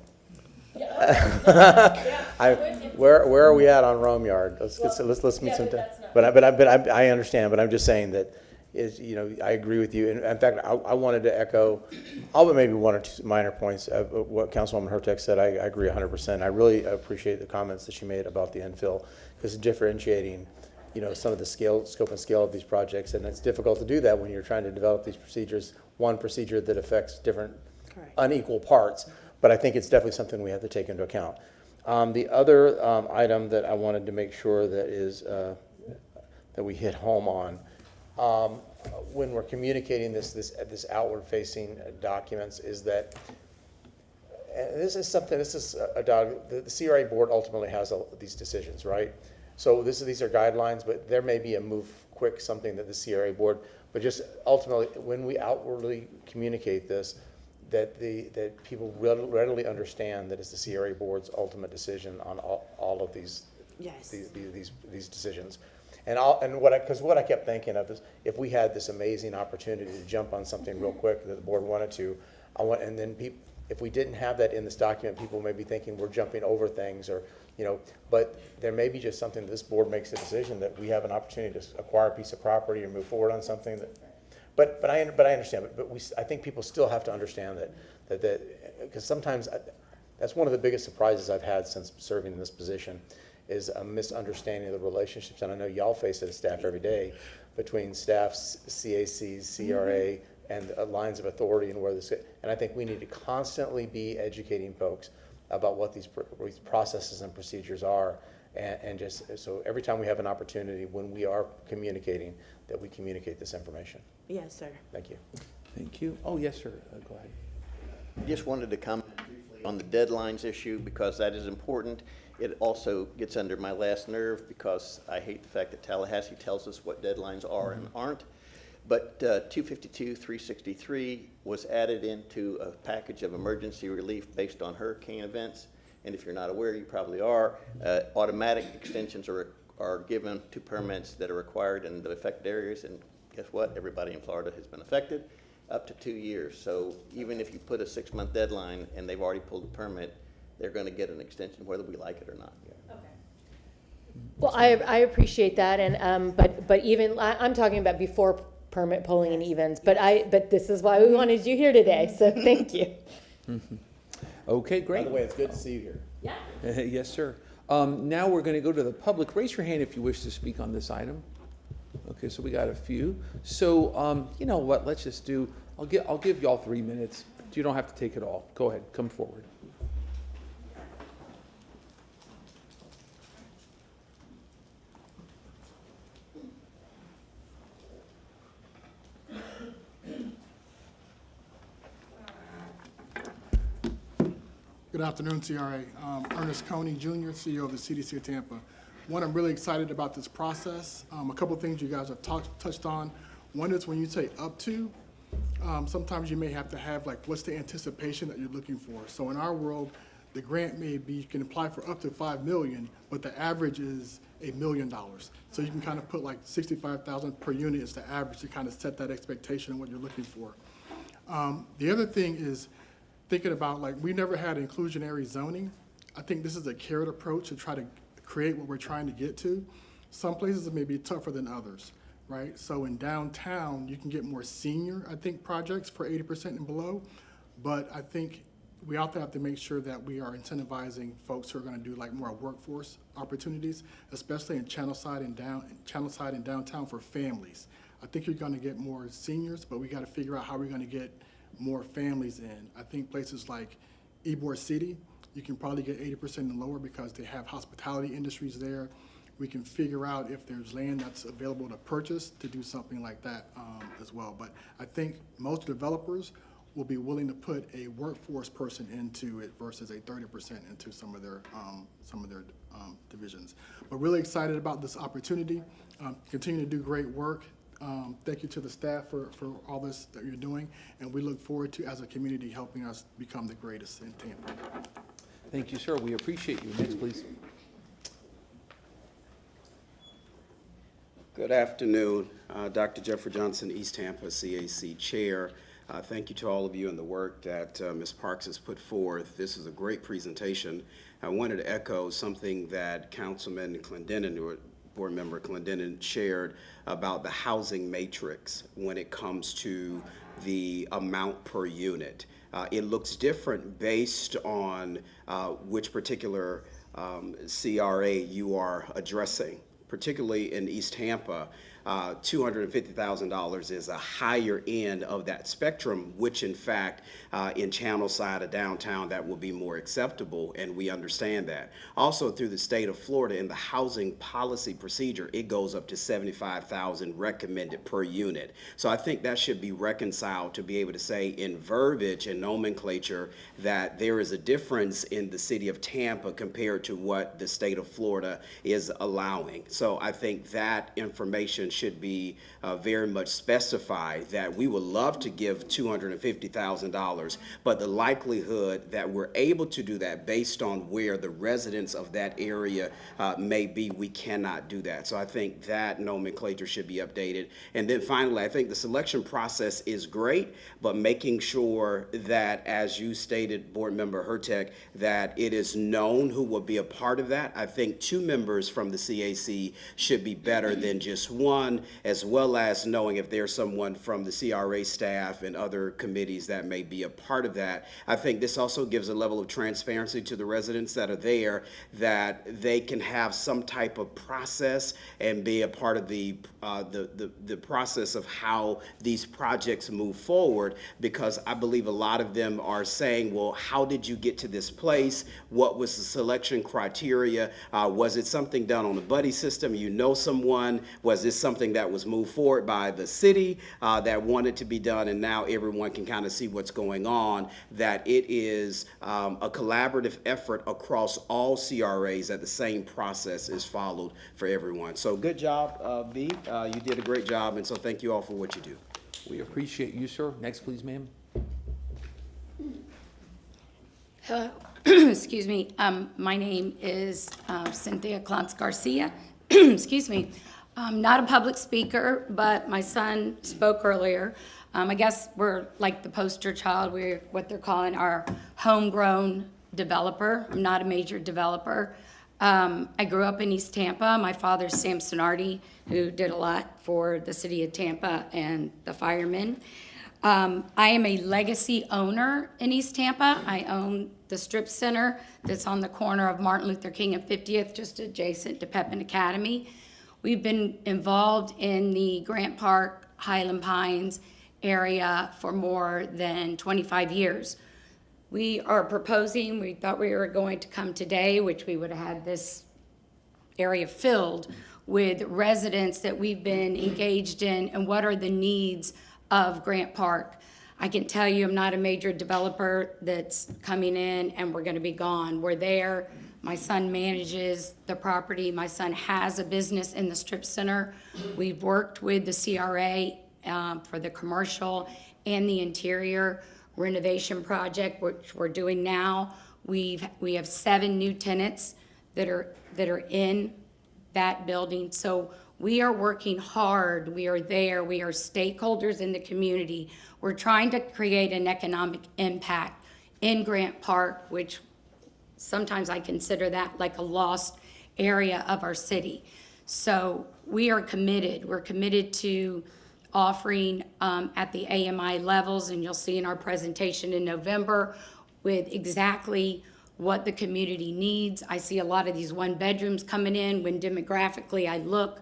Where are we at on Rome Yard? Let's meet some time. But I understand, but I'm just saying that is, you know, I agree with you. In fact, I wanted to echo all but maybe one or two minor points of what Councilwoman Hurtak said. I agree 100%. I really appreciate the comments that she made about the infill, because it's differentiating, you know, some of the scope and scale of these projects, and it's difficult to do that when you're trying to develop these procedures, one procedure that affects different unequal parts. But I think it's definitely something we have to take into account. The other item that I wanted to make sure that is that we hit home on, when we're communicating this outward-facing documents, is that the CRA board ultimately has these decisions, right? So these are guidelines, but there may be a move quick, something that the CRA board, but just ultimately when we outwardly communicate this, that people readily understand that it's the CRA board's ultimate decision on all of these decisions. And what I kept thinking of is, if we had this amazing opportunity to jump on something real quick that the board wanted to, and then if we didn't have that in this document, people may be thinking we're jumping over things, or, you know, but there may be just something that this board makes a decision that we have an opportunity to acquire a piece of property or move forward on something that. But I understand. But I think people still have to understand that because sometimes that's one of the biggest surprises I've had since serving in this position, is a misunderstanding of the relationships. And I know y'all face it as staff every day, between staffs, CACs, CRA, and lines of authority, and where this. And I think we need to constantly be educating folks about what these processes and procedures are, and just so every time we have an opportunity when we are communicating, that we communicate this information. Yes, sir. Thank you. Thank you. Oh, yes, sir. Go ahead. Just wanted to comment briefly on the deadlines issue, because that is important. It also gets under my last nerve, because I hate the fact that Tallahassee tells us what deadlines are and aren't. But 252-363 was added into a package of emergency relief based on hurricane events. And if you're not aware, you probably are, automatic extensions are given to permits that are required in the affected areas. And guess what? Everybody in Florida has been affected, up to 2 years. So even if you put a 6-month deadline and they've already pulled the permit, they're going to get an extension whether we like it or not. Okay. Well, I appreciate that, and but even I'm talking about before permit pulling and evens. But this is why we wanted you here today. So thank you. Okay, great. By the way, it's good to see you here. Yeah. Yes, sir. Now we're going to go to the public. Raise your hand if you wish to speak on this item. Okay, so we got a few. So you know what? Let's just do. I'll give y'all 3 minutes. You don't have to take it all. Go ahead. Come forward. Good afternoon, CRA. Ernest Coney Jr., CEO of the CDC of Tampa. One, I'm really excited about this process. A couple of things you guys have touched on. One is when you say up to, sometimes you may have to have, like, what's the anticipation that you're looking for? So in our world, the grant may be, you can apply for up to $5 million, but the average is $1 million. So you can kind of put like 65,000 per unit is the average to kind of set that expectation of what you're looking for. The other thing is, thinking about, like, we never had inclusionary zoning. I think this is a carrot approach to try to create what we're trying to get to. Some places it may be tougher than others, right? So in downtown, you can get more senior, I think, projects for 80% and below. But I think we also have to make sure that we are incentivizing folks who are going to do like more workforce opportunities, especially in Channelside and downtown for families. I think you're going to get more seniors, but we got to figure out how we're going to get more families in. I think places like Ybor City, you can probably get 80% and lower because they have hospitality industries there. We can figure out if there's land that's available to purchase to do something like that as well. But I think most developers will be willing to put a workforce person into it versus a 30% into some of their divisions. But really excited about this opportunity. Continue to do great work. Thank you to the staff for all this that you're doing, and we look forward to, as a community, helping us become the greatest in Tampa. Thank you, sir. We appreciate you. Next, please. Good afternoon. Dr. Jeffrey Johnson, East Tampa CAC Chair. Thank you to all of you and the work that Ms. Parks has put forth. This is a great presentation. I wanted to echo something that Councilman Clendenin, or Board Member Clendenin, shared about the housing matrix when it comes to the amount per unit. It looks different based on which particular CRA you are addressing. Particularly in East Tampa, $250,000 is a higher end of that spectrum, which in fact, in Channelside or downtown, that will be more acceptable, and we understand that. Also, through the state of Florida, in the housing policy procedure, it goes up to $75,000 recommended per unit. So I think that should be reconciled to be able to say in verbiage and nomenclature that there is a difference in the city of Tampa compared to what the state of Florida is allowing. So I think that information should be very much specified, that we would love to give $250,000, but the likelihood that we're able to do that based on where the residents of that area may be, we cannot do that. So I think that nomenclature should be updated. And then finally, I think the selection process is great, but making sure that, as you stated, Board Member Hurtek, that it is known who will be a part of that. I think 2 members from the CAC should be better than just one, as well as knowing if there's someone from the CRA staff and other committees that may be a part of that. I think this also gives a level of transparency to the residents that are there, that they can have some type of process and be a part of the process of how these projects move forward, because I believe a lot of them are saying, well, how did you get to this place? What was the selection criteria? Was it something done on the buddy system? You know someone? Was this something that was moved forward by the city that wanted to be done, and now everyone can kind of see what's going on, that it is a collaborative effort across all CRAs, that the same process is followed for everyone. So good job, V. You did a great job, and so thank you all for what you do. We appreciate you, sir. Next, please, ma'am. Hello. Excuse me. My name is Cynthia Clontz Garcia. Excuse me. I'm not a public speaker, but my son spoke earlier. I guess we're like the poster child. We're what they're calling our homegrown developer. I'm not a major developer. I grew up in East Tampa. My father's Sam Sonardi, who did a lot for the city of Tampa and the firemen. I am a legacy owner in East Tampa. I own the Strip Center that's on the corner of Martin Luther King and 50th, just adjacent to Pepin Academy. We've been involved in the Grant Park, Highland Pines area for more than 25 years. We are proposing, we thought we were going to come today, which we would have had this area filled with residents that we've been engaged in and what are the needs of Grant Park. I can tell you I'm not a major developer that's coming in and we're gonna be gone. We're there. My son manages the property. My son has a business in the Strip Center. We've worked with the CRA for the commercial and the interior renovation project, which we're doing now. We have 7 new tenants that are in that building. So we are working hard. We are there. We are stakeholders in the community. We're trying to create an economic impact in Grant Park, which sometimes I consider that like a lost area of our city. So we are committed. We're committed to offering at the AMI levels, and you'll see in our presentation in November with exactly what the community needs. I see a lot of these one bedrooms coming in. When demographically I look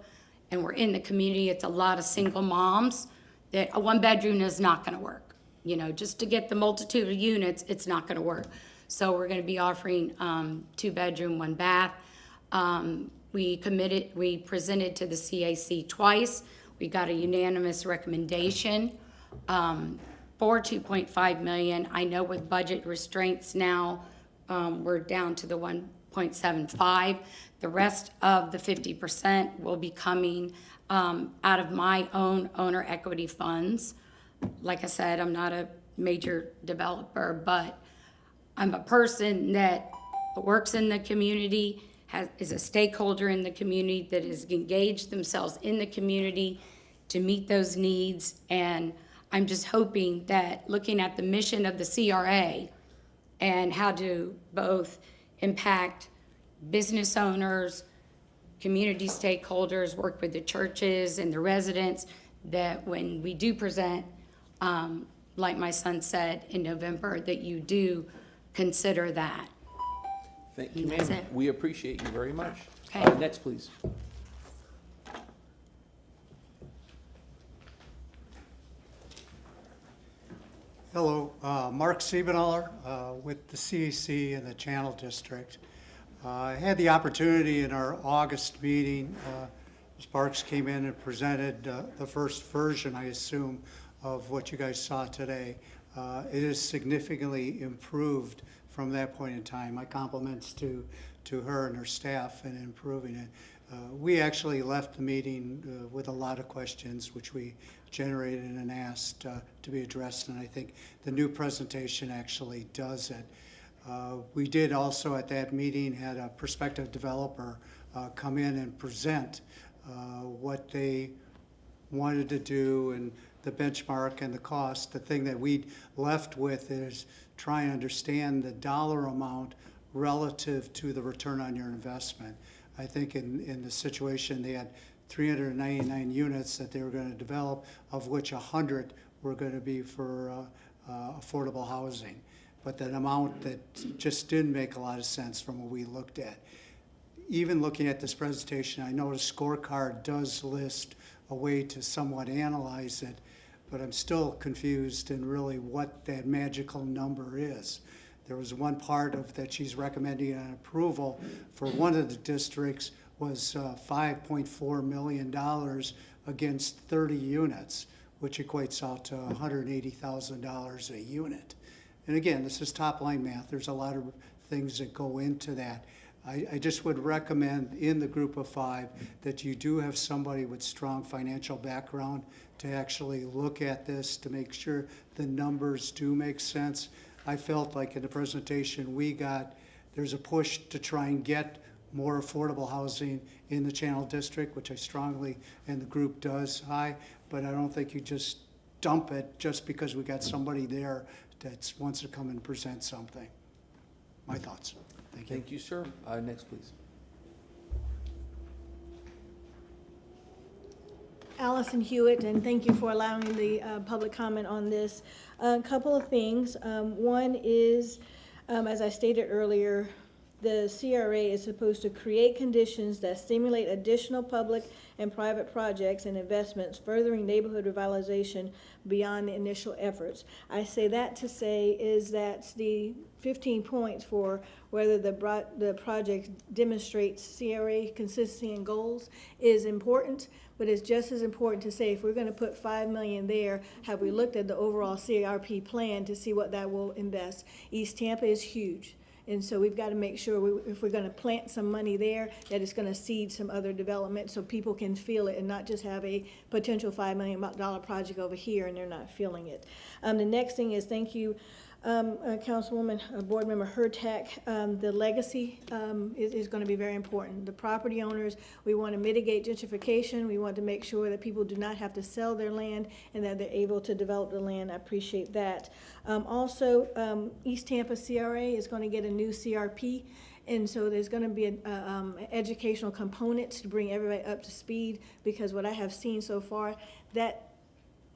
and we're in the community, it's a lot of single moms that a one bedroom is not gonna work. You know, just to get the multitude of units, it's not gonna work. So we're gonna be offering 2 bedroom, 1 bath. We presented to the CAC twice. We got a unanimous recommendation for 2.5 million. I know with budget restraints now, we're down to the 1.75. The rest of the 50% will be coming out of my own owner equity funds. Like I said, I'm not a major developer, but I'm a person that works in the community, is a stakeholder in the community, that has engaged themselves in the community to meet those needs. And I'm just hoping that looking at the mission of the CRA and how to both impact business owners, community stakeholders, work with the churches and the residents, that when we do present, like my son said in November, that you do consider that. Thank you, And that's ma'am. it. We appreciate you very much. Okay. Next, please. Hello, Mark Siebenaller with the CAC and the Channel District. I had the opportunity in our August meeting, Ms. Parks came in and presented the first version, I assume, of what you guys saw today. It is significantly improved from that point in time. My compliments to her and her staff in improving it. We actually left the meeting with a lot of questions, which we generated and asked to be addressed, and I think the new presentation actually does it. We did also at that meeting had a prospective developer come in and present what they wanted to do and the benchmark and the cost. The thing that we left with is try and understand the dollar amount relative to the return on your investment. I think in the situation they had 399 units that they were going to develop, of which 100 were going to be for affordable housing. But that amount that just didn't make a lot of sense from what we looked at. Even looking at this presentation, I know the scorecard does list a way to somewhat analyze it, but I'm still confused in really what that magical number is. There was one part of that she's recommending an approval for one of the districts was $5.4 million against 30 units, which equates out to $180,000 a unit. And again, this is top line math. There's a lot of things that go into that. I just would recommend in the group of 5 that you do have somebody with strong financial background to actually look at this to make sure the numbers do make sense. I felt like in the presentation we got, there's a push to try and get more affordable housing in the Channel District, which I strongly, and the group does, but I don't think you just dump it just because we got somebody there that wants to come and present something. My thoughts. Thank you. Thank you, sir. Next, please. Allison Hewitt, and thank you for allowing the public comment on this. A couple of things. One is, as I stated earlier, the CRA is supposed to create conditions that stimulate additional public and private projects and investments, furthering neighborhood revitalization beyond the initial efforts. I say that to say is that the 15 points for whether the project demonstrates CRA consistency and goals is important, but it's just as important to say if we're going to put $5 million there, have we looked at the overall CRP plan to see what that will invest? East Tampa is huge. And so we've got to make sure if we're going to plant some money there, that it's going to seed some other development so people can feel it and not just have a potential $5 million project over here and they're not feeling it. The next thing is thank you, Councilwoman, Board Member Hurtak. The legacy is going to be very important. The property owners, we want to mitigate gentrification. We want to make sure that people do not have to sell their land and that they're able to develop the land. I appreciate that. Also, East Tampa CRA is going to get a new CRP. And so there's going to be an educational component to bring everybody up to speed, because what I have seen so far, that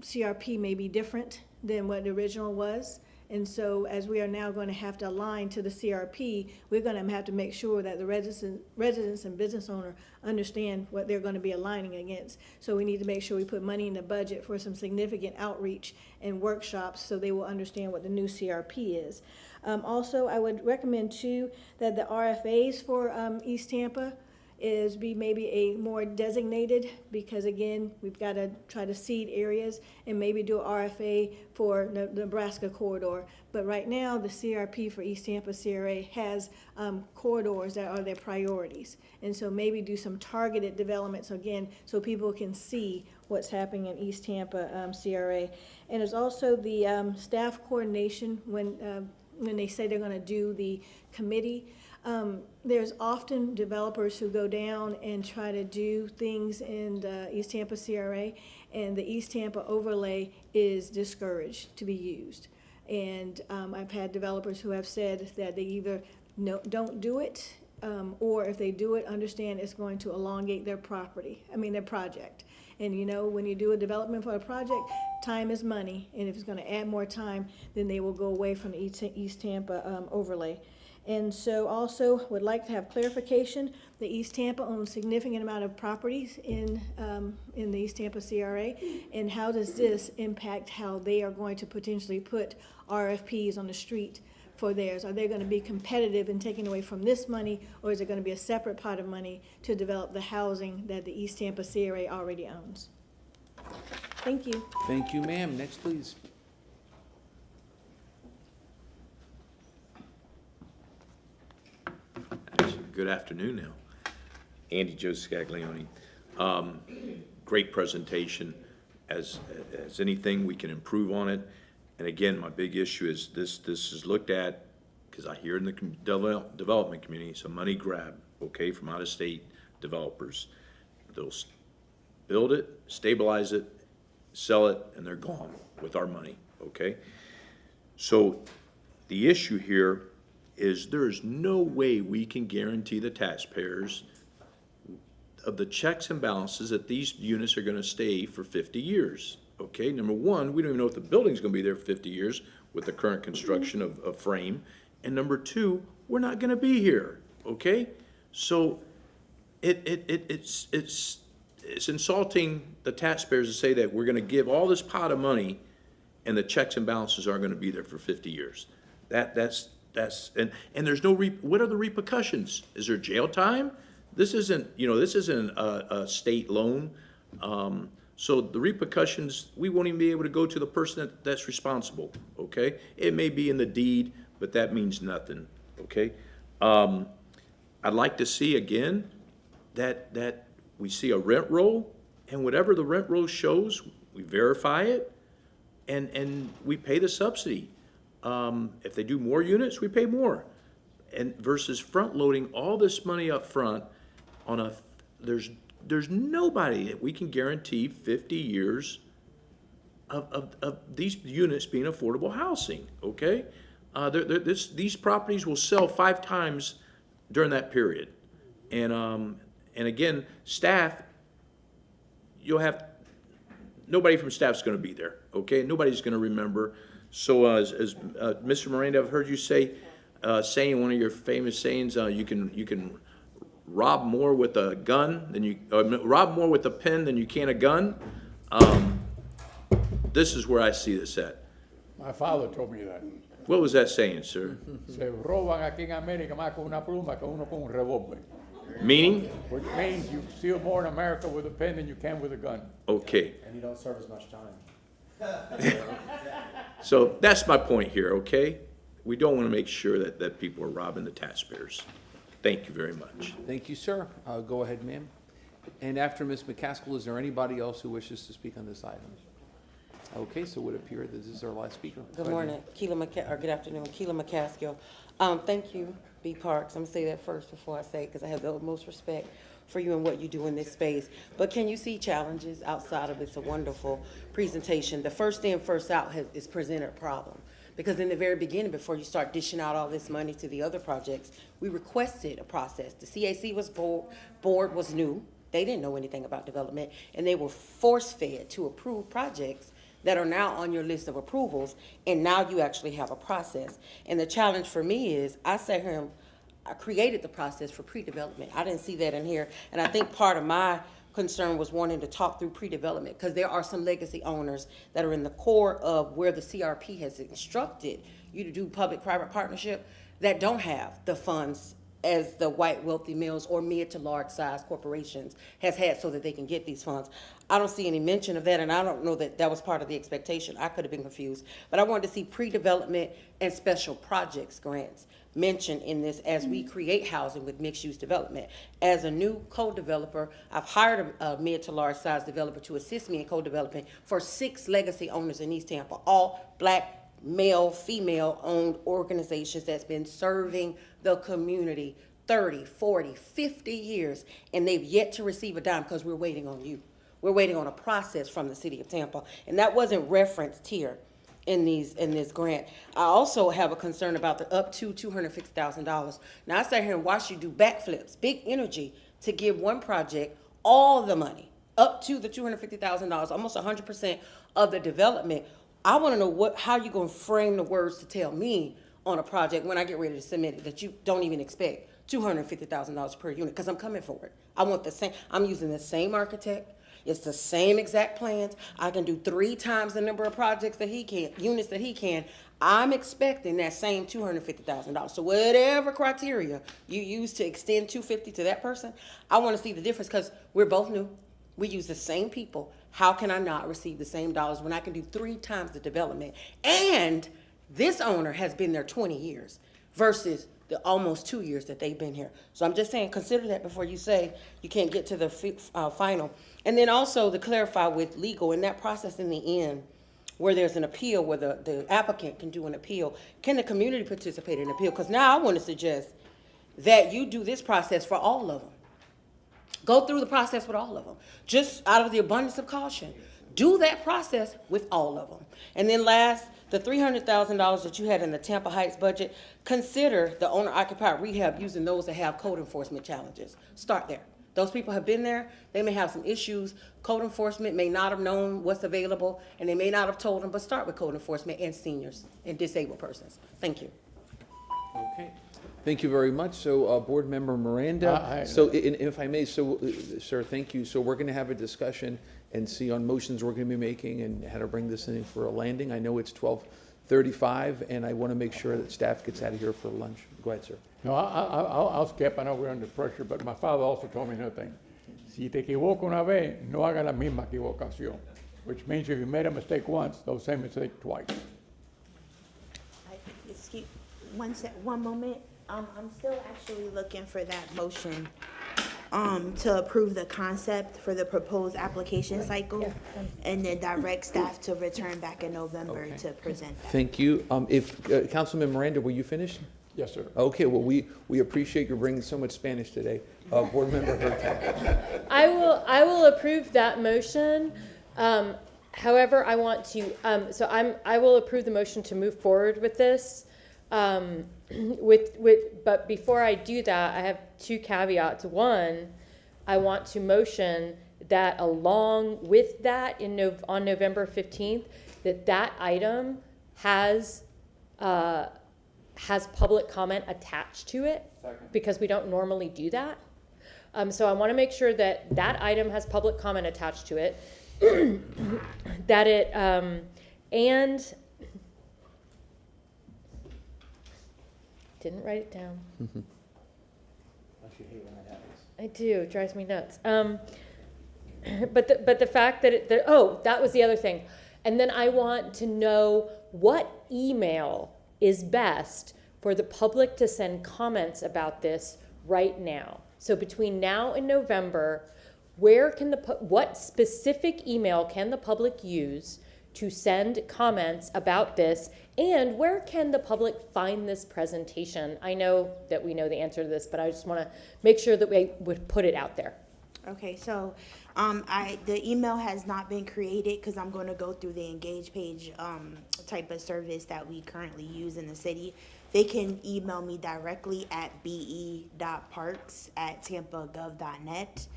CRP may be different than what the original was. And so as we are now going to have to align to the CRP, we're going to have to make sure that the residents and business owner understand what they're going to be aligning against. So we need to make sure we put money in the budget for some significant outreach and workshops so they will understand what the new CRP is. Also, I would recommend too that the RFAs for East Tampa is be maybe a more designated, because again, we've got to try to seed areas and maybe do a RFA for the Nebraska corridor. But right now, the CRP for East Tampa CRA has corridors that are their priorities. And so maybe do some targeted developments again, so people can see what's happening in East Tampa CRA. And there's also the staff coordination when they say they're going to do the committee. There's often developers who go down and try to do things in the East Tampa CRA, and the East Tampa overlay is discouraged to be used. And I've had developers who have said that they either don't do it, or if they do it, understand it's going to elongate their their project. And you know, when you do a development for a project, time is money, and if it's going to add more time, then they will go away from the East Tampa overlay. And so also would like to have clarification. The East Tampa owns a significant amount of properties in the East Tampa CRA, and how does this impact how they are going to potentially put RFPs on the street for theirs? Are they going to be competitive in taking away from this money, or is it going to be a separate pot of money to develop the housing that the East Tampa CRA already owns? Thank you. Thank you, ma'am. Next, please. Good afternoon now. Andy Joe Scaglione. Great presentation. As anything, we can improve on it. And again, my big issue is this is looked at, because I hear in the development community, it's a money grab, okay, from out-of-state developers. They'll build it, stabilize it, sell it, and they're gone with our money, okay? So the issue here is there is no way we can guarantee the taxpayers of the checks and balances that these units are going to stay for 50 years. Okay, number one, we don't even know if the building's going to be there for 50 years with the current construction of frame. And number two, we're not going to be here. Okay, so it's insulting the taxpayers to say that we're going to give all this pot of money and the checks and balances aren't going to be there for 50 years. That's and there's no what are the repercussions? Is there jail time? This isn't a state loan. So the repercussions, we won't even be able to go to the person that's responsible, okay? It may be in the deed, but that means nothing, okay? I'd like to see, again, that we see a rent roll, and whatever the rent roll shows, we verify it, and we pay the subsidy. If they do more units, we pay more. And versus front-loading all this money up front on there's nobody that we can guarantee 50 years of these units being affordable housing, okay? These properties will sell 5 times during that period. And again, staff, you'll have, nobody from staff's gonna be there, okay? Nobody's gonna remember. So as Mr. Miranda, I've heard you saying one of your famous sayings, you can rob more with a gun than you, rob more with a pen than you can a gun. This is where I see this at. My father told me that. What was that saying, sir? Se roban aquí en América más con una pluma que uno con un revólver. Meaning? Which means you steal more in America with a pen than you can with a gun. Okay. And you don't serve as much time. So that's my point here, okay? We don't want to make sure that people are robbing the taxpayers. Thank you very much. Thank you, sir. Go ahead, ma'am. And after Ms. McCaskill, is there anybody else who wishes to speak on this item? Okay, so it would appear that this is our last speaker. Good morning, good afternoon, Keela McCaskill. Thank you, B. Parks. I'm gonna say that first before I say it, because I have the utmost respect for you and what you do in this space. But can you see challenges outside of it's a wonderful presentation? The first in, first out is presented a problem. Because in the very beginning, before you start dishing out all this money to the other projects, we requested a process. The CAC was board was new. They didn't know anything about development, and they were force-fed to approve projects that are now on your list of approvals, and now you actually have a process. And the challenge for me is, I sat here and I created the process for pre-development. I didn't see that in here, and I think part of my concern was wanting to talk through pre-development, because there are some legacy owners that are in the core of where the CRP has instructed you to do public-private partnership that don't have the funds as the white wealthy males or mid to large size corporations has had so that they can get these funds. I don't see any mention of that, and I don't know that that was part of the expectation. I could have been confused. But I wanted to see pre-development and special projects grants mentioned in this as we create housing with mixed-use development. As a new co-developer, I've hired a mid to large size developer to assist me in co-developing for 6 legacy owners in East Tampa, all Black, male, female-owned organizations that's been serving the community 30, 40, 50 years, and they've yet to receive a dime because we're waiting on you. We're waiting on a process from the city of Tampa, and that wasn't referenced here in this grant. I also have a concern about the up to $250,000. Now, I sat here and watched you do backflips, big energy, to give one project all the money, up to the $250,000, almost 100% of the development. I want to know how you're going to frame the words to tell me on a project when I get ready to submit it that you don't even expect $250,000 per unit, because I'm coming for it. I want the same. I'm using the same architect. It's the same exact plans. I can do 3 times the number of projects that he can, units that he can. I'm expecting that same $250,000. So whatever criteria you use to extend $250,000 to that person, I want to see the difference, because we're both new. We use the same people. How can I not receive the same dollars when I can do 3 times the development? And this owner has been there 20 years versus the almost 2 years that they've been here. So I'm just saying, consider that before you say you can't get to the final. And then also to clarify with legal, in that process in the end, where there's an appeal, where the applicant can do an appeal, can the community participate in an appeal? Because now I want to suggest that you do this process for all of them. Go through the process with all of them, just out of the abundance of caution. Do that process with all of them. And then last, the $300,000 that you had in the Tampa Heights budget, consider the owner-occupied rehab using those that have code enforcement challenges. Start there. Those people have been there. They may have some issues. Code enforcement may not have known what's available, and they may not have told them, but start with code enforcement and seniors and disabled persons. Thank you. Okay. Thank you very much. So, Board Member Miranda. So, if I may, sir, thank you. So we're going to have a discussion and see on motions we're going to be making and how to bring this in for a landing. I know it's 12:35, and I want to make sure that staff gets out of here for lunch. Go ahead, sir. No, I'll skip. I know we're under pressure, but my father also told me another thing. Si te equivoco una vez, no haga la misma equivocación. Which means if you made a mistake once, don't say mistake twice. Excuse, one moment. I'm still actually looking for that motion to approve the concept for the proposed application cycle, and then direct staff to return back in November to present that. Thank you. Councilman Miranda, were you finished? Yes, sir. Okay, well, we appreciate you bringing so much Spanish today. Board Member Hurtak. I will approve that motion. However, I want to, I will approve the motion to move forward with this. But before I do that, I have 2 caveats. One, I want to motion that along with that on November 15th, that item has public comment attached to it. Second. Because we don't normally do that. So I want to make sure that item has public comment attached to it, that it, and didn't write it down. I do, it drives me nuts. But the fact that that was the other thing. And then I want to know what email is best for the public to send comments about this right now. So between now and November, what specific email can the public use to send comments about this, and where can the public find this presentation? I know that we know the answer to this, but I just want to make sure that we would put it out there. Okay, so the email has not been created because I'm going to go through the Engage page type of service that we currently use in the city. They can email me directly at be.parks@tampagov.net.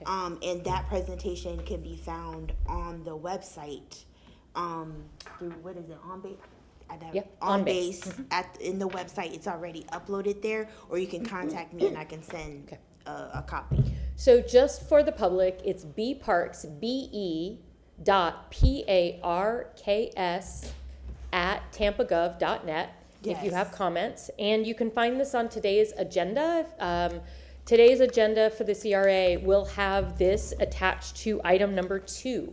And that presentation can be found on the website through, what is it, OnBase? Yep, OnBase, OnBase. in the website, it's already uploaded there, or you can contact me and I can send a copy. So just for the public, it's bparks, BE.PARKS@tampagov.net if you Yes. have comments. And you can find this on today's agenda. Today's agenda for the CRA will have this attached to item number 2.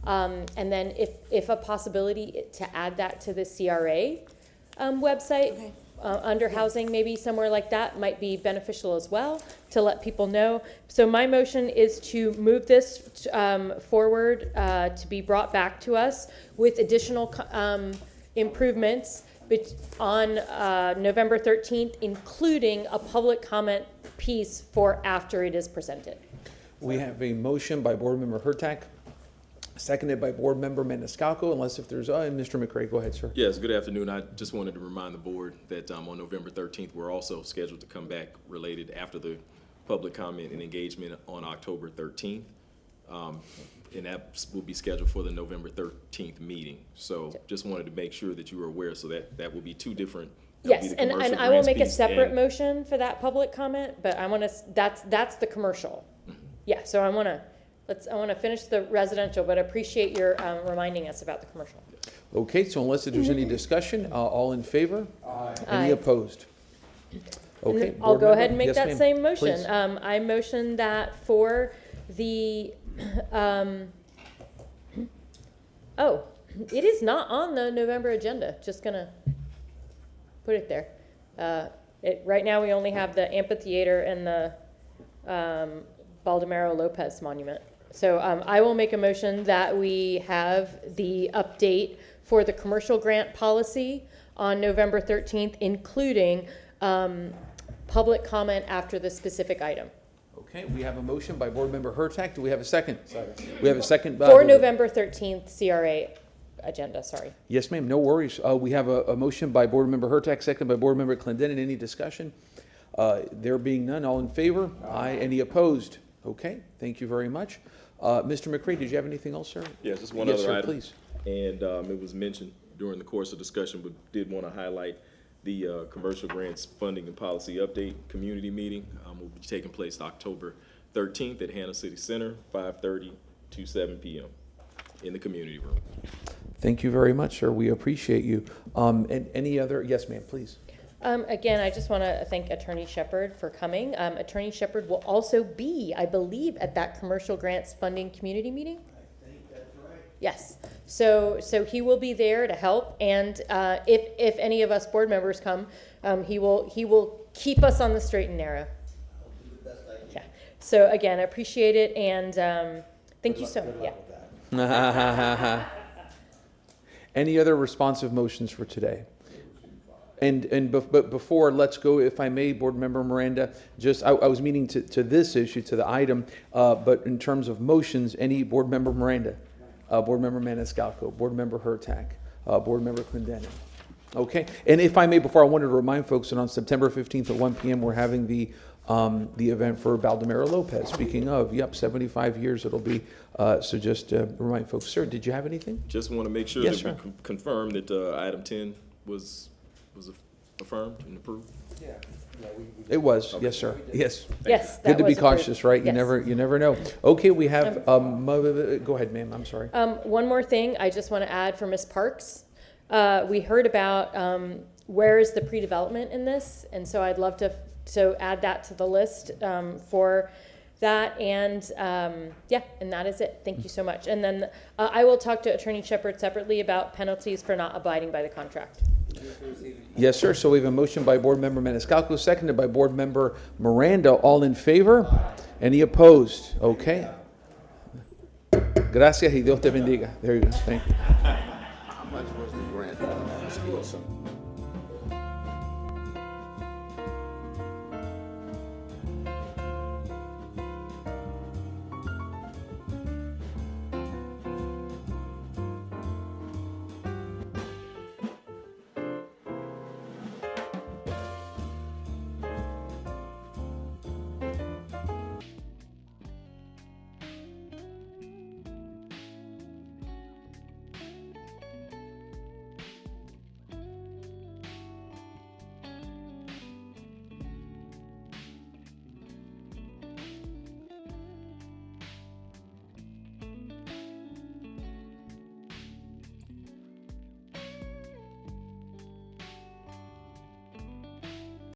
And then if a possibility to add that to the CRA website, under housing, maybe somewhere like that might be beneficial as well to let people know. So my motion is to move this forward to be brought back to us with additional improvements on November 13th, including a public comment piece for after it is presented. We have a motion by Board Member Hurtak, seconded by Board Member Maniscalco, unless if there's, Mr. McCray, go ahead, sir. Yes, good afternoon. I just wanted to remind the board that on November 13th, we're also scheduled to come back related after the public comment and engagement on October 13th. And that will be scheduled for the November 13th meeting. So just wanted to make sure that you were aware, so that will be two different. Yes, and I will make a separate motion for that public comment, but I want to, that's the commercial. Yeah, so I want to finish the residential, but appreciate your reminding us about the commercial. Okay, so unless there's any discussion, all in favor? Any Aye. opposed? Okay. And I'll Board go member? ahead and make Yes, that ma'am. same motion. Please. I motion that for the, it is not on the November agenda, just gonna put it there. Right now, we only have the amphitheater and the Baldomero Lopez Monument. So I will make a motion that we have the update for the commercial grant policy on November 13th, including public comment after the specific item. Okay, we have a motion by Board Member Hurtak. Do we have a second? Second. We have a second. For November 13th CRA agenda, sorry. Yes, ma'am, no worries. We have a motion by Board Member Hurtak, second by Board Member Clendenin. Any discussion? There being none, all in favor? Aye. Any opposed? Okay, thank you very much. Mr. McCray, did you have anything else, sir? Yes, just one Yes, other sir, item. please. And it was mentioned during the course of discussion, but did want to highlight the commercial grants funding and policy update community meeting will be taking place October 13th at Hannah City Center, 5:30 to 7 p.m. in the community room. Thank you very much, sir. We appreciate you. And any other, yes, ma'am, please. Again, I just want to thank Attorney Shepard for coming. Attorney Shepard will also be, I believe, at that commercial grants funding community meeting. I think that's right. Yes, so he will be there to help, and if any of us board members come, he will keep us on the straight and narrow. I'll do the best I can. Yeah. So again, I appreciate it, and thank you so much. Yeah. Any other responsive motions for today? But before, let's go, if I may, Board Member Miranda, just, I was meaning to this issue, to the item, but in terms of motions, any Board Member Miranda, Board Member Maniscalco, Board Member Hurtak, Board Member Clendenin. Okay, and if I may, before, I wanted to remind folks that on September 15th at 1 p.m., we're having the event for Baldomero Lopez. Speaking of, 75 years it'll be, so just remind folks. Sir, did you have anything? Just want to make sure Yes, that sir. we confirm that item 10 was affirmed and approved. It was, yes, sir. Yes. Yes, Good that to be was approved. cautious, right? Yes. You never know. Okay, we have, go ahead, ma'am, I'm sorry. One more thing I just want to add for Ms. Parks. We heard about where is the pre-development in this, and so I'd love to add that to the list for that, and and that is it. Thank you so much. And then I will talk to Attorney Shepard separately about penalties for not abiding by the contract. Yes, sir. So we have a motion by Board Member Maniscalco, seconded by Board Member Miranda. All in favor? Any opposed? Okay. Gracias y Dios te bendiga. There you go. Thank you.